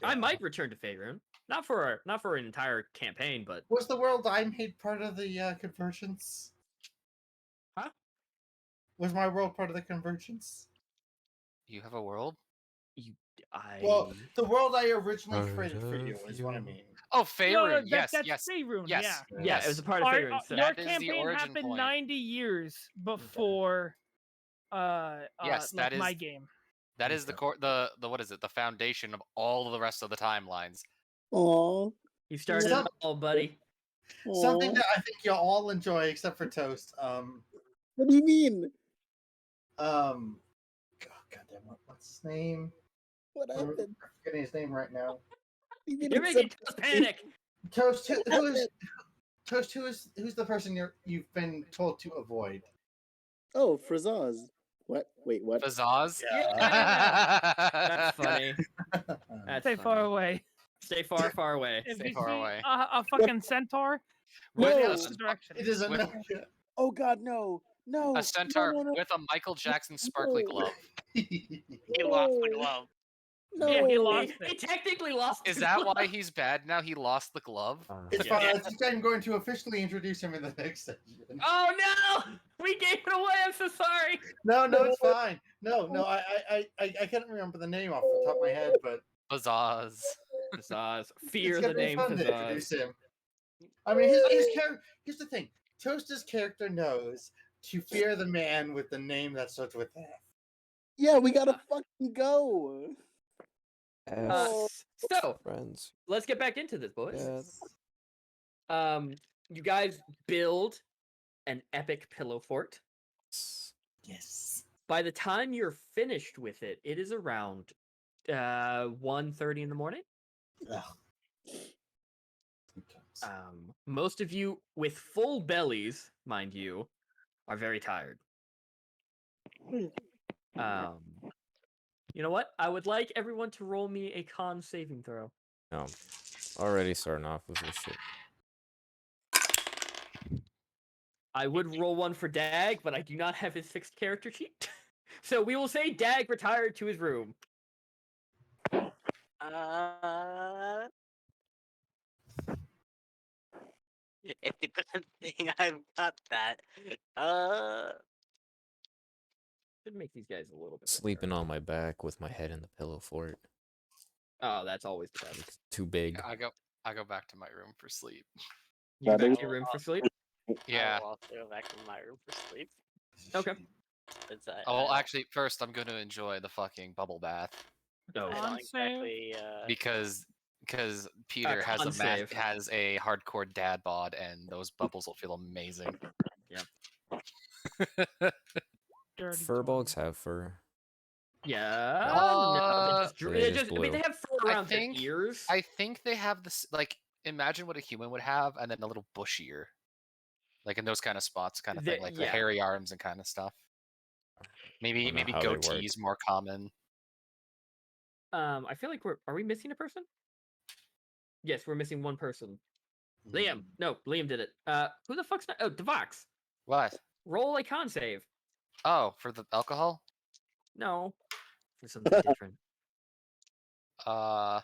I might return to Faerun, not for an entire campaign, but Was the world I made part of the convergence? Huh? Was my world part of the convergence? You have a world? Well, the world I originally created for you is what I mean. Oh, Faerun. That's yes. Faerun, Yes. yeah. yeah, it was a part of Faerun. So Your That is the campaign origin happened point. 90 years before Yes, that is my game. That is the core, the what is it? The foundation of all of the rest of the timelines. Aww. you started it all, buddy. Something that I think you'll all enjoy, except for Toast. What do you mean? Goddamn, what's his name? What I'm happened? forgetting his name right now. You're making Toast panic. Toast, who's the person you've been told to avoid? Oh, Frazaz. What? Wait, what? Fazaz? That's funny. That's Stay far funny. away. Stay far, far away. If Stay you far see away. a fucking centaur, With No. a, opposite direction. It isn't. With- Oh God, no, no. a centaur no, no, with a Michael Jackson sparkly No. glove. He lost the no. glove. No. Yeah, he lost He it. technically lost. Is the that glove. why he's bad now? He lost the glove? It's fine. I think I'm going to officially introduce him in the next session. Oh no! We gave it away. I'm so sorry. No, it's fine. No, I can't remember the name off the top of my head, but Pizzazz. Pizzazz. it's Fear gonna the be name fun to Pizzazz. introduce him. I mean, his character. Here's the thing: Toaster's character knows to fear the man with the name that starts with F. Yeah, we gotta fucking go. Oh. So friends. let's get back into this, boys. Yeah. You guys build an epic pillow fort. Yes. By the time you're finished with it, it is around 1:30 in the morning. Ugh. Most of you with full bellies, mind you, are very tired. You know what? I would like everyone to roll me a con saving throw. No. Already starting off with this shit. I would roll one for Dag, but I do not have his fixed character sheet. So we will say Dag retired to his room. It's a good thing I've got that. Should make these guys a little bit Sleeping better. on my back with my head in the pillow fort. Oh, that's always the best. It's too big. I go back to my room for sleep. You go back to your room for sleep? Yeah. I'll also go back to my room for sleep. Okay. Oh, actually, first I'm going to enjoy the fucking bubble bath No. I don't Con save. exactly. because Peter has con a save. has a hardcore dad bod, and those bubbles will feel amazing. Dirty Furbolgs have fur. Yeah. Uh, no, they just I mean, blue. they have fur around their ears. I think they have this, like, imagine what a human would have, and then a little bushier, like in those kind of spots, kind of thing, like the yeah. hairy arms and kind of stuff. Maybe Don't know how they work. goatees more common. I feel like are we missing a person? Yes, we're missing one person. Liam. No, Liam did it. Who the fuck's not? Oh, Devox. What? Roll a con save. Oh, for the alcohol? No, for something different. I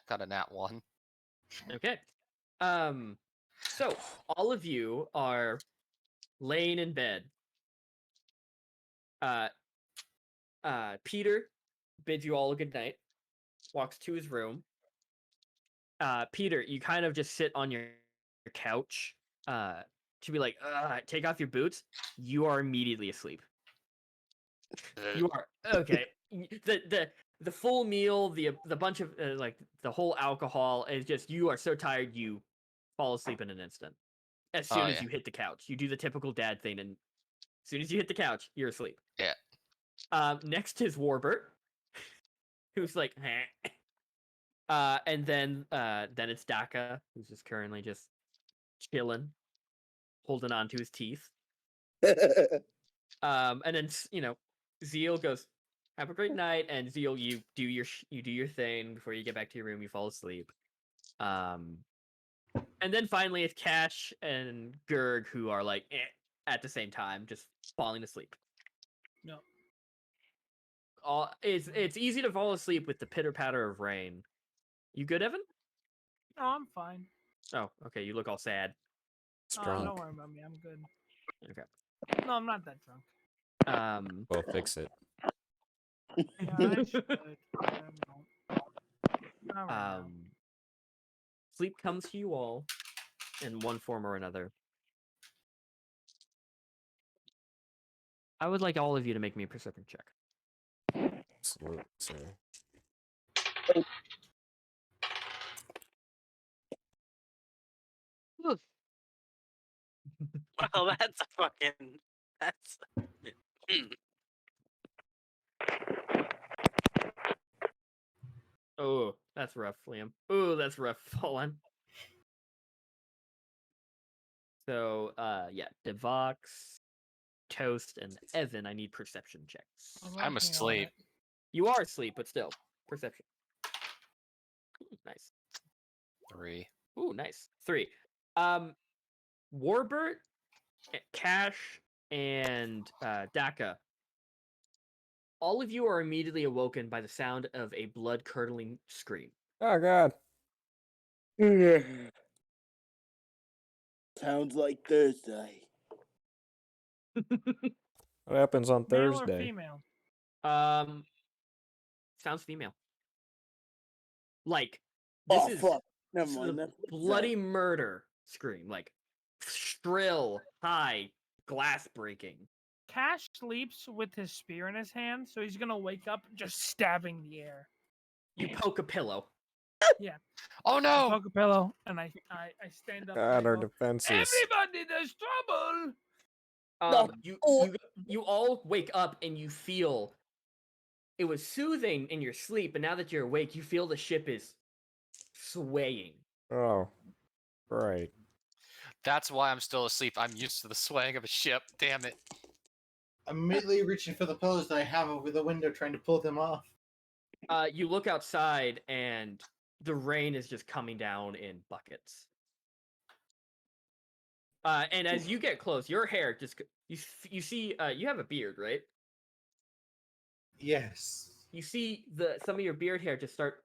got a nat 1. Okay. So all of you are laying in bed. Peter bids you all a good night. Walks to his room. Peter, you kind of just sit on your couch. To be like, take off your boots. You are immediately asleep. You are okay. The full meal, the bunch of like the whole alcohol is just you are so tired you fall asleep in an instant. As soon as you hit the couch, you do the typical dad thing, and as soon as you hit the couch, you're asleep. Yeah. Next is Warbert, who's like, and then it's Daka, who's just currently just chilling, holding on to his teeth. And then Zeal goes, "Have a great night," and Zeal, you do your thing before you get back to your room. You fall asleep. And then finally it's Cash and Gerg who are like at the same time, just falling asleep. No. It's easy to fall asleep with the pitter patter of rain. You good, Evan? No, I'm fine. Oh, okay. You look all sad. Oh, don't worry about me. I'm good. Okay. No, I'm not that drunk. Well, fix it. Yeah, I should. Not right now. Sleep comes to you all in one form or another. I would like all of you to make me a perception check. Absolutely, sir. Well, that's a fucking. That's. Oh, that's rough, Liam. Oh, that's rough, Fallen. So, yeah, Devox, Toast, and Evan, I need perception checks. I'm asleep. You are asleep, but still, perception. Ooh, nice. 3. Ooh, nice. 3. Warbert, Cash, and Daka. All of you are immediately awoken by the sound of a blood-curdling scream. Oh, God. Sounds like Thursday. What happens on Male or Thursday? female? Sounds female. Like this Oh is fuck! Never this is mind. a That's bloody murder scream, like shrill, high, glass breaking. Cash sleeps with his spear in his hand, so he's gonna wake up just stabbing the air. You poke a pillow. Oh I no! poke a pillow and I stand up. and I God, our go, defenses. Everybody, there's trouble. You all wake up and you feel it was soothing in your sleep, but now that you're awake, you feel the ship is swaying. Oh, right. That's why I'm still asleep. I'm used to the swaying of a ship. Damn it. I'm immediately reaching for the pillows that I have over the window, trying to pull them off. You look outside and the rain is just coming down in buckets. And as you get close, your hair just you see you have a beard, right? Yes. You see some of your beard hair just start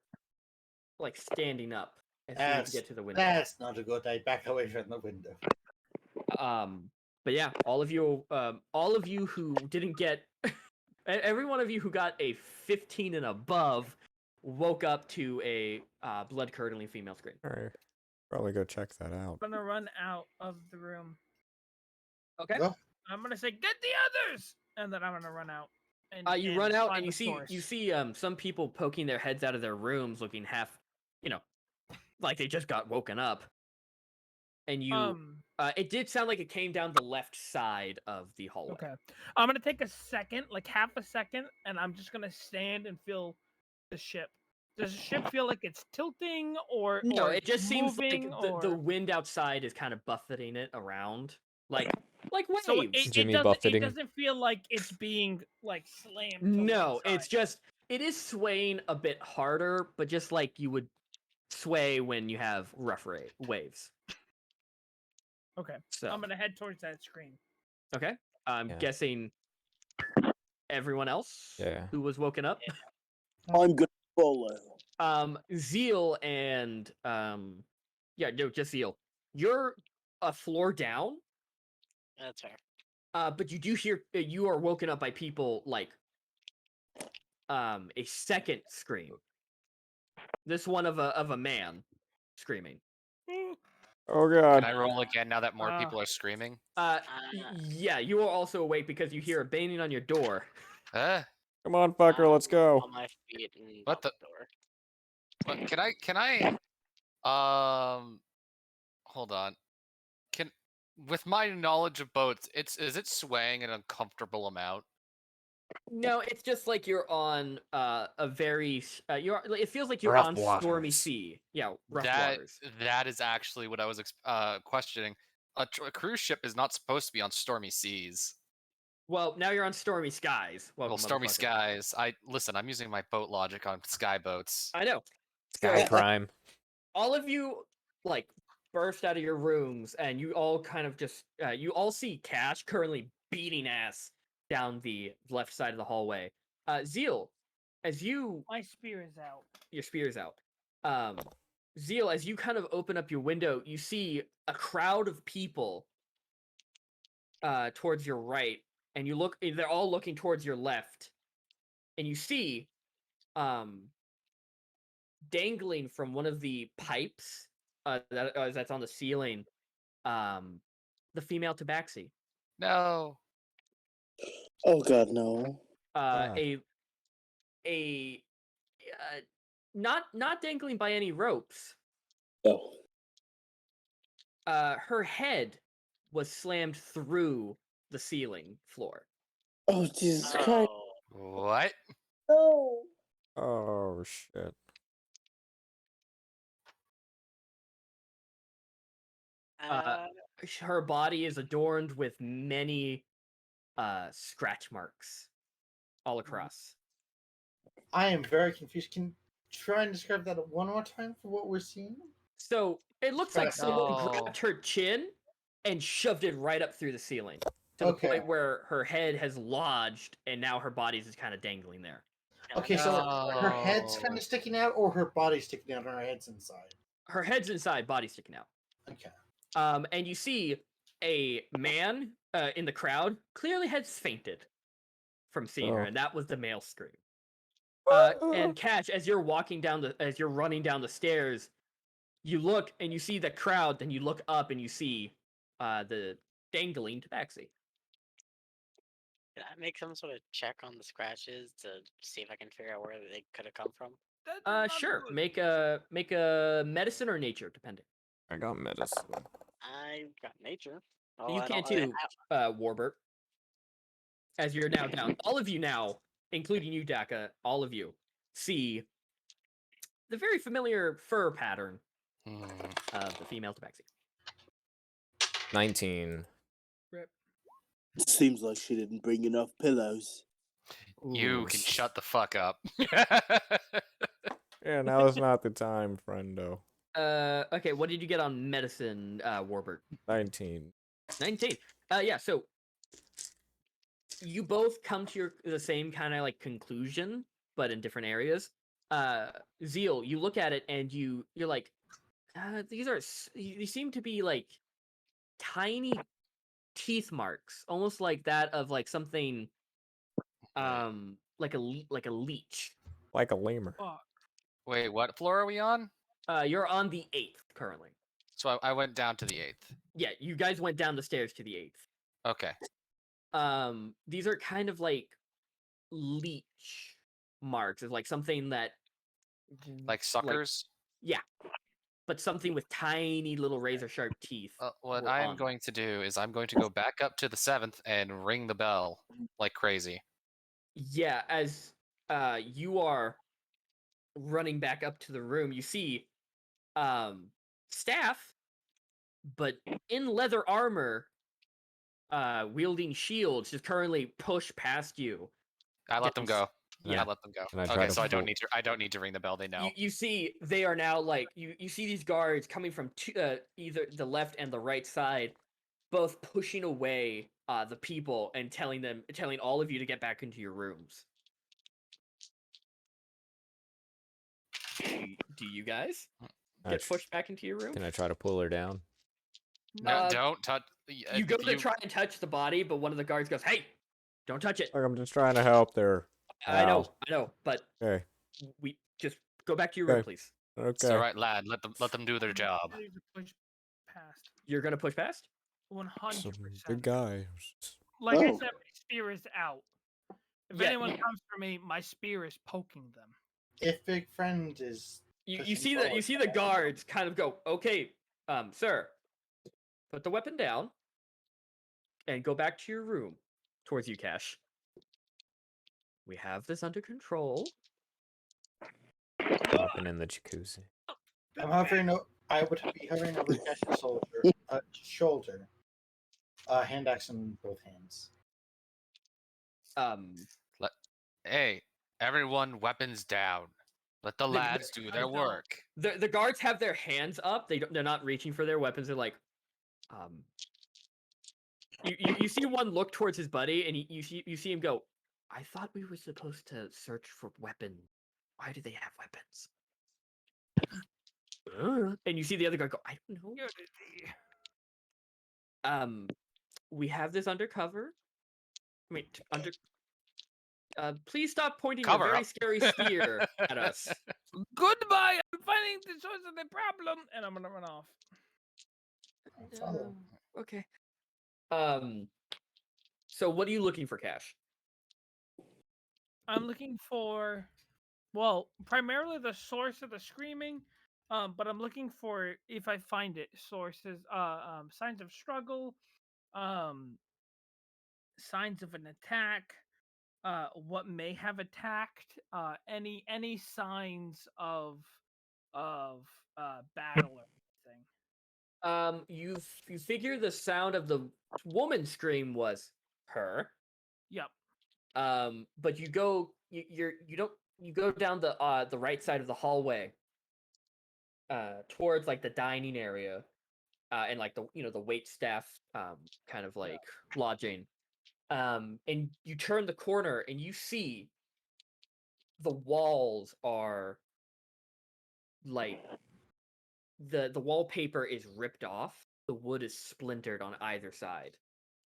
like standing up as soon as you get to the window. That's not a good idea. Back away from the window. But yeah, all of you who didn't get, every one of you who got a 15 and above, woke up to a blood-curdling female scream. All right. Probably go check that out. I'm gonna run out of the room. Okay. Go. I'm gonna say, "Get the others!" And then I'm gonna run out. And You run out find and you the see source. some people poking their heads out of their rooms, looking half, like they just got woken up. And you, it did sound like it came down the left side of the hallway. Okay. I'm gonna take a second, like half a second, and I'm just gonna stand and feel the ship. Does the ship feel like it's tilting or No, or it it's just seems like moving, the or... wind outside is kind of buffeting it around, like waves. So Jimmy it buffeting. doesn't feel like it's being like slammed. To No, one it's side. just it is swaying a bit harder, but just like you would sway when you have rough waves. Okay. So I'm gonna head towards that screen. okay, I'm Yeah. guessing everyone else Yeah. who was woken up. I'm gonna follow. Zeal and just Zeal. You're a floor down. That's fair. But you do hear you are woken up by people like a second scream. This one of a man screaming. Oh Can god. I roll again now that more people are screaming? Yeah, you are also awake because you hear a banging on your door. Come on, fucker, let's go. On my feet and What the- door. What, can I hold on. With my knowledge of boats, is it swaying an uncomfortable amount? No, it's just like you're on a very it feels like you're Rough on stormy waters. sea. Yeah, rough That waters. that is actually what I was questioning. A cruise ship is not supposed to be on stormy seas. Well, now you're on stormy skies. Welcome, Well, stormy motherfucker. skies. Listen. I'm using my boat logic on sky boats. I know. Sky So, crime. all of you like burst out of your rooms, and you all kind of just you all see Cash currently beating ass down the left side of the hallway. Zeal, as you My spear is out. your spear's out. Zeal, as you kind of open up your window, you see a crowd of people towards your right, and you look. They're all looking towards your left, and you see dangling from one of the pipes that's on the ceiling, the female tabaxi. No. Oh god, no. A not dangling by any ropes. Oh. Her head was slammed through the ceiling floor. Oh Jesus Christ. What? No. Oh shit. Her body is adorned with many scratch marks all across. I am very confused. Can you try and describe that one more time for what we're seeing? So it looks like someone No. grabbed her chin and shoved it right up through the ceiling to Okay. the point where her head has lodged and now her body's just kind of dangling there. Okay, so her head's No. kind of sticking out, or her body's sticking out, and her head's inside. Her head's inside, body's sticking out. Okay. And you see a man in the crowd clearly has fainted. from seeing her, Oh. and that was the male scream. And Cash, as you're running down the stairs, you look and you see the crowd. Then you look up and you see the dangling tabaxi. Can I make some sort of check on the scratches to see if I can figure out where they could have come from? Sure. Make a medicine or nature, depending. I got medicine. I got nature. You I can don't- too, Warbert. As you're now down, all of you now, including you, Daka, all of you see the very familiar fur pattern of the female tabaxi. 19. Seems like she didn't bring enough pillows. You Ooh. can shut the fuck up. Yeah, now is not the time, friendo. Okay, what did you get on medicine, Warbert? 19. 19. Yeah, so you both come to the same kind of like conclusion, but in different areas. Zeal, you look at it and you're like, these seem to be like tiny teeth marks, almost like that of like something, like a leech. Like a lemur. Wait, what floor are we on? You're on the 8th currently. So I went down to the 8th. Yeah, you guys went down the stairs to the 8th. Okay. These are kind of like leech marks. It's like something that Like suckers? Yeah, but something with tiny little razor sharp teeth. What were I am on going to do is I'm going to go back up to the 7th and ring the bell like crazy. Yeah, as you are running back up to the room, you see Staff, but in leather armor, wielding shields, just currently push past you. I let them go. Yeah. I let them go. Can I try Okay, to so I don't pull- need to ring the bell. They know. You see they are now like you see these guards coming from either the left and the right side, both pushing away the people and telling all of you to get back into your rooms. Do you guys get pushed back into your room? Can I try to pull her down? No, don't touch. You go to try and touch the body, but one of the guards goes, "Hey, don't touch it." Like, I'm just trying to help there. I know, but Okay. we just go back to your room, Okay. please. It's Okay. all right, lad. Let them do their job. I need to push past. You're gonna push past? 100%. Good guy. Like I Oh. said, my spear is out. If Yeah. anyone comes for me, my spear is poking them. If Big Friend is You pushing see forward, the guards kind of go, "Okay, sir, put the weapon down and go back to your room." Towards you, Cash. We have this under control. Popping in the jacuzzi. I'm hovering. I would be hovering over Cash's shoulder, hand axe in both hands. Hey, everyone, weapons down. Let the lads do their work. The guards have their hands up. They're not reaching for their weapons. They're like, You see one look towards his buddy, and you see him go, "I thought we were supposed to search for weapons. Why do they have weapons?" And you see the other guy go, "I don't know. We have this undercover. I mean, please stop pointing Cover your very up. scary spear at us." Goodbye. I'm finding the source of the problem, and I'm gonna run off. Follow. Okay. So what are you looking for, Cash? I'm looking for, well, primarily the source of the screaming, but I'm looking for, if I find it, sources, signs of struggle, signs of an attack, what may have attacked, any signs of battle or anything. You figure the sound of the woman scream was her. Yep. But you go down the right side of the hallway, towards like the dining area, and like the wait staff, kind of like lodging. And you turn the corner and you see the walls are like the wallpaper is ripped off. The wood is splintered on either side,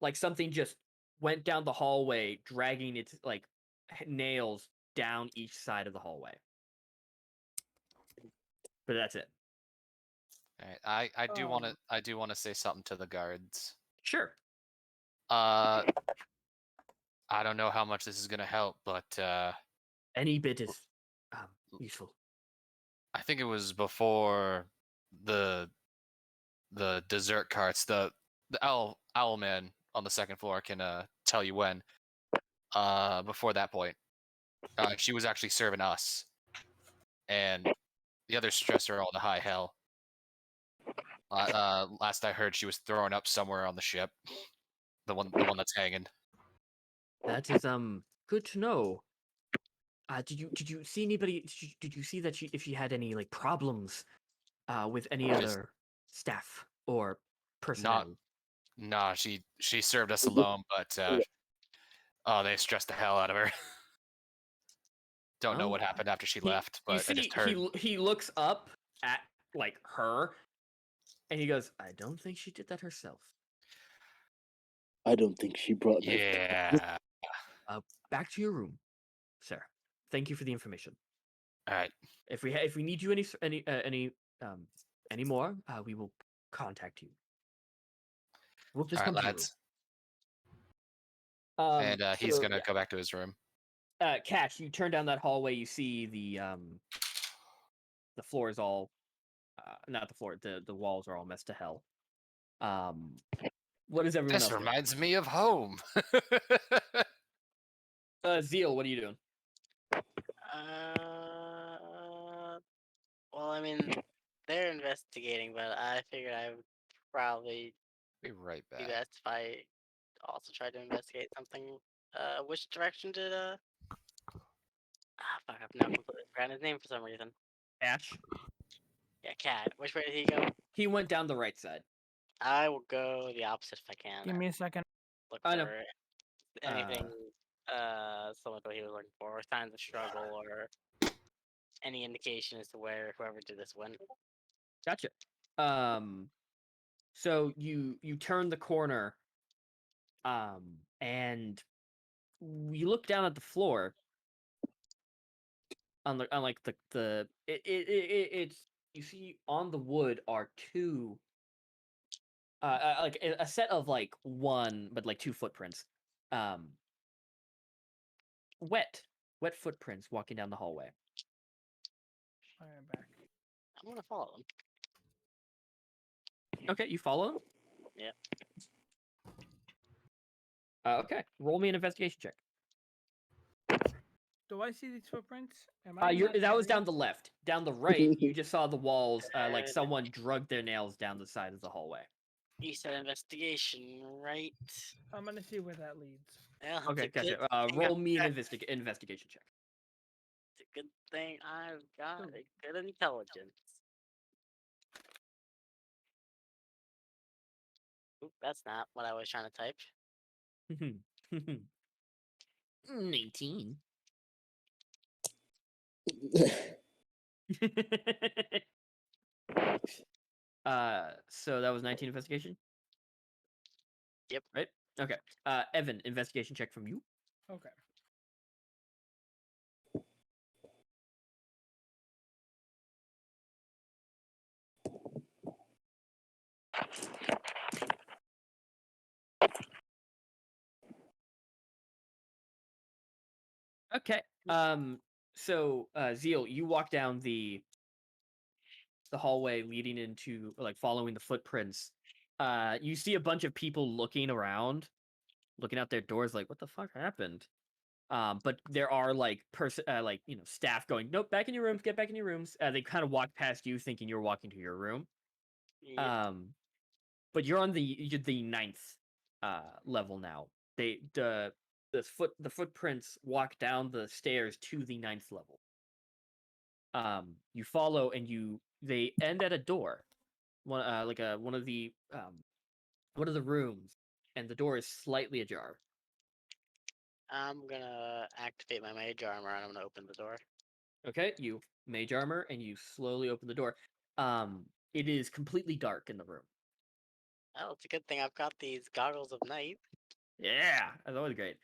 like something just went down the hallway, dragging its like nails down each side of the hallway. But that's it. All right, I do want to Um, I do want to say something to the guards. Sure. I don't know how much this is gonna help, but Any bit is useful. I think it was before the dessert carts. The owl man on the second floor can tell you when. Before that point, she was actually serving us, and the others stressed her all to high hell. Last I heard, she was throwing up somewhere on the ship. The one that's hanging. That is good to know. Did you see anybody? Did you see that if she had any like problems with any Just other staff or personnel? Nah, she served us alone, but oh, they stressed the hell out of her. Don't know Well, what happened after she He- left, you but I see, just heard. he looks up at like her, and he goes, "I don't think she did that herself." I don't think she brought those. Yeah. Back to your room, sir. Thank you for the information. All right. If we need you any more, we will contact you. We'll just All come right, to your lads. room. And he's gonna go back to his room. Cash, you turn down that hallway. You see the floor is all, not the floor. The walls are all messed to hell. What is everyone This else doing? reminds me of home. Zeal, what are you doing? Well, I mean, they're investigating, but I figured I would probably Be right be back. best if I also tried to investigate something. Which direction did fuck, I've now completely forgotten his name for some reason. Ash. Yeah, Cat. Which way did he go? He went down the right side. I will go the opposite if I can. Give me a second. Look I know. for anything similar to what he was looking for, or signs of struggle, or any indication as to where whoever did this went. Gotcha. So you turn the corner, and you look down at the floor. On like it's you see on the wood are two, like a set of like one, but like two footprints, wet footprints walking down the hallway. All right, back. I'm gonna follow them. Okay, you follow them. Yeah. Okay, roll me an investigation check. Do I see these footprints? Am I in That was area? down the left. Down the right, you just saw the walls, like someone drug their nails down the side of the hallway. You said investigation, right? I'm gonna see where that leads. Well, it's Okay, a good gotcha. thing Roll me an I've- investigation check. It's a good thing I've got a good intelligence. Oop, that's not what I was trying to type. 19. So that was 19 investigation? Yep. Right? Okay. Evan, investigation check from you. Okay. Okay. So Zeal, you walk down the hallway leading into, like, following the footprints. You see a bunch of people looking around, looking out their doors like, what the fuck happened? But there are like staff going, nope, back in your rooms, get back in your rooms. They kind of walk past you thinking you're walking to your room. Yep. But you're on the ninth level now. The footprints walk down the stairs to the ninth level. You follow, and they end at a door, one one of the rooms, and the door is slightly ajar. I'm gonna activate my mage armor and I'm gonna open the door. Okay, you mage armor, and you slowly open the door. It is completely dark in the room. Oh, it's a good thing I've got these goggles of night. Yeah, that's always great.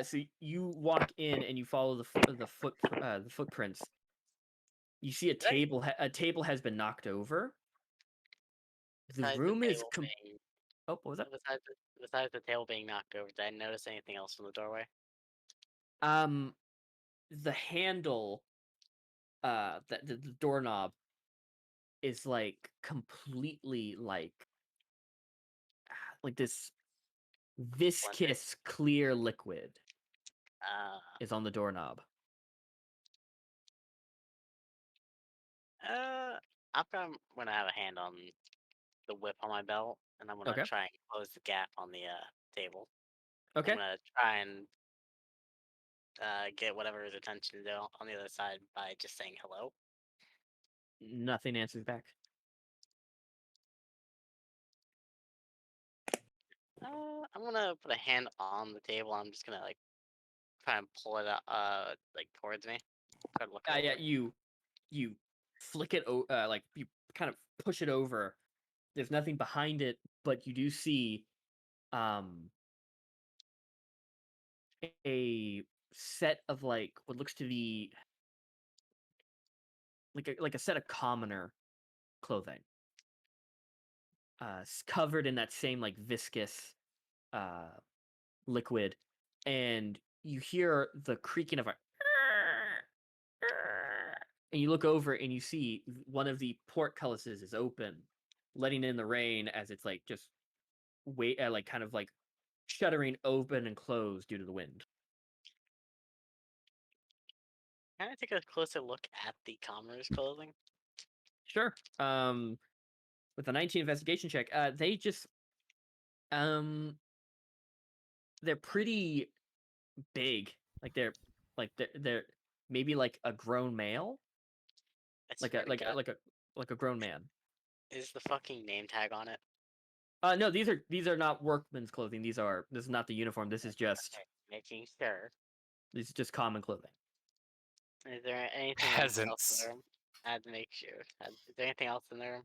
So you walk in and you follow the footprints. You see a table. A table has been knocked over. The Besides room is. table being, Oh, what was that? besides the table being knocked over, did I notice anything else in the doorway? The handle. The doorknob is like completely like this viscous clear liquid is on the doorknob. I'm gonna have a hand on the whip on my belt, and I'm gonna Okay. try and close the gap on the table. Okay. I'm gonna try and get whatever his attention is on the other side by just saying hello. Nothing answers back. I'm gonna put a hand on the table. I'm just gonna like try and pull it up, like towards me. Try to look it Yeah, over. you flick it like you kind of push it over. There's nothing behind it, but you do see a set of like what looks to be like a set of commoner clothing. Covered in that same like viscous liquid, and you hear the creaking of a and you look over and you see one of the portcullises is open, letting in the rain as it's like just like kind of like shuttering open and closed due to the wind. Can I take a closer look at the commoner's clothing? Sure. With a 19 investigation check, they just they're pretty big. They're maybe like a grown male, I like swear a to like a, God, like a like a grown man. is the fucking name tag on it? No, these are not workman's clothing. This is not the uniform. This is just Okay, making sure. common clothing. Is there anything else in Peasants. the room? I had to make sure. Is there anything else in the room?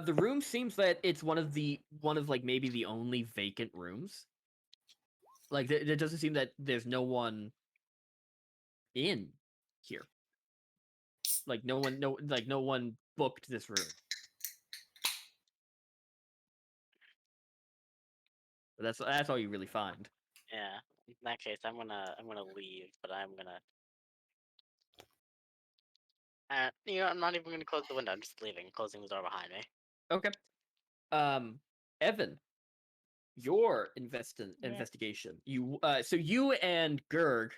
The room seems that it's one of like maybe the only vacant rooms. Like there doesn't seem that there's no one in here. Like no one booked this room. But that's all you really find. Yeah. In that case, I'm gonna leave, but I'm gonna. I'm not even gonna close the window. I'm just leaving, closing the door behind me. Okay. Evan, your Yeah. investigation. So you and Gerg.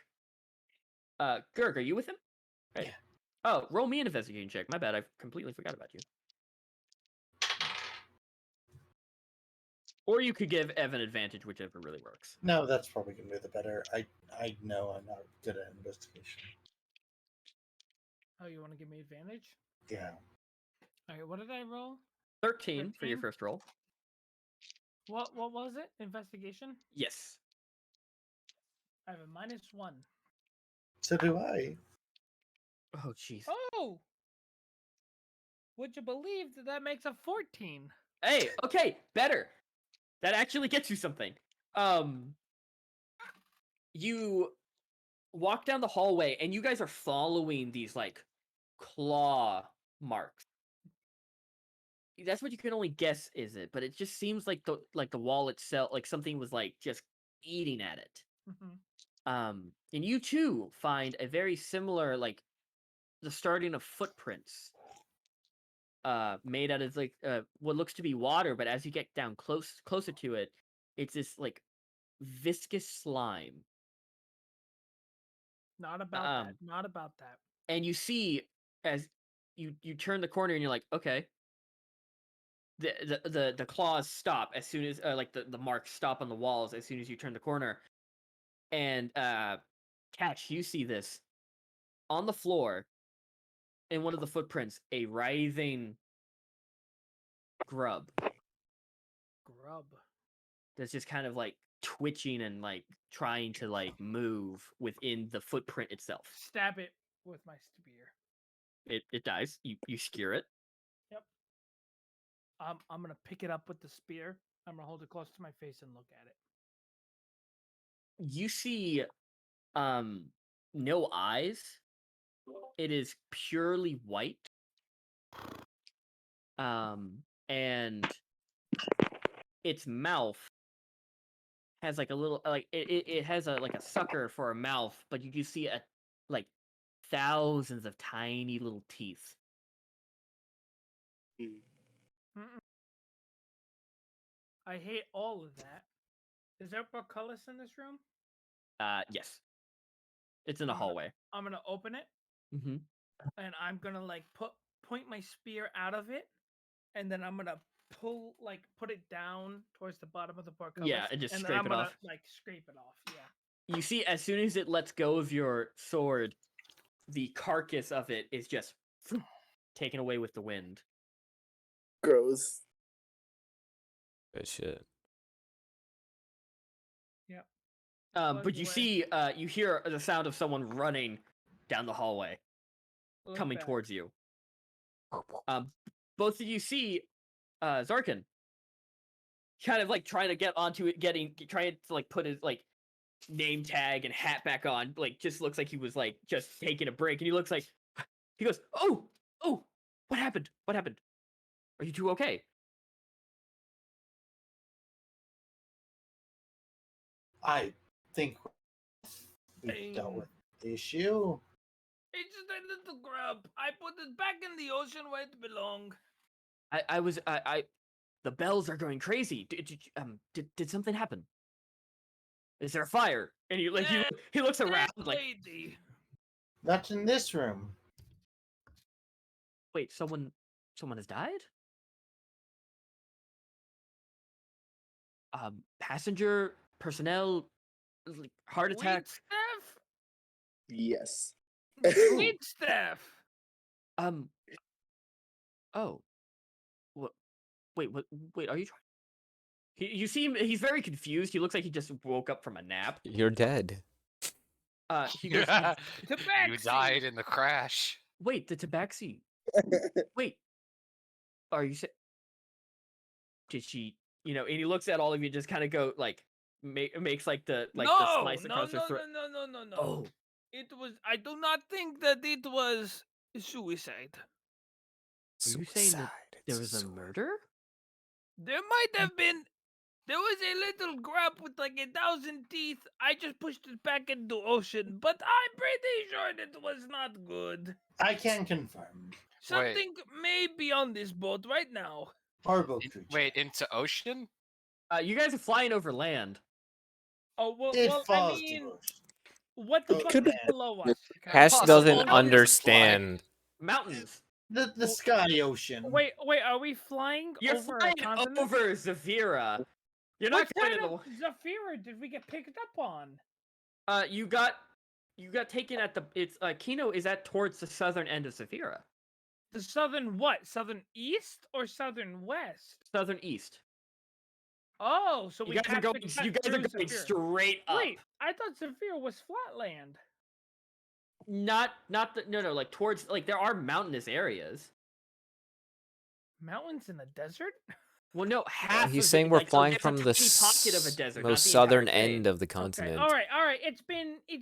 Gerg, are you with him? Right. Yeah. Oh, roll me an investigation check. My bad. I completely forgot about you. Or you could give Evan advantage, whichever really works. No, that's probably gonna be the better. I know I'm not good at investigation. Oh, you want to give me advantage? Yeah. All right, what did I roll? 13 for your 13? first roll. What was it? Investigation? Yes. I have a -1. So do I. Oh, jeez. Oh! Would you believe that makes a 14? Hey, okay, better. That actually gets you something. You walk down the hallway, and you guys are following these like claw marks. That's what you can only guess, is it? But it just seems like the wall itself, like something was like just eating at it. And you too find a very similar like the starting of footprints made out of like what looks to be water, but as you get down closer to it, it's this like viscous slime. Not about that. Not about that. And you see as you turn the corner and you're like, okay. The claws stop as soon as like the marks stop on the walls as soon as you turn the corner. And Cash, you see this on the floor in one of the footprints, a writhing grub Grub. that's just kind of like twitching and like trying to like move within the footprint itself. Stab it with my spear. It dies. You skewer it. Yep. I'm gonna pick it up with the spear. I'm gonna hold it close to my face and look at it. You see no eyes. It is purely white. And its mouth has like a little it has a like a sucker for a mouth, but you can see like thousands of tiny little teeth. I hate all of that. Is there portcullis in this room? Yes. It's in a hallway. I'm gonna open it, Mm-hmm. and I'm gonna like point my spear out of it, and then I'm gonna put it down towards the bottom of the portcullis. Yeah, and just then scrape I'm it gonna, off. like scrape it off. Yeah. You see, as soon as it lets go of your sword, the carcass of it is just taken away with the wind. Gross. Good shit. Yep. But you see, you hear the sound of someone running down the hallway, coming towards you. Both of you see Zarkin kind of like trying to get onto it, trying to like put his like name tag and hat back on, like just looks like he was like just taking a break, and he looks like he goes, oh, what happened? Are you two okay? I think we've dealt with the issue. It's just a little grub. I put it back in the ocean where it belongs. I the bells are going crazy. Did something happen? Is there a fire? And he like he looks around like, Not in this room. wait, someone has died? Passenger, personnel, like, heart attack. Staff? Yes. Wait, staff. Oh. What? Wait, are you trying? You see him, he's very confused. He looks like he just woke up from a nap. You're dead. He goes, You died in the crash. wait, the tabaxi. Wait. Are you did she, and he looks at all of you, just kind of go like makes like the slice across her throat. No. Oh. It was. I do not think that it was suicide. Are you saying that there was a murder? There might have been. There was a little grub with like 1,000 teeth. I just pushed it back into ocean, but I'm pretty sure that it was not good. I can confirm. Something may be on this boat right now. Horrible creature. Wait, into ocean? You guys are flying over land. Oh well. It I falls to mean, ocean. what the fuck is below us? Cash Possible. doesn't Mountains understand. Mountains. The sky ocean. Wait, are we flying You're over flying a continent? over Zafira. You're not What going kind in of Zafira did we get picked up on? you got taken at the Kino is at towards the southern end of Zafira. The southern what? Southern east or southern west? Southern east. Oh, so You we guys are have to going cut you guys are through going Zafira. straight up. Wait, I thought Zafira was flatland. Not the no, like towards like there are mountainous areas. Mountains in the desert? Well, no, half. He's of saying it, we're like, so flying there's from a the tiny pocket of a desert, not most the southern entire thing. end of the Okay. continent. All right. It's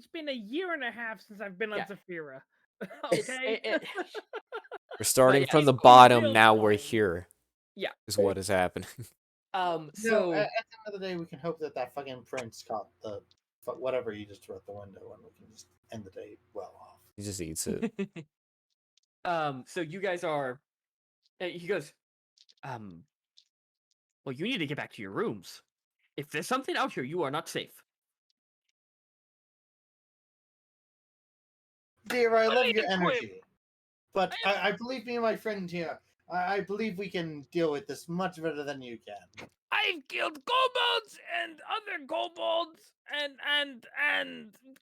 been a year and a half since I've been on Yeah. Zafira. It's- Okay. We're starting yeah, from the it's bottom, real now we're time. here. Yeah. Is what is happening. No, So at the end of the day, we can hope that fucking prince caught the whatever he just threw out the window, and we can just end the day well off. He just eats it. so you guys are. He goes, well, you need to get back to your rooms. If there's something out here, you are not safe. Dear, I love your equip. energy, but I believe me and my friend here. I believe we can deal with this much better than you can. I've killed kobolds and other kobolds and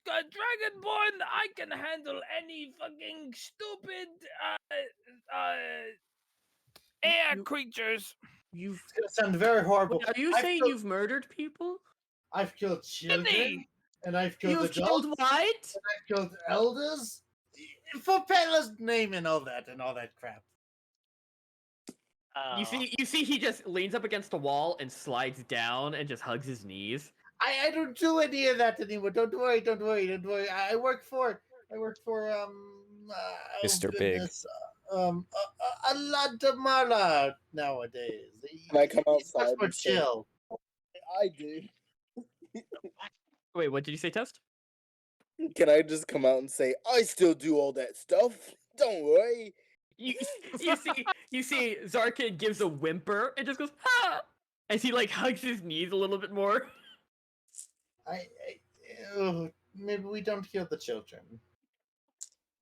dragonborn. I can handle any fucking stupid air creatures. You've. It's gonna sound very horrible. Wait, are you saying you've murdered people? I've killed children, Many. and I've killed You've adults, killed what? and I've killed elders, for Pella's name and all that crap. You see, he just leans up against the wall and slides down and just hugs his knees. I don't do any of that anymore. Don't worry. I work for oh Mr. Big. goodness, a lot of Marla nowadays. Can I come He's much outside more and say, chill. I do. Wait, what did you say, Test? Can I just come out and say, I still do all that stuff? Don't worry. You see Zarkin gives a whimper and just goes ha, as he like hugs his knees a little bit more. Maybe we don't kill the children.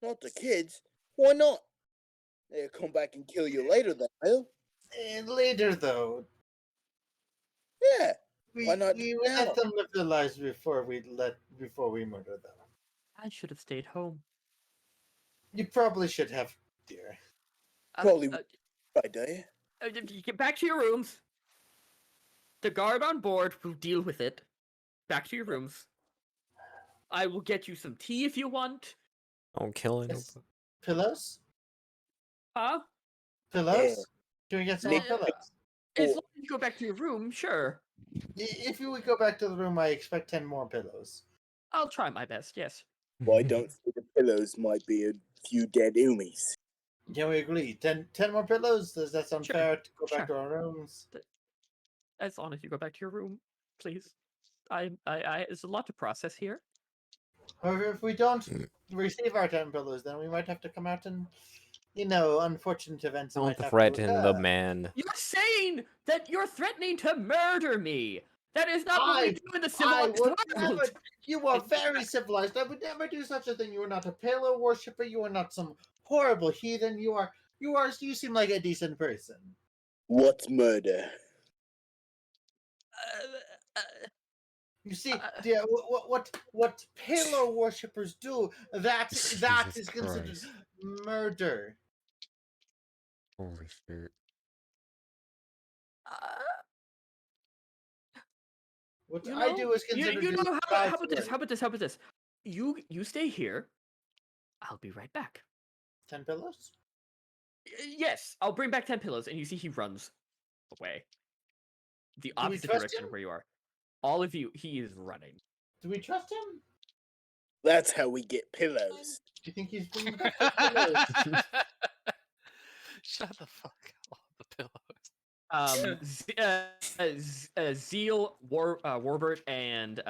Not the kids. Why not? They'll come back and kill you later, then, will? Later, though, Yeah. Why not we now? let them live their lives before we murder them. I should have stayed home. You probably should have, dear. Probably right, do you? Get back to your rooms. The guard on board will deal with it. Back to your rooms. I will get you some tea if you want. Don't kill anyone. Yes. Pillows? Huh? Pillows? Can we get some more Yeah. pillows? As long as you go back to your room, sure. If you would go back to the room, I expect 10 more pillows. I'll try my best, yes. Well, I don't think the pillows might be a few dead Umis. Can we agree? 10 more pillows? Does that sound Sure, fair to go back sure. to our rooms? As long as you go back to your room, please. There's a lot to process here. However, if we don't receive our 10 pillows, then we might have to come out and, unfortunate events. Don't might have to threaten the occur. man. You're saying that you're threatening to murder me. That is not what we do in the civilized would world. never, you are very civilized. I would never do such a thing. You are not a pillow worshiper. You are not some horrible heathen. You seem like a decent person. What's murder? You see, dear, what pillow worshippers do, that Jesus is considered Christ. murder. Holy shit. What You I know, do is considered you know doing how God's about this? work. How about this? You stay here. I'll be right back. 10 pillows? Yes, I'll bring back 10 pillows, and you see he runs away. The Do we opposite trust direction him? of where you are. All of you, he is running. Do we trust him? That's how we get pillows. Do you think he's bringing back the pillows? Shut the fuck up, the pillows. Zeal, Warbert, and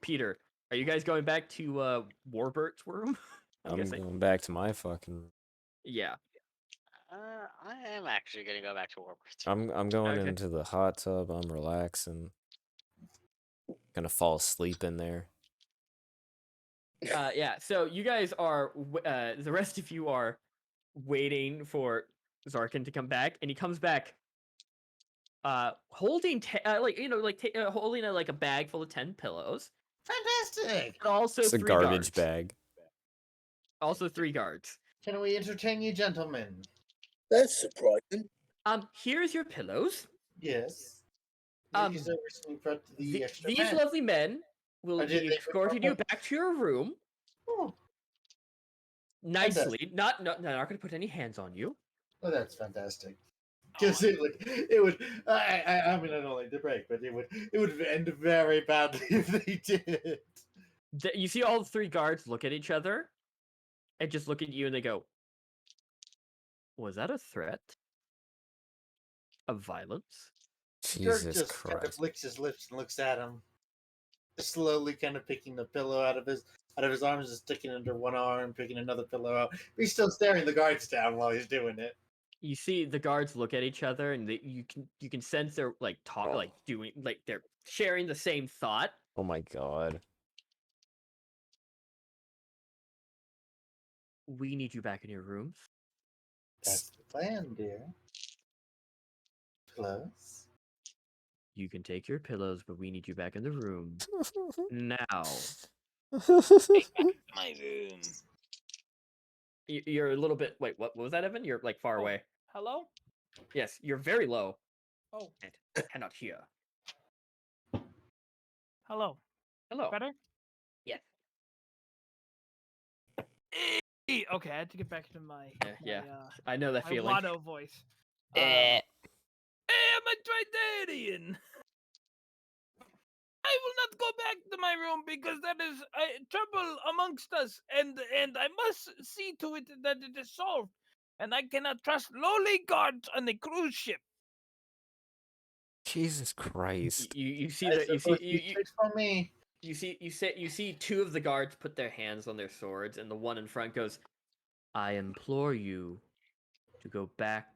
Peter. Are you guys going back to Warbert's room? I'm guessing. going back to my fucking. Yeah. I am actually gonna go back to Warburton. I'm going Okay. into the hot tub. I'm relaxing. Gonna fall asleep in there. Yeah. So you guys are. The rest of you are waiting for Zarkin to come back, and he comes back. Holding holding a bag full of 10 pillows. Fantastic! And also It's a 3 garbage guards. bag. Also 3 guards. Can we entertain you, gentlemen? That's surprising. Here's your pillows. Yes. Um, These are recently brought to the extra These man. lovely men will I did be think we escorting you were- back to your room Oh, nicely. Not going to put any hands on you. well, that's fantastic. Because it would. I mean, I don't like to break, but it would end very badly if they did. You see all 3 guards look at each other and just look at you, and they go, "Was that a threat of violence?" Dirk Jesus just kind of Christ. licks his lips and looks at him, slowly kind of picking the pillow out of his arms and sticking it under one arm, picking another pillow out. But he's still staring the guards down while he's doing it. You see the guards look at each other, and you can sense they're they're sharing the same thought. Oh my god. We need you back in your rooms. That's the plan, dear. Close. You can take your pillows, but we need you back in the room now. My room. You're a little bit. Wait, what was that, Evan? You're like far Oh. away. Hello? Yes, you're very low. Oh, And cannot hear. hello. Hello. Better? Yes. Okay, I had to get back into my Yeah. I know that my feeling. Watto voice. Eh. I am a Tridarian. I will not cannot go back to my room because there is trouble amongst us, and I must see to it that it is solved. And I cannot trust lowly guards on a cruise ship. Jesus Christ. You see I that you see suppose you trade for me. you see two of the guards put their hands on their swords, and the one in front goes, "I implore you to go back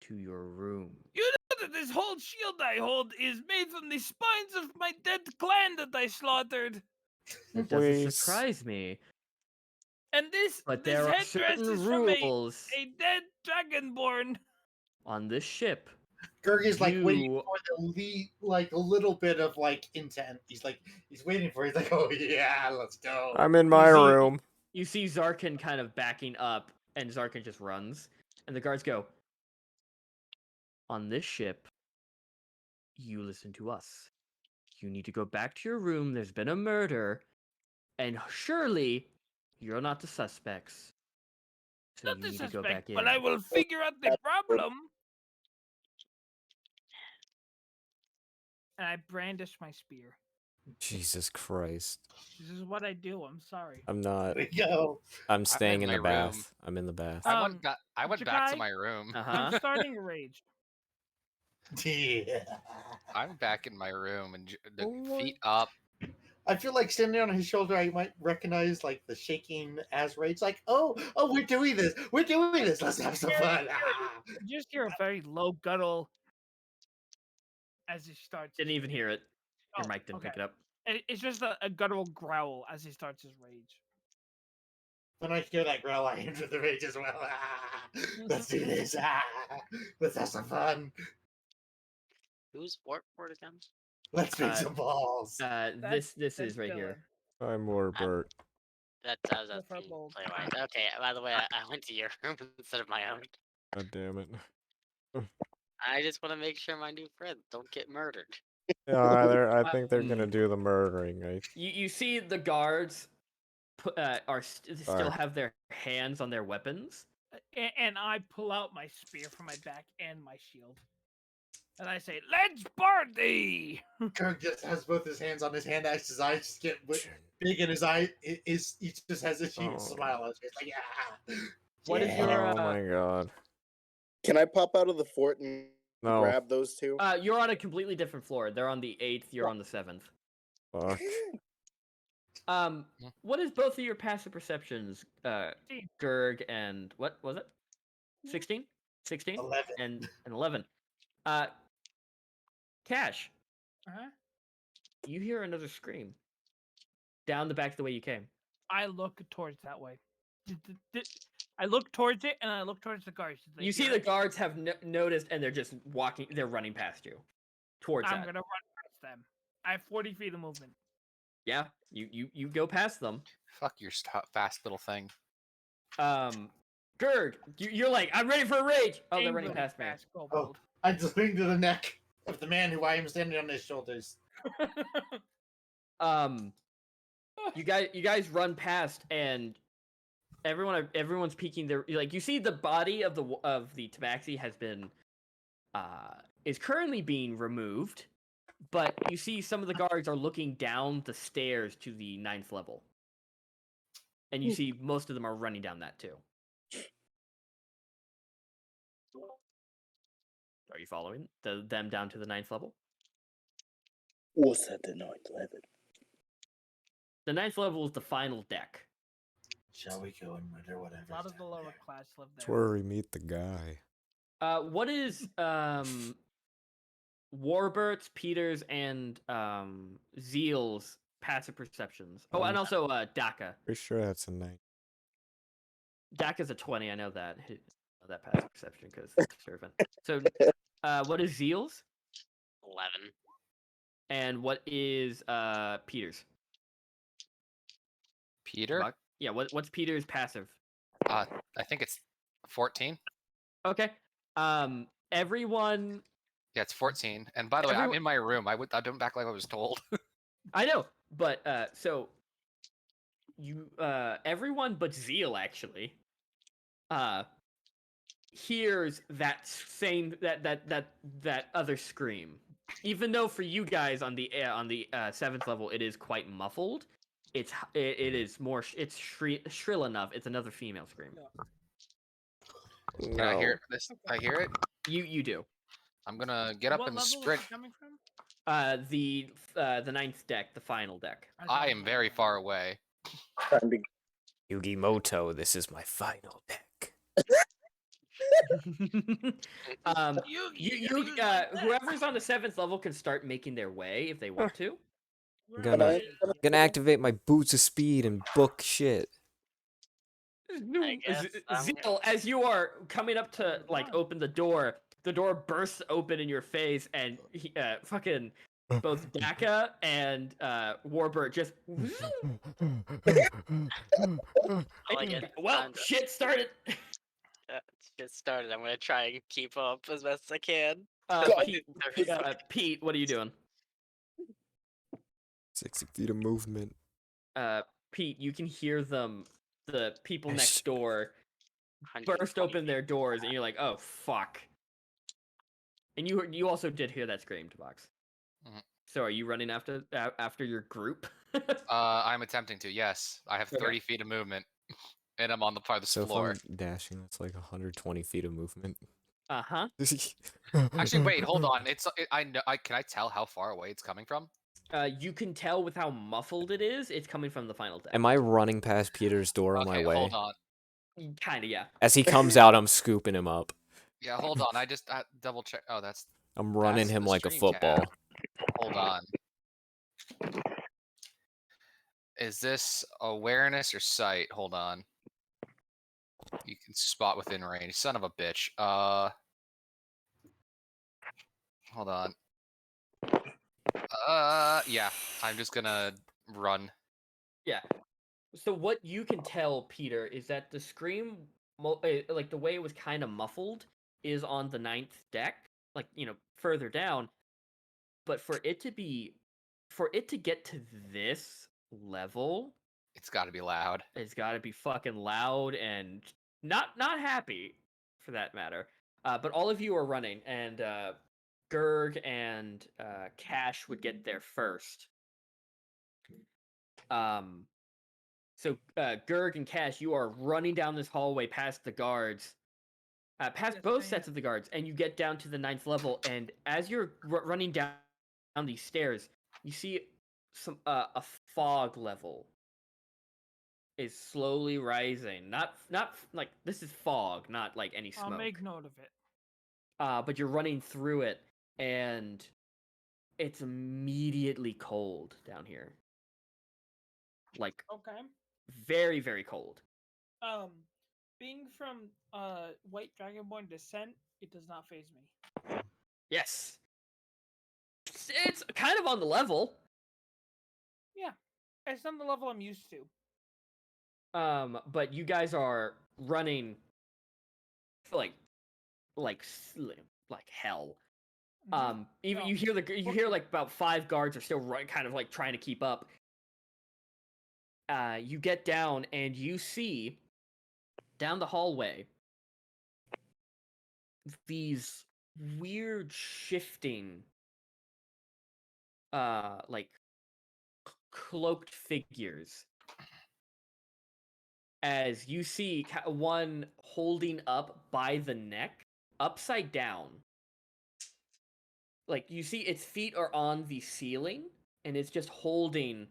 to your room." You know that this whole shield I hold is made from the spines of my dead clan that I slaughtered. That doesn't Please. surprise me. And this But this there are headdress certain is from rules a dead dragonborn. on this ship. Gurg is like waiting You- for the like a little bit of like intent. He's waiting for it. He's like, oh yeah, let's go. I'm in my see- room. You see Zarkin kind of backing up, and Zarkin just runs, and the guards go, "On this ship, you listen to us. You need to go back to your room. There's been a murder, and surely you're not the suspects. So Not you the need to go suspect, back in." but I will figure out the problem. And I brandish my spear. Jesus Christ. This is what I do. I'm sorry. I'm not. There we go. I'm staying in my the room. bath. I'm in the bath. I went back to Jakai? my room. Uh-huh. I'm starting a rage. Yeah. I'm back in my room and the Oh feet up. I feel like standing on his shoulder, I might recognize like the shaking as rage. Like, oh, we're doing this. We're doing this. Let's have some fun. You just hear a very low guttural as he starts. Didn't even hear it. Your Oh, mic didn't pick okay. it up. It's just a guttural growl as he starts his rage. When I hear that growl, I enter the rage as well. Let's do this. Let's have some fun. Who's warp port again? Let's make some balls. This is right here. I'm Warbert. That was Go for a the bold. playwright. Okay, by the way, I went to your room instead of my own. God damn it. I just want to make sure my new friends don't get murdered. Yeah, I think they're gonna do the murdering. You see the guards still Sorry. have their hands on their weapons. And I pull out my spear from my back and my shield. And I say, "Let's party!" Kirk just has both his hands on his hand axe. His eyes just get big, and his eye is he just has this huge smile on his face. Like, yeah. What is your? Oh my god. Can I pop out of the fort and No. grab those two? You're on a completely different floor. They're on the 8th. You're on the 7th. Fuck. What is both of your passive perceptions, 16. Gurg, and what was it? 16? 16? 11. And 11. Cash, Uh-huh. you hear another scream. Down the back the way you came. I look towards that way. I look towards it, and I look towards the guards. Did they You see hear the it? guards have noticed, and they're just walking, they're running past you. Towards I'm that. gonna run past them. I have 40 feet of movement. Yeah, you go past them. Fuck your fast little thing. Gurg, you're like, I'm ready for a rage. Oh, they're running Angrily past me. fast, kobold. I just swing to the neck of the man who I am standing on his shoulders. You guys run past, and everyone's peeking their, like, you see the body of the tabaxi has been is currently being removed, but you see some of the guards are looking down the stairs to the 9th level, and you see most of them are running down that too. Are you following them down to the 9th level? What's at the 9th level? The 9th level is the final deck. Shall we go and murder whatever? A lot of the lower class live That's there. where we meet the guy. What is Warburt's, Peters, and Zeal's passive perceptions? Oh, and also Daka. Pretty sure that's a 9. Daka's a 20. I know that. That passive perception because servant. So, what is Zeal's? 11. And what is Peters? Peter? Buck? Yeah. What's Peters' passive? I think it's 14. Okay. Everyone. Yeah, it's 14. And by the way, I'm in my room. I don't act like I was told. I know, but so you everyone but Zeal actually hears that same that other scream. even though for you guys on the 7th level it is quite muffled, it is more it's shrill enough. It's another female scream. Can I hear No. this? I hear it. You do. I'm gonna get up What and level sprint. is it coming from? The 9th deck, the final deck. I am very far away. Trying to Yugimoto, this is my final deck. Whoever's on the 7th level can start making their way if they want to. I'm gonna activate my boots of speed and book shit. I guess I'm Zeal, as you are coming up to like open the door bursts open in your face, and fucking both Daka and Warbird just. Well, shit started. Shit started. I'm gonna try and keep up as best as I can. Pete, what are you doing? 60 feet of movement. Pete, you can hear them, the people next door, 120 burst open their feet. doors, and you're like, oh fuck. And you also did hear that scream, Tabox. Mhm. So are you running after your group? I'm attempting to. Yes, I have Okay. 30 feet of movement, and I'm on the farthest So floor. if I'm dashing, that's like 120 feet of movement. Uh-huh. Actually, wait, hold on. I know. Can I tell how far away it's coming from? You can tell with how muffled it is. It's coming from the final deck. Am I running past Peter's door on my Okay, way? hold on. Kinda, yeah. As he comes out, I'm scooping him up. Yeah, hold on. I just double check. Oh, that's. I'm running That's him the like a stream chat. football. Hold on. Is this awareness or sight? Hold on. You can spot within range. Son of a bitch. Hold on. Yeah. I'm just gonna run. Yeah. So what you can tell, Peter, is that the scream, like the way it was kind of muffled, is on the 9th deck, like further down. But for it to get to this level, It's got to be loud. it's got to be fucking loud and not happy, for that matter. But all of you are running, and Gerg and Cash would get there first. So Gerg and Cash, you are running down this hallway past the guards, past Yes, both I sets of the guards, and you get down to the 9th level. And as you're running down these stairs, you see a fog level is slowly rising. Not like this is fog, not like any smoke. I'll make note of it. But you're running through it, and it's immediately cold down here. Like Okay. very, very cold. Being from White Dragonborn descent, it does not phase me. Yes. It's kind of on the level. Yeah, it's on the level I'm used to. But you guys are running like hell. Even you hear like about 5 guards are still kind of like trying to keep up. You get down and you see down the hallway these weird shifting like cloaked figures, as you see one holding up by the neck upside down. Like you see its feet are on the ceiling, and it's just holding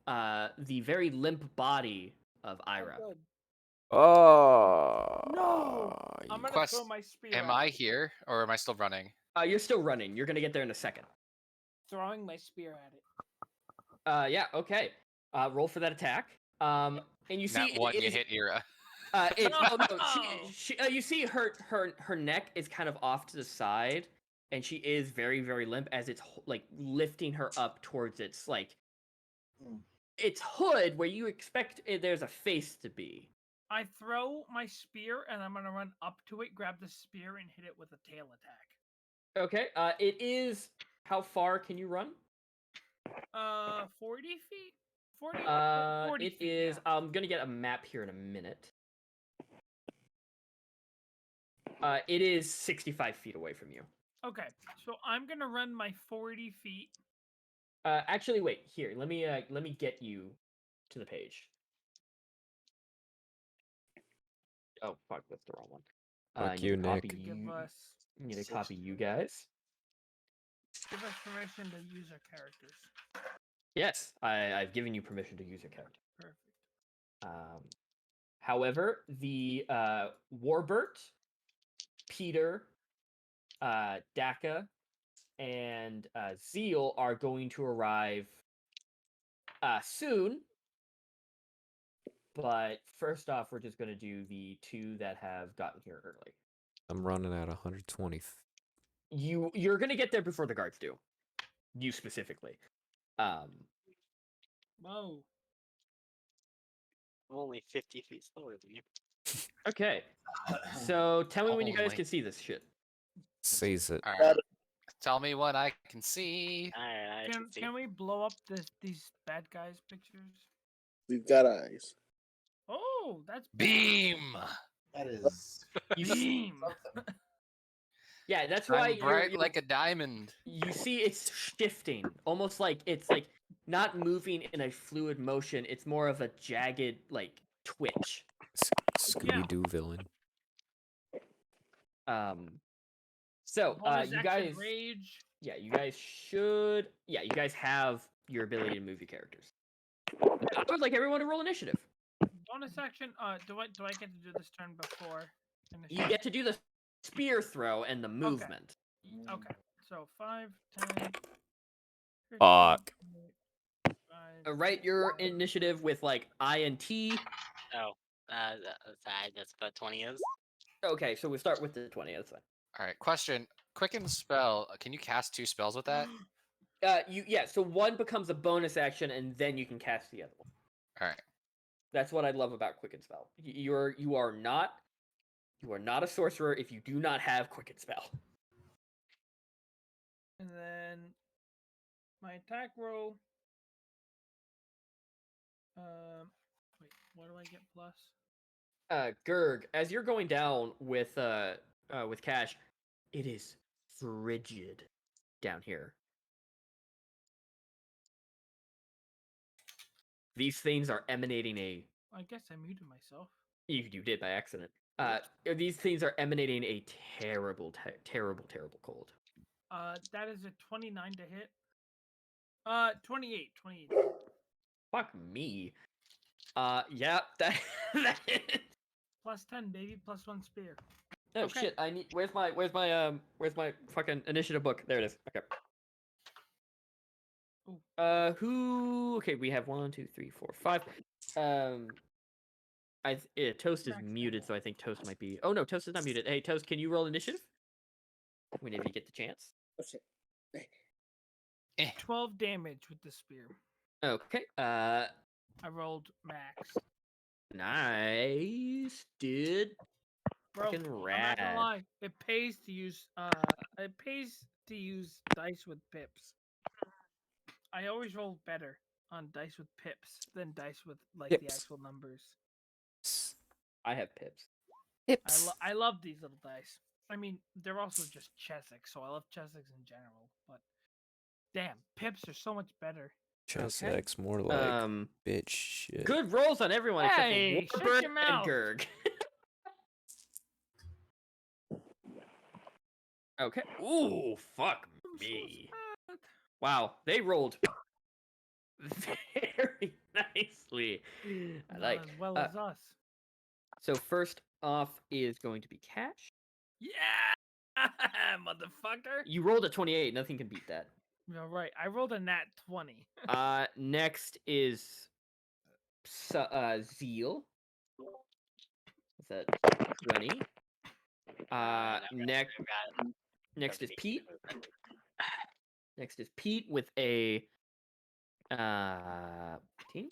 the very limp body of Ira. Oh, good. Oh. No! I'm gonna Quest, throw my spear. am at I it. here or am I still running? You're still running. You're gonna get there in a second. Throwing my spear at it. Yeah, okay. Roll for that attack. And you see Not one, it you is, hit Ira. you see her neck is kind of off to the side, and she is very, very limp as it's like lifting her up towards its like its hood, where you expect there's a face to be. I throw my spear and I'm gonna run up to it, grab the spear, and hit it with a tail attack. Okay. It is. How far can you run? 40 feet. 40. 40 It feet, is. yeah. I'm gonna get a map here in a minute. It is 65 feet away from you. Okay, so I'm gonna run my 40 feet. Actually, wait. Here, let me get you to the page. Oh fuck, that's the wrong one. I Fuck need you, to copy Nick. Give you. us I need to copy you guys. permission to use our characters. Yes, I've given you permission to use your character. Perfect. However, the Warbert, Peter, Daka, and Zeal are going to arrive soon. But first off, we're just going to do the two that have gotten here early. I'm running at 120. You're going to get there before the guards do. You specifically. Whoa. I'm only 50 feet slower than you. Okay. So tell me when you guys Only. can see this shit. Sees it. All right. Tell me what I can see. Alright, I see. Can we blow up these bad guys' pictures? We've got eyes. Oh, that's Beam. That is. You beam. something. Yeah, that's Shine why you're bright like a diamond. you see it's shifting, almost like it's like not moving in a fluid motion. It's more of a jagged like twitch. Scooby-Doo villain. So Bonus you action guys, rage. yeah, you guys have your ability to move your characters. I would like everyone to roll initiative. Bonus action. Do I get to do this turn before? You get to do the spear throw and the movement. Okay. So 5, 10. 15, Fuck. 5, Write your initiative with like I and T. Oh, that's what 20 is. Okay, so we start with the 20. That's fine. All right. Question. Quicken spell. Can you cast 2 spells with that? So one becomes a bonus action, and then you can cast the other one. All right. That's what I love about Quicken Spell. You are not a sorcerer if you do not have Quicken Spell. And then my attack roll. Wait, what do I get plus? Gerg, as you're going down with Cash, it is frigid down here. These things are emanating a. I guess I muted myself. You did by accident. These things are emanating a terrible, terrible cold. That is a 29 to hit. 28. Fuck me. Yeah, that. Plus 10, baby. Plus 1 spear. Oh Okay. shit! I need. Where's my fucking initiative book? There it is. Okay. Ooh. Who? Okay, we have 1, 2, 3, 4, 5. Toast is Max muted, so I think Toast might be. Oh no, Toast is not muted. Hey, Toast, can you roll initiative? Whenever you get the chance. Oh, shit. 12 damage with the spear. Okay. I rolled max. Nice, dude. Bro, Fucking I'm not rad. gonna lie. It pays to use dice with pips. I always roll better on dice with pips than dice with like the Pips. actual numbers. I have pips. I love these little dice. I mean, they're also just Chessex, so I love Chessex in general. But damn, pips are so much better. Chess Okay. X, more like bitch shit. Good rolls on everyone Hey, except for shut Warbird your and mouth. Gerg. Okay. Ooh, fuck I'm so me. sad. Wow, they rolled very nicely. I Not like. as well as us. So first off is going to be Cash. Yeah, motherfucker. You rolled a 28. Nothing can beat that. You're right. I rolled a nat 20. Next is Zeal. Is that 20? Next is Pete. Next is Pete with a 15.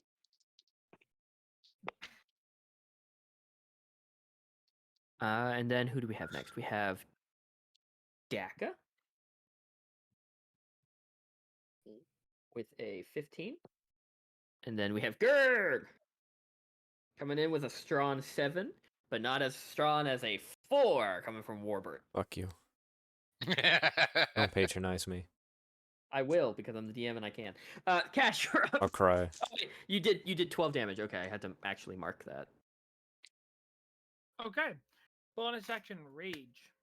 And then who do we have next? We have Daka with a 15. And then we have Gerg coming in with a strong 7, but not as strong as a 4 coming from Warbird. Fuck you. Don't patronize me. I will because I'm the DM and I can. Cash, you're up. I'll cry. Oh, wait, you did 12 damage. Okay, I had to actually mark that. Okay. Bonus action rage.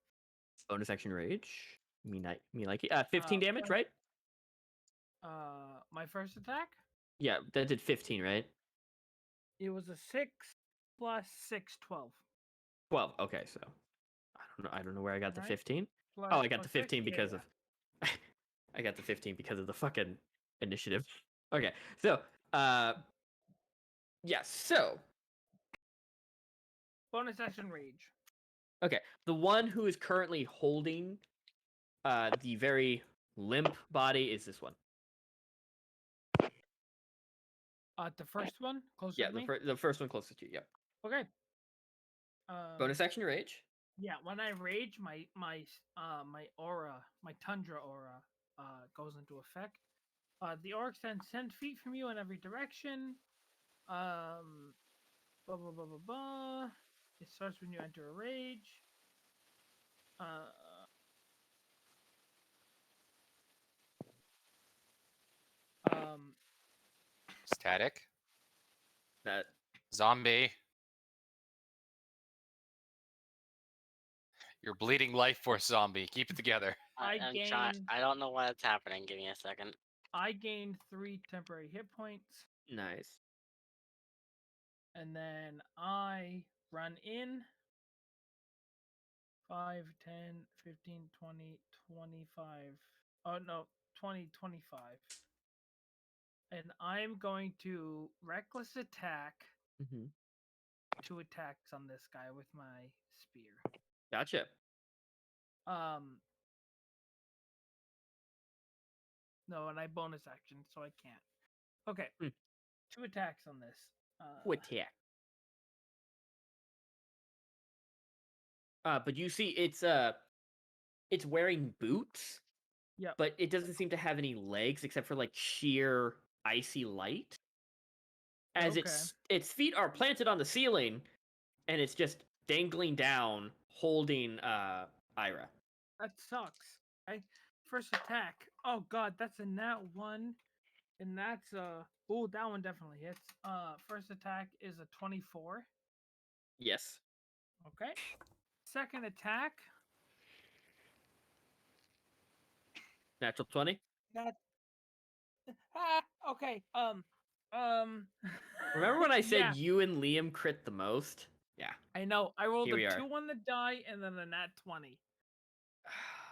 Bonus action rage. Me like it. 15 damage, First- right? My first attack. Yeah, that did 15, right? It was a 6 plus 6, 12. 12. Okay, so I don't know where I got the Right. 15. Plus, Oh, I got the 6? 15 Yeah, because yeah. of I got the 15 because of the fucking initiative. Okay, so yeah, so Bonus action rage. okay, the one who is currently holding the very limp body is this one. The first one closer Yeah, to me. the first one closest to you. Yep. Okay. Bonus action rage. Yeah, when I rage, my aura, my tundra aura, goes into effect. The aura extends 10 feet from you in every direction. Blah blah blah blah blah. It starts when you enter a rage. Static. That Zombie. You're bleeding life force zombie. Keep it together. I'm trying. I don't know what's happening. Give me a second. I gained 3 temporary hit points. nice. And then I run in 5, 10, 15, 20, 25. Oh, no, 20, 25. And I'm going to reckless attack Mm-hmm. 2 attacks on this guy with my spear. Gotcha. No, and I bonus action, so I can't. Okay. Hmm. 2 attacks on this. Attack. But you see, it's wearing boots. Yep. But it doesn't seem to have any legs except for like sheer icy light. As Okay. its feet are planted on the ceiling, and it's just dangling down, holding Ira. That sucks. Okay. First attack. Oh god, that's a nat 1. And that's oh, that one definitely hits. First attack is a 24. Yes. Okay. Second attack. Natural 20. That okay. Remember when I said yeah, you and Liam crit the most? Yeah. I know. I rolled Here we a are. 2 on the die and then a nat 20.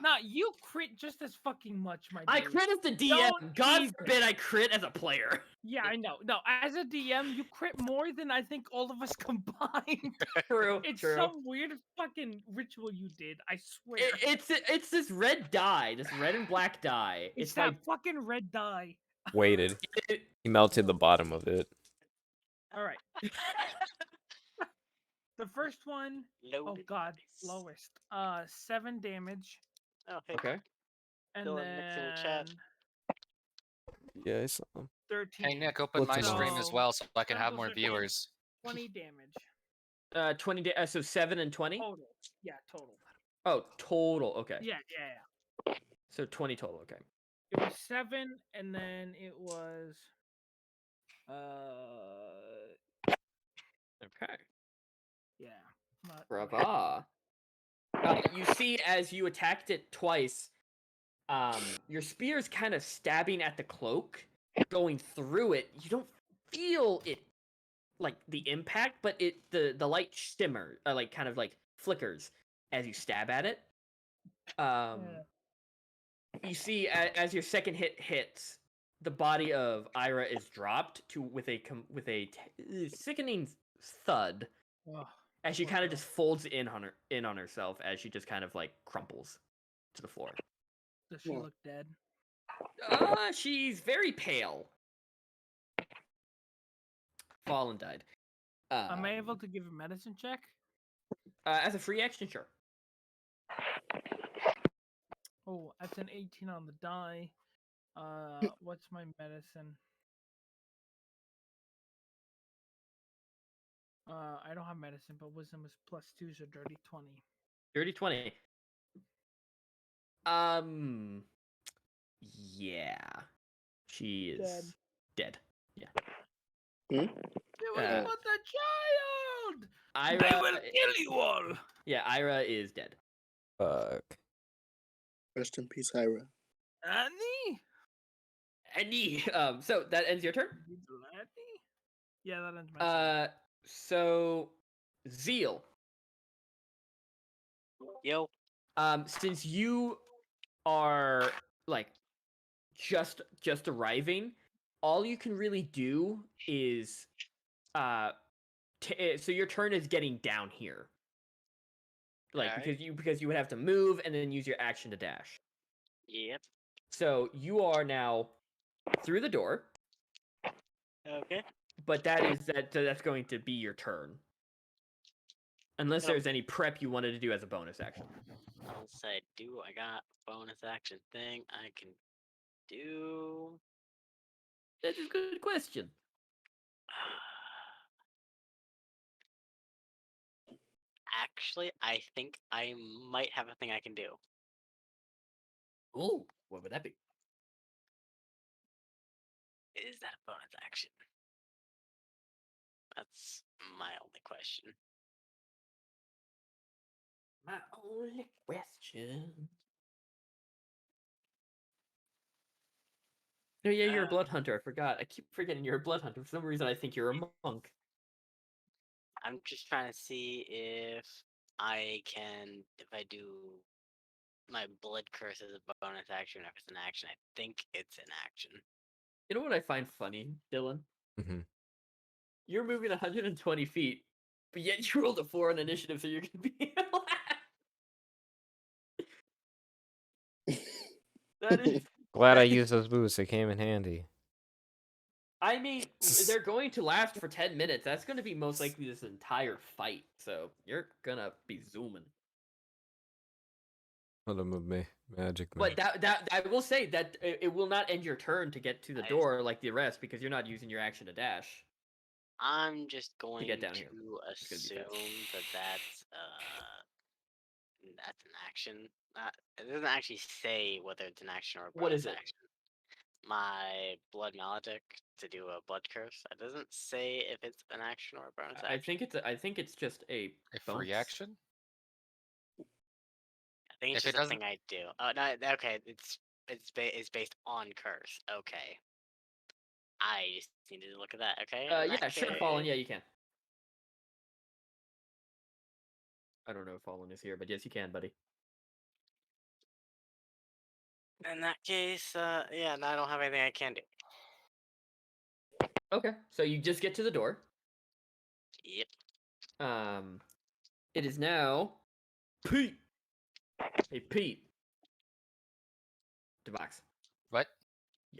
Nah, you crit just as fucking much, my dude. I crit as the DM. Don't God even- forbid I crit as a player. Yeah, I know. No, as a DM, you crit more than I think all of us combined. True. It's true. some weird fucking ritual you did. I swear. It's this red dye, this red and black dye. It's It's like that fucking red dye. Waited. He melted the bottom of it. All right. The first one, oh Loaded god, dice. lowest. 7 damage, Oh, hey. okay. and Dylan mixing chat. then Yeah, I saw him. 13. Hey Nick, open What's my the stream as most? well so I can have Total more 15. viewers. 20 damage 20 so 7 and 20? total. Yeah, total. Oh, total. Okay. Yeah, yeah. So 20 total. Okay. It was 7, and then it was Okay. yeah. Not, Brava. You see, as you attacked it twice, your spear's kind of stabbing at the cloak, going through it. You don't feel it, like the impact, but the light shimmer, like kind of like flickers as you stab at it. yeah. You see, as your second hit hits, the body of Ira is dropped with a sickening thud. Ugh, As she poor kind of girl. just folds in on herself as she just kind of like crumples to the floor. Does she look dead? She's very pale. Fallen died. Am I able to give a medicine check? As a free action, sure. Oh, that's an 18 on the die. What's my medicine? I don't have medicine, but wisdom is +2, so dirty 20. Dirty 20. Yeah. She is dead. Yeah. They will Uh, put the child. Ira, They will kill you all. Yeah, Ira is dead. Fuck. Rest in peace, Ira. Annie? Annie. So that ends your turn. Annie? Yeah, that ends my turn. So Zeal. Yo. Since you are like just arriving, all you can really do is so your turn is getting down here. Like Alright. because you would have to move and then use your action to dash. Yep. So you are now through the door, Okay. but that's going to be your turn. Unless Yep. there's any prep you wanted to do as a bonus action. Once I do, I got bonus action thing I can do. That's a good question. Actually, I think I might have a thing I can do. Ooh, what would that be? Is that a bonus action? That's my only question. My only question. No, yeah, you're a blood hunter. I forgot. I keep forgetting you're a blood hunter. For some reason, I think you're a monk. I'm just trying to see if I can, if I do my blood curse as a bonus action, if it's an action. I think it's an action. You know what I find funny, Dylan? Mhm. You're moving 120 feet, but yet you rolled a 4 on initiative, so you're gonna be. That is. Glad I that is- used those boosts. They came in handy. I mean, they're going to last for 10 minutes. That's going to be most likely this entire fight. So you're gonna be zooming. What move me? Magic me. But that I will say that it will not end your turn to get to the door like the rest because you're not using your action to dash. I'm just going get down here. to It's gonna be assume that that's an action. It doesn't actually say whether it's an action or a What bonus is it? action. My blood maledict to do a blood curse. It doesn't say if it's an action or a bonus action. I think it's just a free bonus. action. I think it's If it just a doesn't- thing I do. Oh no, okay. It's based on curse. Okay. I just needed to look at that. Okay. in Yeah, that sure, case- Fallen. Yeah, you can. I don't know if Fallen is here, but yes, you can, buddy. In that case, yeah, no, I don't have anything I can do. Okay, so you just get to the door. Yep. It is now Pete. Hey, Pete. Devox. What?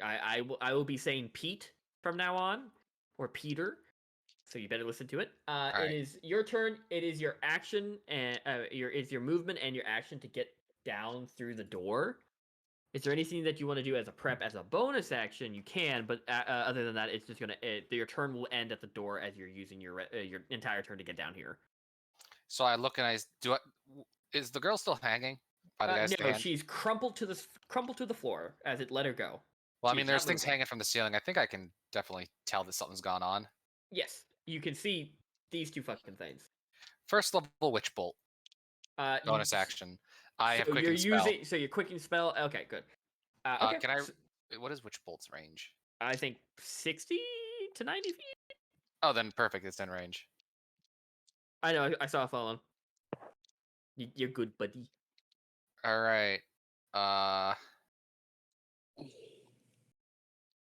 I will be saying Pete from now on, or Peter. So you better listen to it. Alright. It is your turn. It is your action and your movement and your action to get down through the door. Is there anything that you want to do as a prep as a bonus action? You can, but other than that, it's just your turn will end at the door as you're using your entire turn to get down here. So I look and is the girl still hanging by the guy's No, hand? she's crumpled to the floor as it let her go. Well, I She's mean, not there's things moving. hanging from the ceiling. I think I can definitely tell that something's gone on. Yes, you can see these two fucking things. First level witch bolt. Bonus action. I have quicken spell. So you're quicking spell. Okay, good. Okay. Can I? What is witch bolt's range? I think 60 to 90 feet. Oh, then perfect. It's in range. I know. I saw a fallen. You're good, buddy. All right.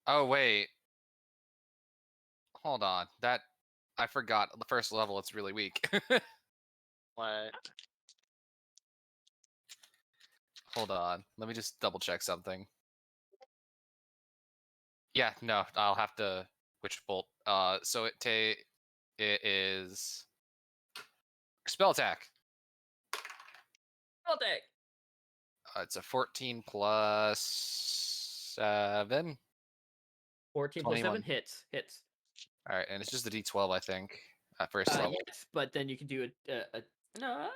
Oh wait. Hold on. I forgot. The first level, it's really weak. What? Hold on. Let me just double check something. Yeah, no, I'll have to witch bolt. So it is spell attack. All day. It's a 14 plus 7. 14 plus 7 21. hits. All right, and it's just a D12, I think, at first level. Yes, but then you can do a no.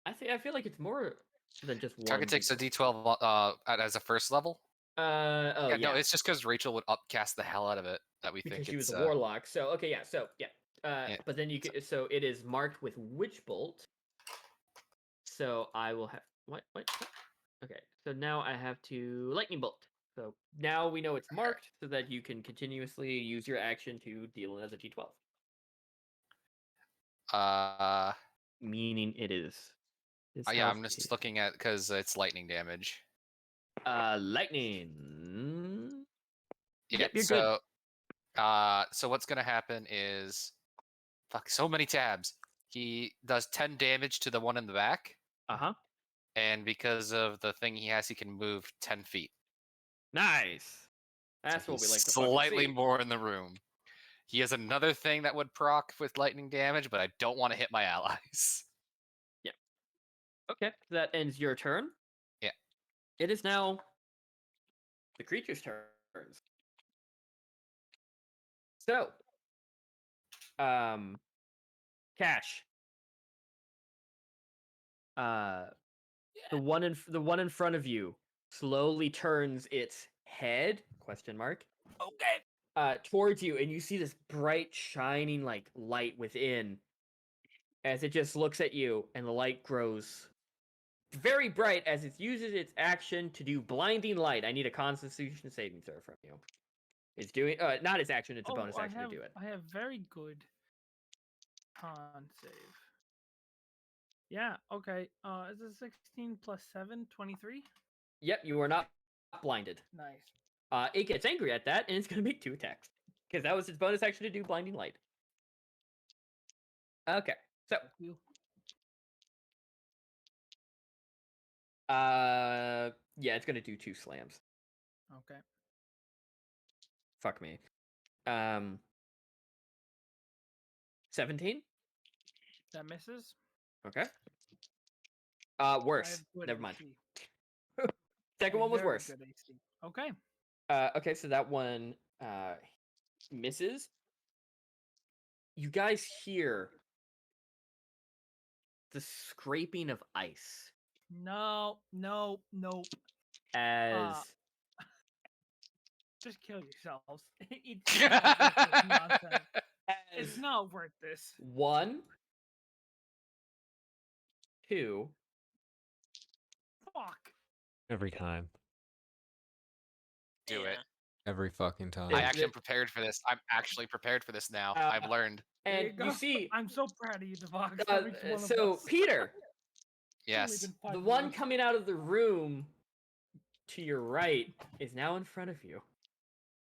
I feel like it's more. than just one. Target takes a D12 as a first level. Oh yeah. No, it's just because Rachel would upcast the hell out of it that we because think she was it's. a warlock. So okay, yeah. So yeah. Yeah. But then you could. So it is marked with Witch Bolt. So I will have what? Okay. So now I have to Lightning Bolt. So now we know it's marked, so that you can continuously use your action to deal it as a D12. Meaning it is. Yeah, I'm just looking at because it's lightning damage. Lightning. Yeah. Yep, you're so, so what's gonna happen is, fuck, so many tabs. He does 10 damage to the one in the back. Uh-huh. And because of the thing he has, he can move 10 feet. Nice. That's So what we like to slightly fucking see. more in the room. He has another thing that would proc with lightning damage, but I don't want to hit my allies. Yeah. Okay, that ends your turn. Yeah. It is now the creature's turns. So, Cash. The one in front of you slowly turns its head ? Okay. Towards you, and you see this bright, shining like light within. As it just looks at you, and the light grows very bright as it uses its action to do blinding light. I need a Constitution saving throw from you. It's doing not its action; it's a bonus action to do it. I have very good con save. Yeah. Okay. Is it 16 plus 7, 23? Yep, you are not blinded. Nice. It gets angry at that, and it's gonna make 2 attacks because that was its bonus action to do blinding light. Okay, so yeah, it's gonna do 2 slams. Okay. Fuck me. 17. That misses. Okay. Worse. Never mind. Second one was worse. Good AC. Okay. Okay, so that one misses. You guys hear the scraping of ice No. as Just kill yourselves. It's not worth this nonsense. It's as not worth this. 1, 2, Fuck. Every time. Do it. Every fucking time. I actually am prepared for this. I'm actually prepared for this now. I've learned. There and you see I'm so proud of you, Devox. for each one of so us. Peter, Yes. the one coming out of the room to your right is now in front of you.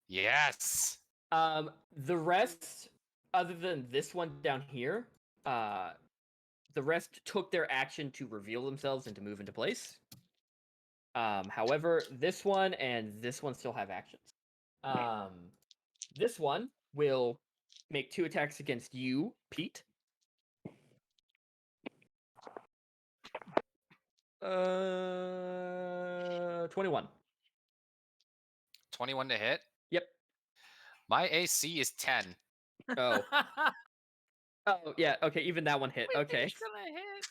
Yes. The rest, other than this one down here, the rest took their action to reveal themselves and to move into place. However, this one and this one still have actions. This one will make 2 attacks against you, Pete. 21. 21 to hit. Yep. My AC is 10. Oh. Oh yeah. Okay. Even that one hit. Okay. It's gonna hit.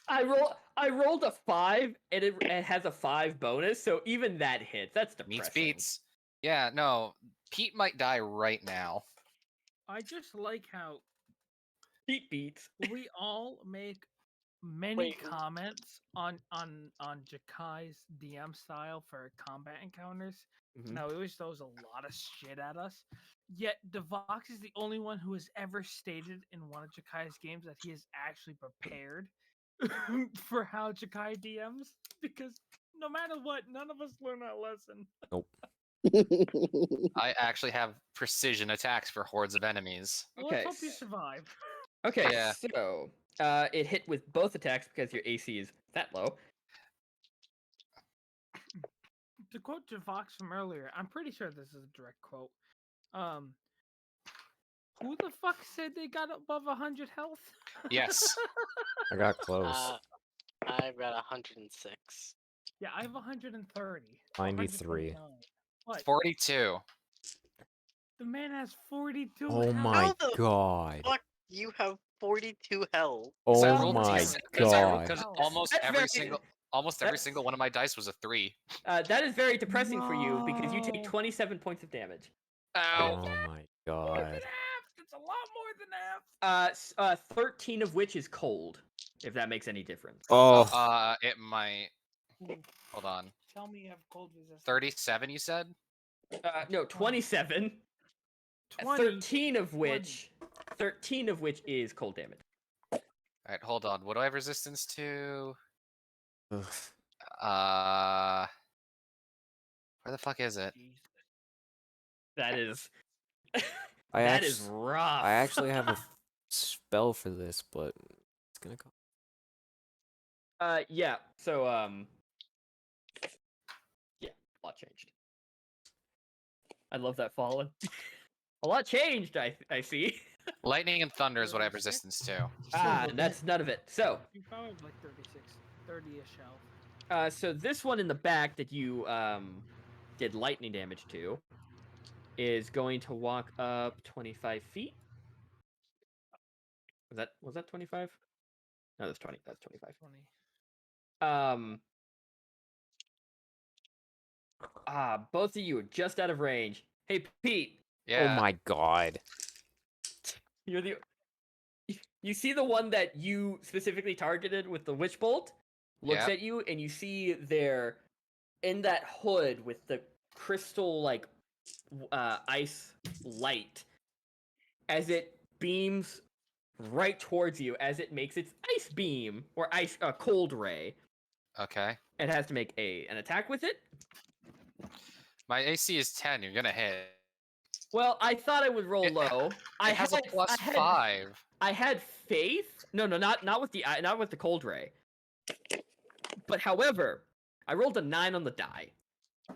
I rolled a 5, and it has a 5 bonus, so even that hits. That's depressing. Meets beats. Yeah. No. Pete might die right now. I just like how Pete beats. we all make many Wait. comments on Jakai's DM style for combat encounters. Mhm. Now, he always throws a lot of shit at us. Yet, Devox is the only one who has ever stated in one of Jakai's games that he is actually prepared for how Jakai DMs. Because no matter what, none of us learn that lesson. Nope. I actually have precision attacks for hordes of enemies. Well, Okay. let's hope you survive. Okay. Yeah. So it hit with both attacks because your AC is that low. To quote Javox from earlier, I'm pretty sure this is a direct quote. Who the fuck said they got above 100 health? Yes. I got close. I've got 106. Yeah, I have 130. 93. 129. What? 42. The man has 42 Oh health. my How the god. Fuck, you have 42 health. Oh I rolled my decent- god. Because almost That's every very- single Almost every That's- single one of my dice was a 3. That is very depressing for you because you take No. 27 points of damage. Ow. Oh my More than god. half. That's a lot more than half. 13 of which is cold, if that makes any difference. Oh, It might. Ooh, Hold on. tell me you have cold resistance. 37, you said? No, 27. 20. 13 of which is cold damage. Alright, hold on. What do I have resistance to? ugh. Where the fuck is it? Jesus. That is I that actually, is rough. I actually have a spell for this, but it's gonna go. Yeah. So yeah, a lot changed. I love that fallen. A lot changed. I see. Lightning and thunder is what I have 36? resistance to. That's none of it. So You probably have like 36, 30-ish health. so this one in the back that you did lightning damage to is going to walk up 25 feet. Was that 25? No, that's 20. That's 25. 20. Both of you are just out of range. Hey, Pete, Yeah. Oh my god. you're the. You see the one that you specifically targeted with the witch bolt? Looks Yep. at you, and you see there, in that hood with the crystal like ice light, as it beams right towards you, as it makes its ice beam or ice cold ray. Okay. It has to make an attack with it. My AC is 10. You're gonna hit. Well, I thought I would roll It- low. It has a plus 5. I had faith. No, not with the cold ray. But however, I rolled a 9 on the die.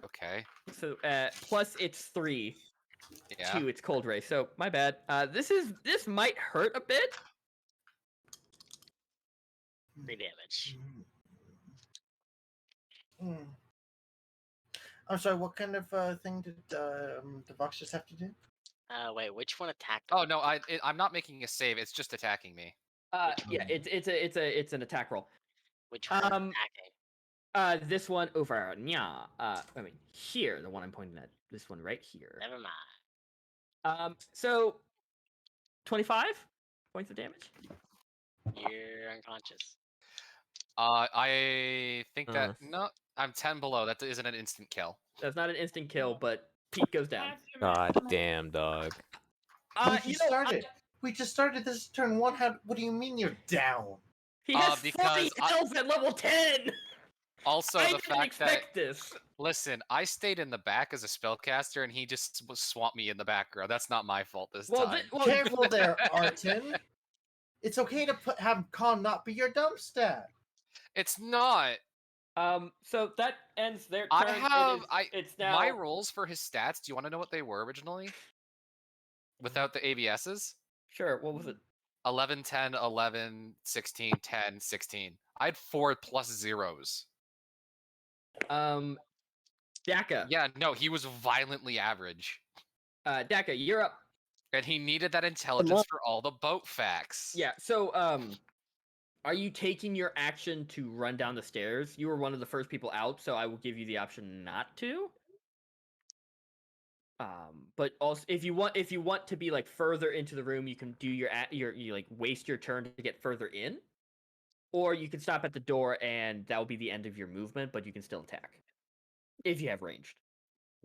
Okay. So plus it's 3 Yeah. to its cold ray. So my bad. This might hurt a bit. 3 damage. I'm sorry. What kind of thing did the box just have to do? Wait, which one attacked? Oh no, I'm not making a save. It's just attacking me. Yeah, it's an attack roll. Which one attacking? This one over. Yeah. I mean here, the one I'm pointing at. This one right here. Never mind. So 25 points of damage. You're unconscious. I think that no, I'm 10 below. That isn't an instant kill. That's not an instant kill, but Pete goes down. God damn, dog. We just started. We just started this turn 1. What do you mean you're down? He has because 40 health at level 10. Also, I the didn't fact that expect this. listen, I stayed in the back as a spellcaster, and he just swamped me in the back row. That's not my fault this time. Careful there, Arton. It's okay to have con not be your dump stat. It's not. So that ends their turn. I have It's now my rolls for his stats. Do you want to know what they were originally? Without the ABSs? Sure. What was it? 11, 10, 11, 16, 10, 16. I had 4 plus zeros. Daka. Yeah, no, he was violently average. Daka, you're up. And he needed that intelligence for all the boat facts. Yeah. So are you taking your action to run down the stairs? You were one of the first people out, so I will give you the option not to. But also if you want to be like further into the room, you can do you like waste your turn to get further in, or you can stop at the door and that will be the end of your movement, but you can still attack if you have ranged.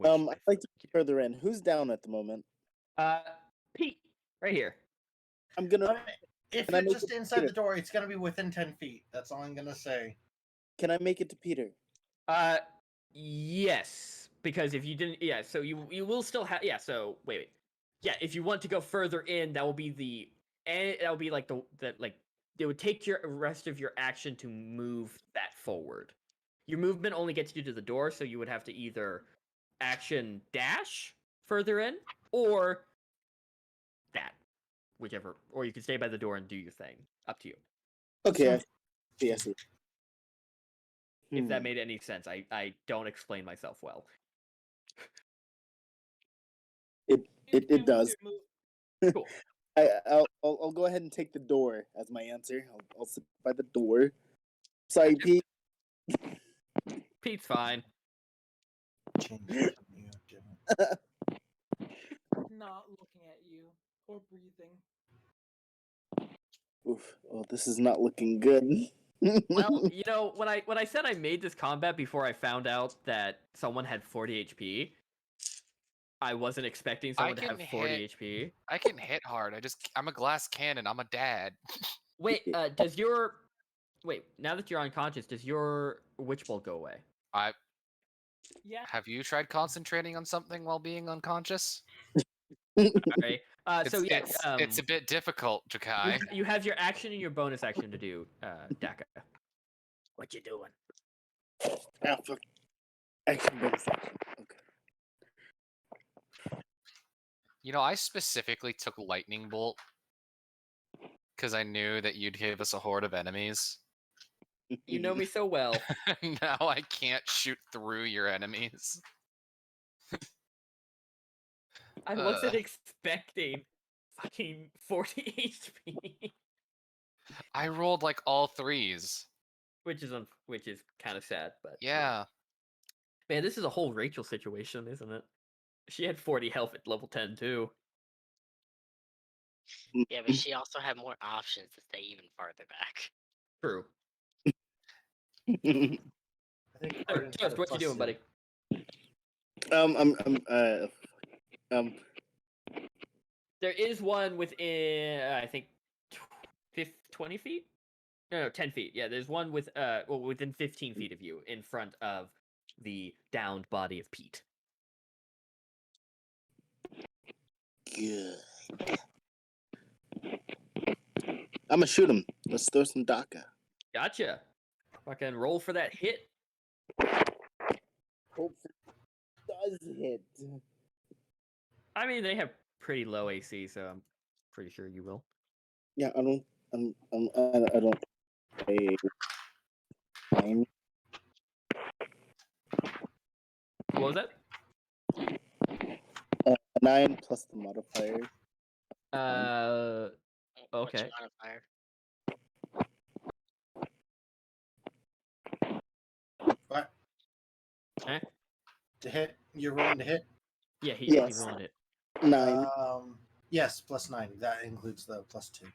I'd like to be further in. Who's down at the moment? Pete, right here. I'm gonna. If Can I you're make just it inside Peter? the door, it's gonna be within 10 feet. That's all I'm gonna say. Can I make it to Peter? Yes, because if you didn't, yeah, so you will still have, yeah. So wait, yeah. If you want to go further in, that will be that will be like like it would take your rest of your action to move that forward. Your movement only gets you to the door, so you would have to either action dash further in or that, whichever, or you can stay by the door and do your thing. Up to you. Okay, I see. If that made any sense, I don't explain myself well. It does. Cool. I'll go ahead and take the door as my answer. I'll sit by the door. Sorry, Pete. Pete's fine. Change it to mute, damn it. Not looking at you or breathing. Oof. Oh, this is not looking good. Well, you know, when I said I made this combat before I found out that someone had 40 HP, I wasn't expecting someone to have 40 HP. I can hit hard. I'm a glass cannon. I'm a dad. Wait, wait, now that you're unconscious, does your witch bolt go away? Yeah. Have you tried concentrating on something while being unconscious? Alright. It's a bit difficult, Jakai. You have your action and your bonus action to do, Daka. What you doing? Ah, fuck. Action bonus action. Okay. You know, I specifically took lightning bolt because I knew that you'd give us a horde of enemies. You know me so well. Now I can't shoot through your enemies. I wasn't expecting fucking 40 HP. I rolled like all threes. Which is kind of sad, but Yeah. man, this is a whole Rachel situation, isn't it? She had 40 health at level 10 too. Yeah, but she also had more options to stay even farther back. True. I think Arden's got a Toast, what you doing, +2. buddy? There is one within, I think, 20 feet? No, 10 feet. Yeah, there's one within 15 feet of you in front of the downed body of Pete. Good. I'm gonna shoot him. Let's throw some Daka. Gotcha. Fucking roll for that hit. Hope it does hit. I mean, they have pretty low AC, so I'm pretty sure you will. Yeah, I don't. I don't. Nine. What was that? 9 plus the modifier. What's Okay. your modifier? What? Eh? To hit? You're rolling to hit? Yeah, he Yes. rolled it. 9. Yes, +9. That includes the +2.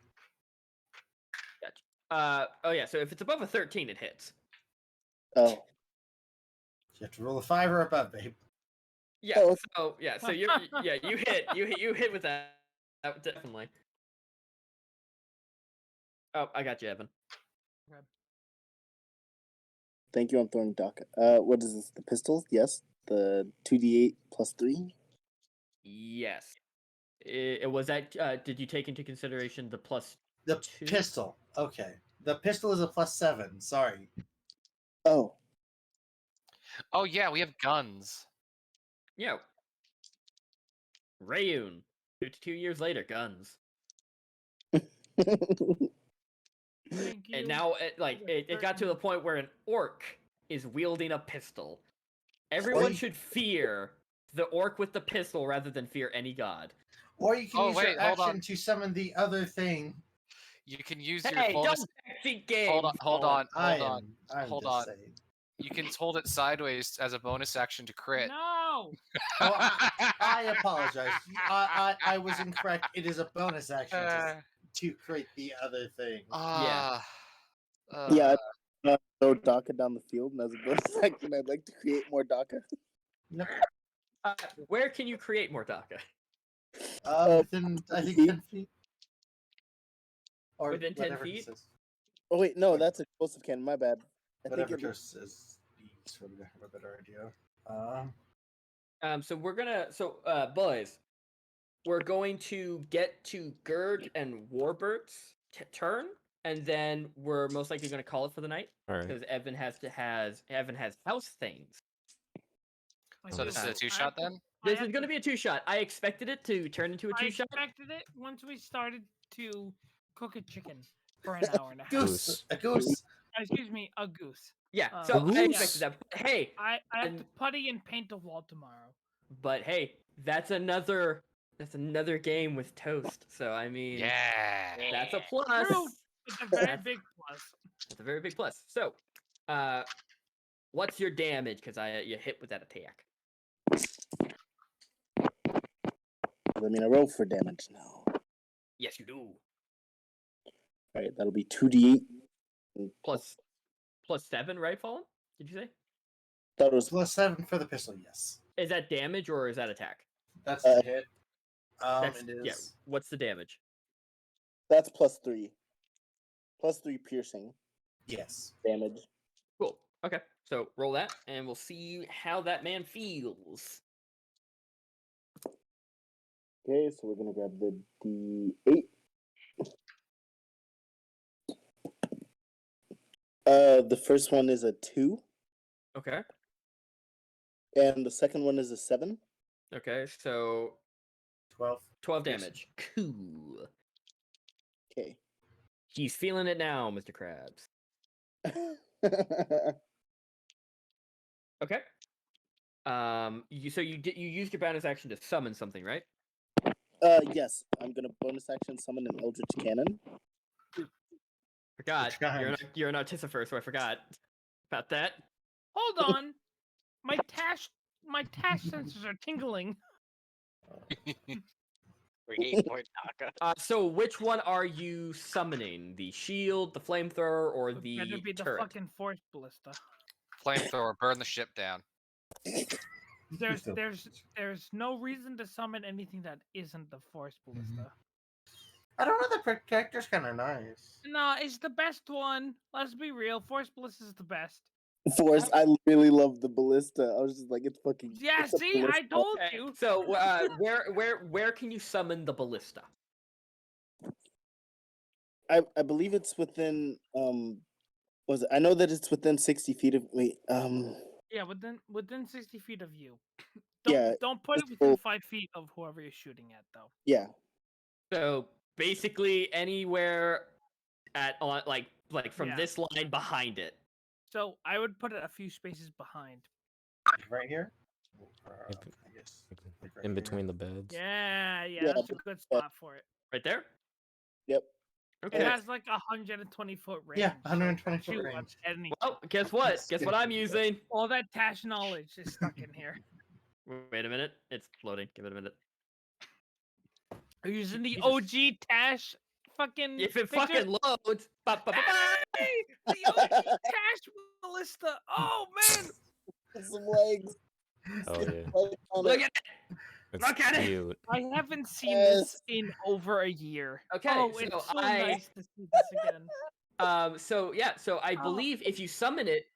Gotcha. Oh yeah, so if it's above a 13, it hits. Oh. You have to roll a 5 or above, babe. Yeah. Oh. So you hit with that. That definitely. Oh, I got you, Evan. Thank you. I'm throwing Daka. What is this? The pistols? Yes. The 2d8 plus 3. Yes. It was that. Did you take into consideration the plus? The 2? pistol. Okay. The pistol is a +7. Sorry. Oh. Oh yeah, we have guns. Yeah. Rayun. 52 years later, guns. Thank you. And now, it got to the point where an orc is wielding a pistol. Everyone should fear the orc with the pistol rather than fear any god. Or you can use wait, your hold action on. to summon the other thing. You can use Hey, your bonus. don't backseat game. Hold on. I'm Hold just on. saying. You can hold it sideways as a bonus action to crit. No. Oh, I apologize. I was incorrect. It is a bonus action to create the other thing. Yeah. Throw Daka down the field, and as a bonus action, I'd like to create more Daka. Yep. Where can you create more Daka? Within, I think, 10 feet. Or Within 10 whatever it feet? says. Oh wait, no, that's explosive cannon. My bad. I Whatever think it Curse says. For me to have a better idea. So we're gonna. Boys, we're going to get to Gurg and Warburt's turn, and then we're most likely going to call it for the night All right. because Evan has house things. So this is a 2-shot then? This is going to be a 2-shot. I expected it to turn into a 2-shot. I expected it once we started to cook a chicken for an hour and a half. Goose. A goose. Excuse me, a goose. Yeah, A so I goose? expected that. But hey, I have and- to putty and paint the wall tomorrow. but hey, that's another game with toast. So I mean, Yeah. that's a plus. True. It's a very big plus. That's a very big plus. So, what's your damage? Because you hit with that attack. I mean, I roll for damage now. Yes, you do. All right, that'll be 2d8. Plus 7, right, Fallen? Did you say? That was +7 for the pistol. Yes, Is that damage or is that attack? that's the hit. That's, It is. yeah. What's the damage? that's +3. +3 piercing Yes. damage. Cool. Okay. So roll that, and we'll see how that man feels. Okay, so we're gonna grab the d8. The first one is a 2, Okay. and the second one is a 7. Okay. So 12. 12 Yes. damage. Cool. Okay. He's feeling it now, Mr. Krabs. Okay. So you used your bonus action to summon something, right? Yes, I'm gonna bonus action summon an Eldritch Cannon. Forgot. Which kind? You're an artificer, so I forgot about that. Hold on. My tash sensors are tingling. Brigade Port Taka. So which one are you summoning? The shield, the flamethrower, or It the better be the turret? fucking force ballista. Flamethrower, burn the ship down. There's no reason to summon anything that isn't the force ballista. I don't know. The protector's kind of nice. No, it's the best one. Let's be real. Force ballista is the best. Force, I really love the ballista. I was just like, it's fucking. Yeah, it's a see, I ballista. told Okay, you. so where can you summon the ballista? I believe it's within was it? I know that it's within 60 feet of me. Yeah, within 60 feet of you. Yeah, Don't put it it's within full- 5 feet of whoever you're shooting at, though. Yeah. So basically anywhere like from Yeah. this line behind it. So I would put it a few spaces behind. Right here. Yep. I guess. Like right In here. between the beds. Yeah, Yeah, that's a good spot for it. Right there? Yep. Okay. It has like 120 foot range. Yeah, so 120 foot shoot range. at any- Well, guess what? Guess what I'm using? All that Tash knowledge is stuck in here. Wait a minute. It's loading. Give it a minute. Are you using the Jesus. OG Tash fucking If it figure? fucking loads. Hey! The OG Tash ballista! Oh man! Some legs. Oh yeah. Look at it. It's Look at it! cute. I haven't seen Yes. this in over a year. Okay, Oh, so it's so I- nice to see this again. So I Oh. believe if you summon it,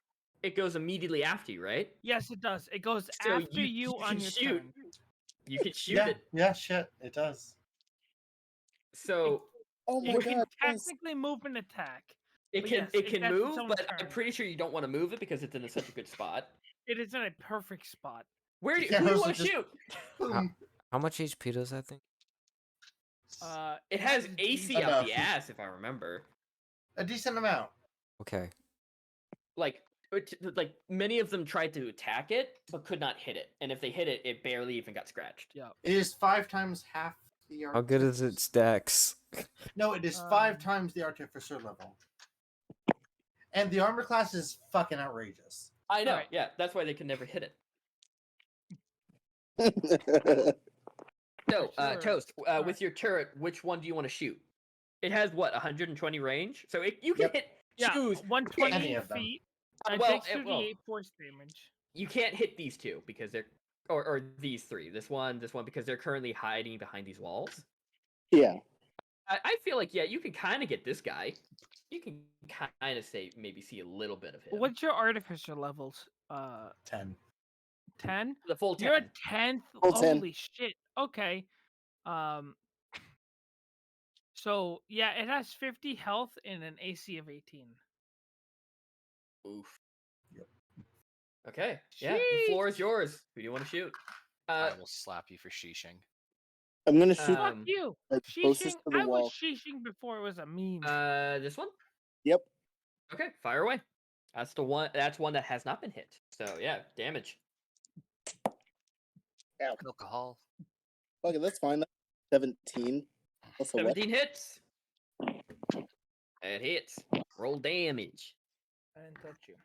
it goes immediately after you, right? Yes, it does. It goes So after you on can your shoot. turn. You can shoot Yeah, it. yeah, shit, it does. So Oh my You can god. yes. technically move and attack. it But can yes, it it can gets its move, own but I'm turn. pretty sure you don't want to move it because it's in such a good spot. It is in a perfect spot. Who do Yeah, you also want to just- shoot? Boom. How much HP does that thing? It has AC up Enough. the ass, if I remember. A decent amount. Okay. Like many of them tried to attack it, but could not hit it. And if they hit it, it barely even got scratched. Yeah. It is 5 times half the How good is its dex? No, it is 5 Um, times the artificer level. And the armor class is fucking outrageous. I know, Alright. yeah, that's why they could never hit it. So, Sure. Toast, Alright. with your turret, which one do you want to shoot? It has what, 120 range? So you can Yep. hit Yeah, choose. 120 Any of them. feet. It Well, takes 38 force damage. you can't hit these two because they're or these three. This one because they're currently hiding behind these walls. Yeah. I feel like you can kind of get this guy. You can kind of maybe see a little bit of him. What's your artificer levels? 10. 10? The full 10. You're at 10th? Full 10. Holy shit. Okay. So yeah, it has 50 health and an AC of 18. Oof. Yep. Okay. Yeah, the floor is yours. Who do you want to shoot? I will slap you for sheeshing. I'm gonna shoot Fuck Um, you. like closest Sheeshing. to the I wall. was sheeshing before it was a meme. This one. Yep. Okay, fire away. That's the one. That's one that has not been hit. So yeah, damage. Alcohol. Okay, that's fine. That's 17. That's a what? 17 hits. It hits. Roll damage. I didn't touch you.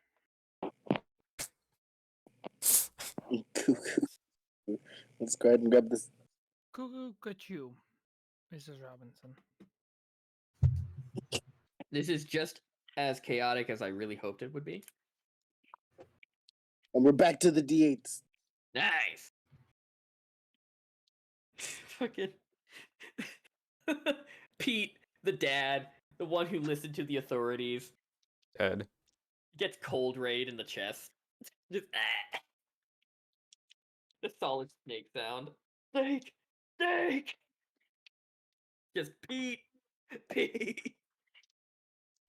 Let's go ahead and grab this. Cuckoo, got you, Mrs. Robinson. This is just as chaotic as I really hoped it would be. And we're back to the D8s. Nice. Fucking Pete, the dad, the one who listened to the authorities, Dead. gets cold raid in the chest. Just the solid snake sound. Snake, snake. Just Pete, Pete.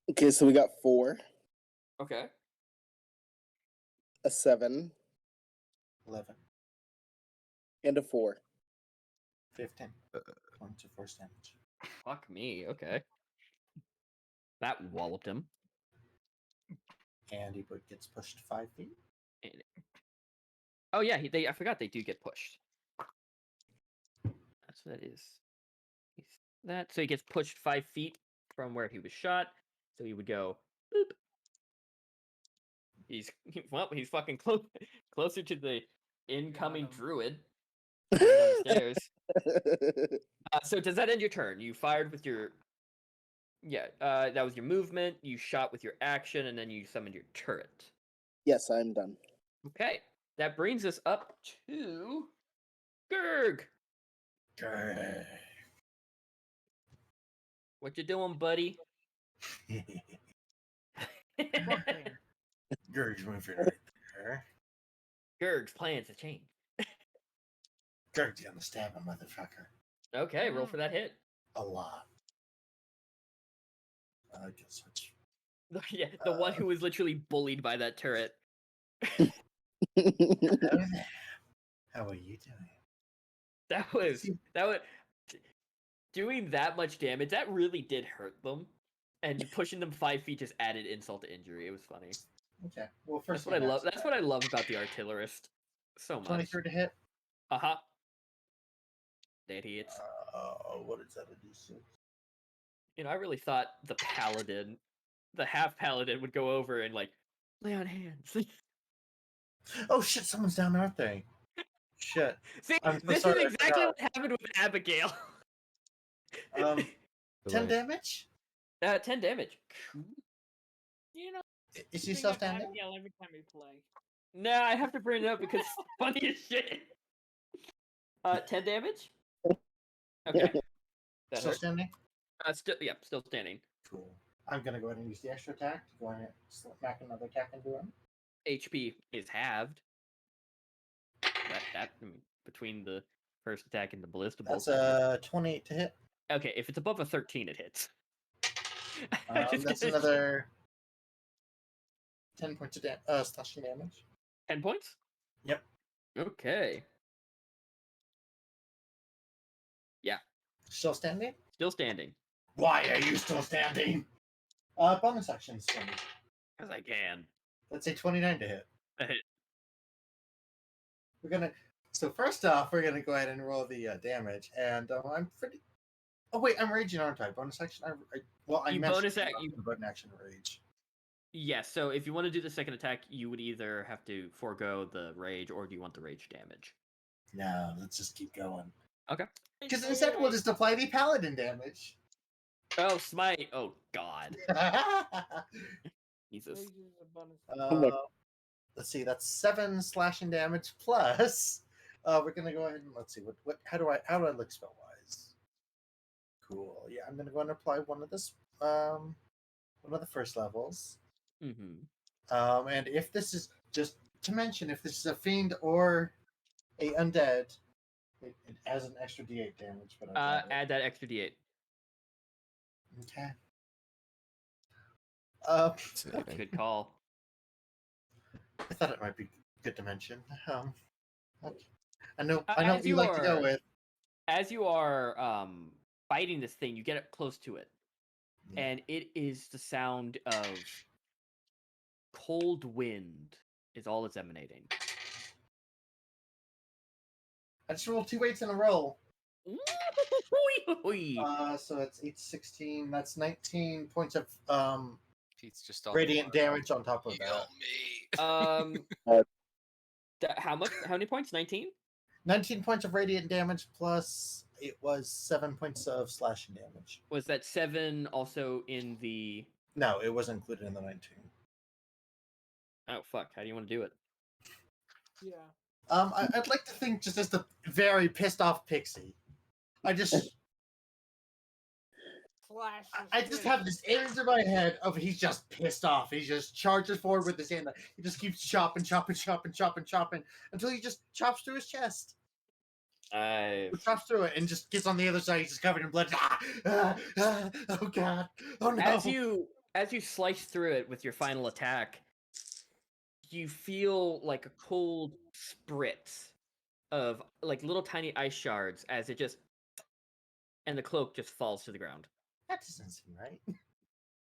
Okay, so we got 4, Okay. a 7, 11, and a 4. 15 points of force damage. Fuck me. Okay. That walloped him. And he gets pushed 5 feet. Oh yeah, I forgot they do get pushed. That's what that is. So he gets pushed 5 feet from where he was shot. So he would go. Boop. He's fucking closer to the incoming druid. Down the stairs. So does that end your turn? You fired with your. Yeah, that was your movement. You shot with your action, and then you summoned your turret. Yes, I'm done. Okay, that brings us up to Gerg. Grr. What you doing, buddy? Gurg's moving right there. Gerg's plans have changed. Gurg's gonna stab a motherfucker. Okay, roll for that hit. A lot. I guess which. Yeah, the one who was literally bullied by that turret. How are you doing? That was doing that much damage. That really did hurt them, and pushing them 5 feet just added insult to injury. It was funny. Okay. Well, first That's what I love. That's what I love about the artillerist so much. 23 to hit. Uh-huh. That hits. What is that? A D6? You know, I really thought the paladin, the half paladin, would go over and like lay on hands. Oh shit! Someone's down there, aren't they? Shit. See, I'm so this sorry, I is exactly forgot. what happened with Abigail. 10 damage. 10 damage. You know, Is he still standing? Abigail every time we play. Nah, I have to bring it up because it's funny as shit. 10 damage. Okay. That Still hurt. standing? Still standing. Cool. I'm gonna go ahead and use the extra attack to go ahead and smack another attack into him. HP is halved. That between the first attack and the ballista bolt. That's 28 to hit. Okay, if it's above a 13, it hits. That's another 10 points of slashing damage. 10 points? Yep. Okay. Yeah. Still standing? Still standing. Why are you still standing? Bonus actions for me. Because I can. Let's say 29 to hit. A hit. We're gonna. So first off, we're gonna go ahead and roll the damage, and I'm pretty. Oh wait, I'm raging, aren't I? Bonus action. I You mentioned bonus you button action rage. Yes, so if you want to do the second attack, you would either have to forego the rage, or do you want the rage damage? No, let's just keep going. Okay. Because instead we'll just apply the paladin damage. Oh, smite! Oh God, Jesus. Let's see, that's 7 slashing damage plus. We're gonna go ahead and let's see what how do I look spell wise? Cool. Yeah, I'm gonna go and apply one of the first levels. Mm-hmm. And if this is just to mention, if this is a fiend or a undead, it has an extra D8 damage. But Add that extra D8. Okay. Good call. I thought it might be good to mention. I know As what you like to go with. As you are fighting this thing, you get up close to it, and it is the sound of cold wind. Is all it's emanating. I just rolled 2 8s in a row. So it's 8, 16. That's 19 points of Pete's just on radiant damage on top of that. Heal me. How much? How many points? 19? 19 points of radiant damage plus it was 7 points of slashing damage. Was that 7 also in the? No, it wasn't included in the 19. Oh fuck! How do you want to do it? Yeah. I'd like to think just as the very pissed off pixie. I just I just have this image in my head of he's just pissed off. He just charges forward with his hand. He just keeps chopping until he just chops through his chest. Chops through it and just gets on the other side. He's just covered in blood. Oh god! Oh no! As you slice through it with your final attack, you feel like a cold spritz of like little tiny ice shards as it just, and the cloak just falls to the ground. That doesn't seem right.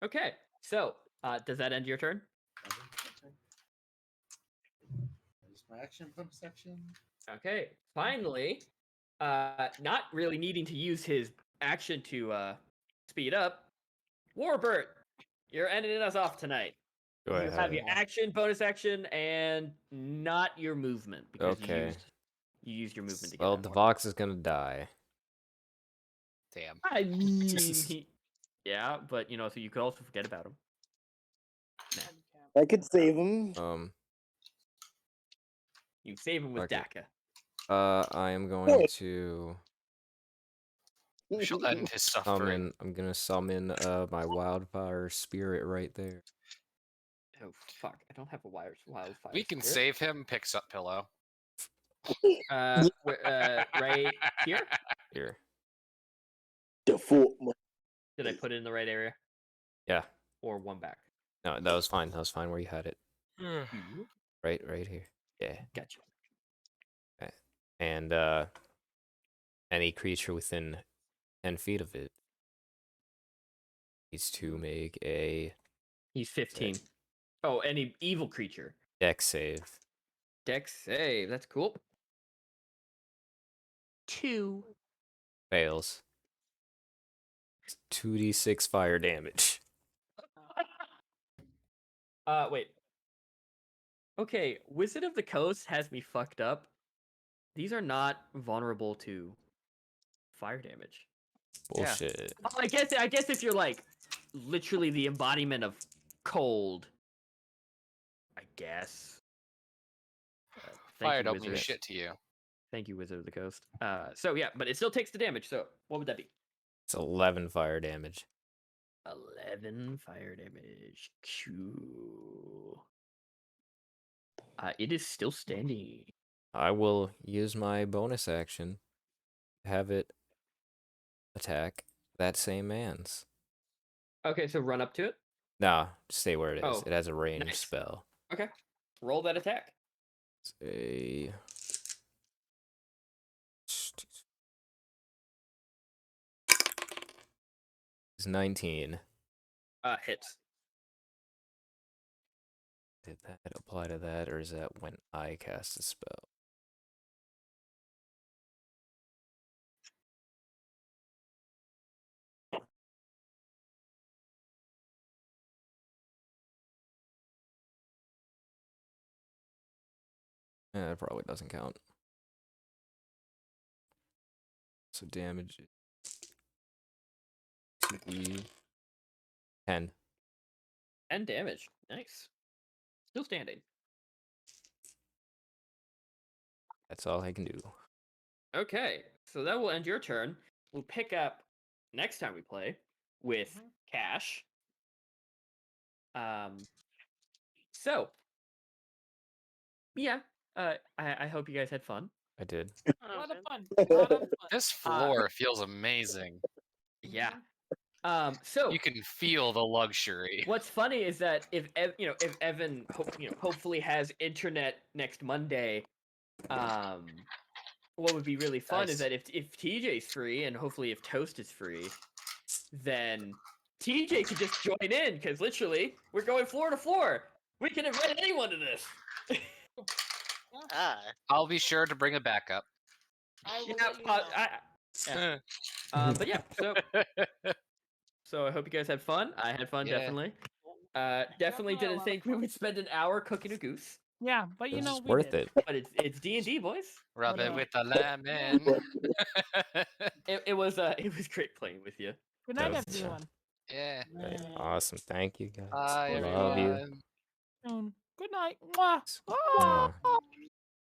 Okay, so does that end your turn? There's my action bonus section. Okay, finally, not really needing to use his action to speed up, Warbird, you're ending us off tonight. Go You ahead. have your action, bonus action, and not your movement because Okay. you used your movement to get Well, that the more. Vox is gonna die. Damn. I mean, yeah, but so you could also forget about him. I could save him. You save him with Okay. Daka. I am going to We shall end his suffering. I'm gonna summon my wildfire spirit right there. Oh fuck! I don't have a wildfire. We can spirit. save him. Picks up pillow. Right here. Here. The fort. Did I put it in the right area? Yeah. Or one back? No, that was fine. That was fine where you had it. Right here. Yeah. Gotcha. And any creature within 10 feet of it needs to make a He's 15. Oh, any evil creature. dex save. Dex save. That's cool. 2. Fails. 2d6 fire damage. Wait. Okay, Wizard of the Coast has me fucked up. These are not vulnerable to fire damage. Bullshit. Oh, I guess if you're like literally the embodiment of cold, I guess. Fire you, don't mean Wizard. shit to you. Thank you, Wizard of the Coast. So yeah, but it still takes the damage. So what would that be? It's 11 fire damage. 11 fire damage. Cool. It is still standing. I will use my bonus action to have it attack that same man's. Okay, so run up to it. Nah, stay where it is. Oh, It has a ranged nice. spell. Okay, roll that attack. It's It's 19. Hits. Did that apply to that, or is that when I cast a spell? It probably doesn't count. So damage to be 10. 10 damage. Nice. Still standing. That's all I can do. Okay, so that will end your turn. We'll pick up next time we play with Cash. So yeah, I hope you guys had fun. I did. A lot of fun. A lot of fun. This floor feels amazing. Yeah. So You can feel the luxury. what's funny is that if Evan hopefully has internet next Monday, what would be really fun is Nice. that if TJ's free and hopefully if Toast is free, then TJ could just join in because literally we're going floor to floor. We can invite anyone to this. I'll be sure to bring it back up. I will Yeah, let you know. yeah. But yeah, so I hope you guys had fun. I had fun, Yeah. definitely. Definitely Definitely a didn't lot think of we would spend an hour cooking a goose. Yeah, but It you know was we worth did. it. But it's D&D, boys. Rub But, it with a lemon. It was great playing with you. Good That night, was everyone. Yeah. Right. Awesome. Thank you guys. Bye, Love you. everyone. Good night. Mwah. Mwah.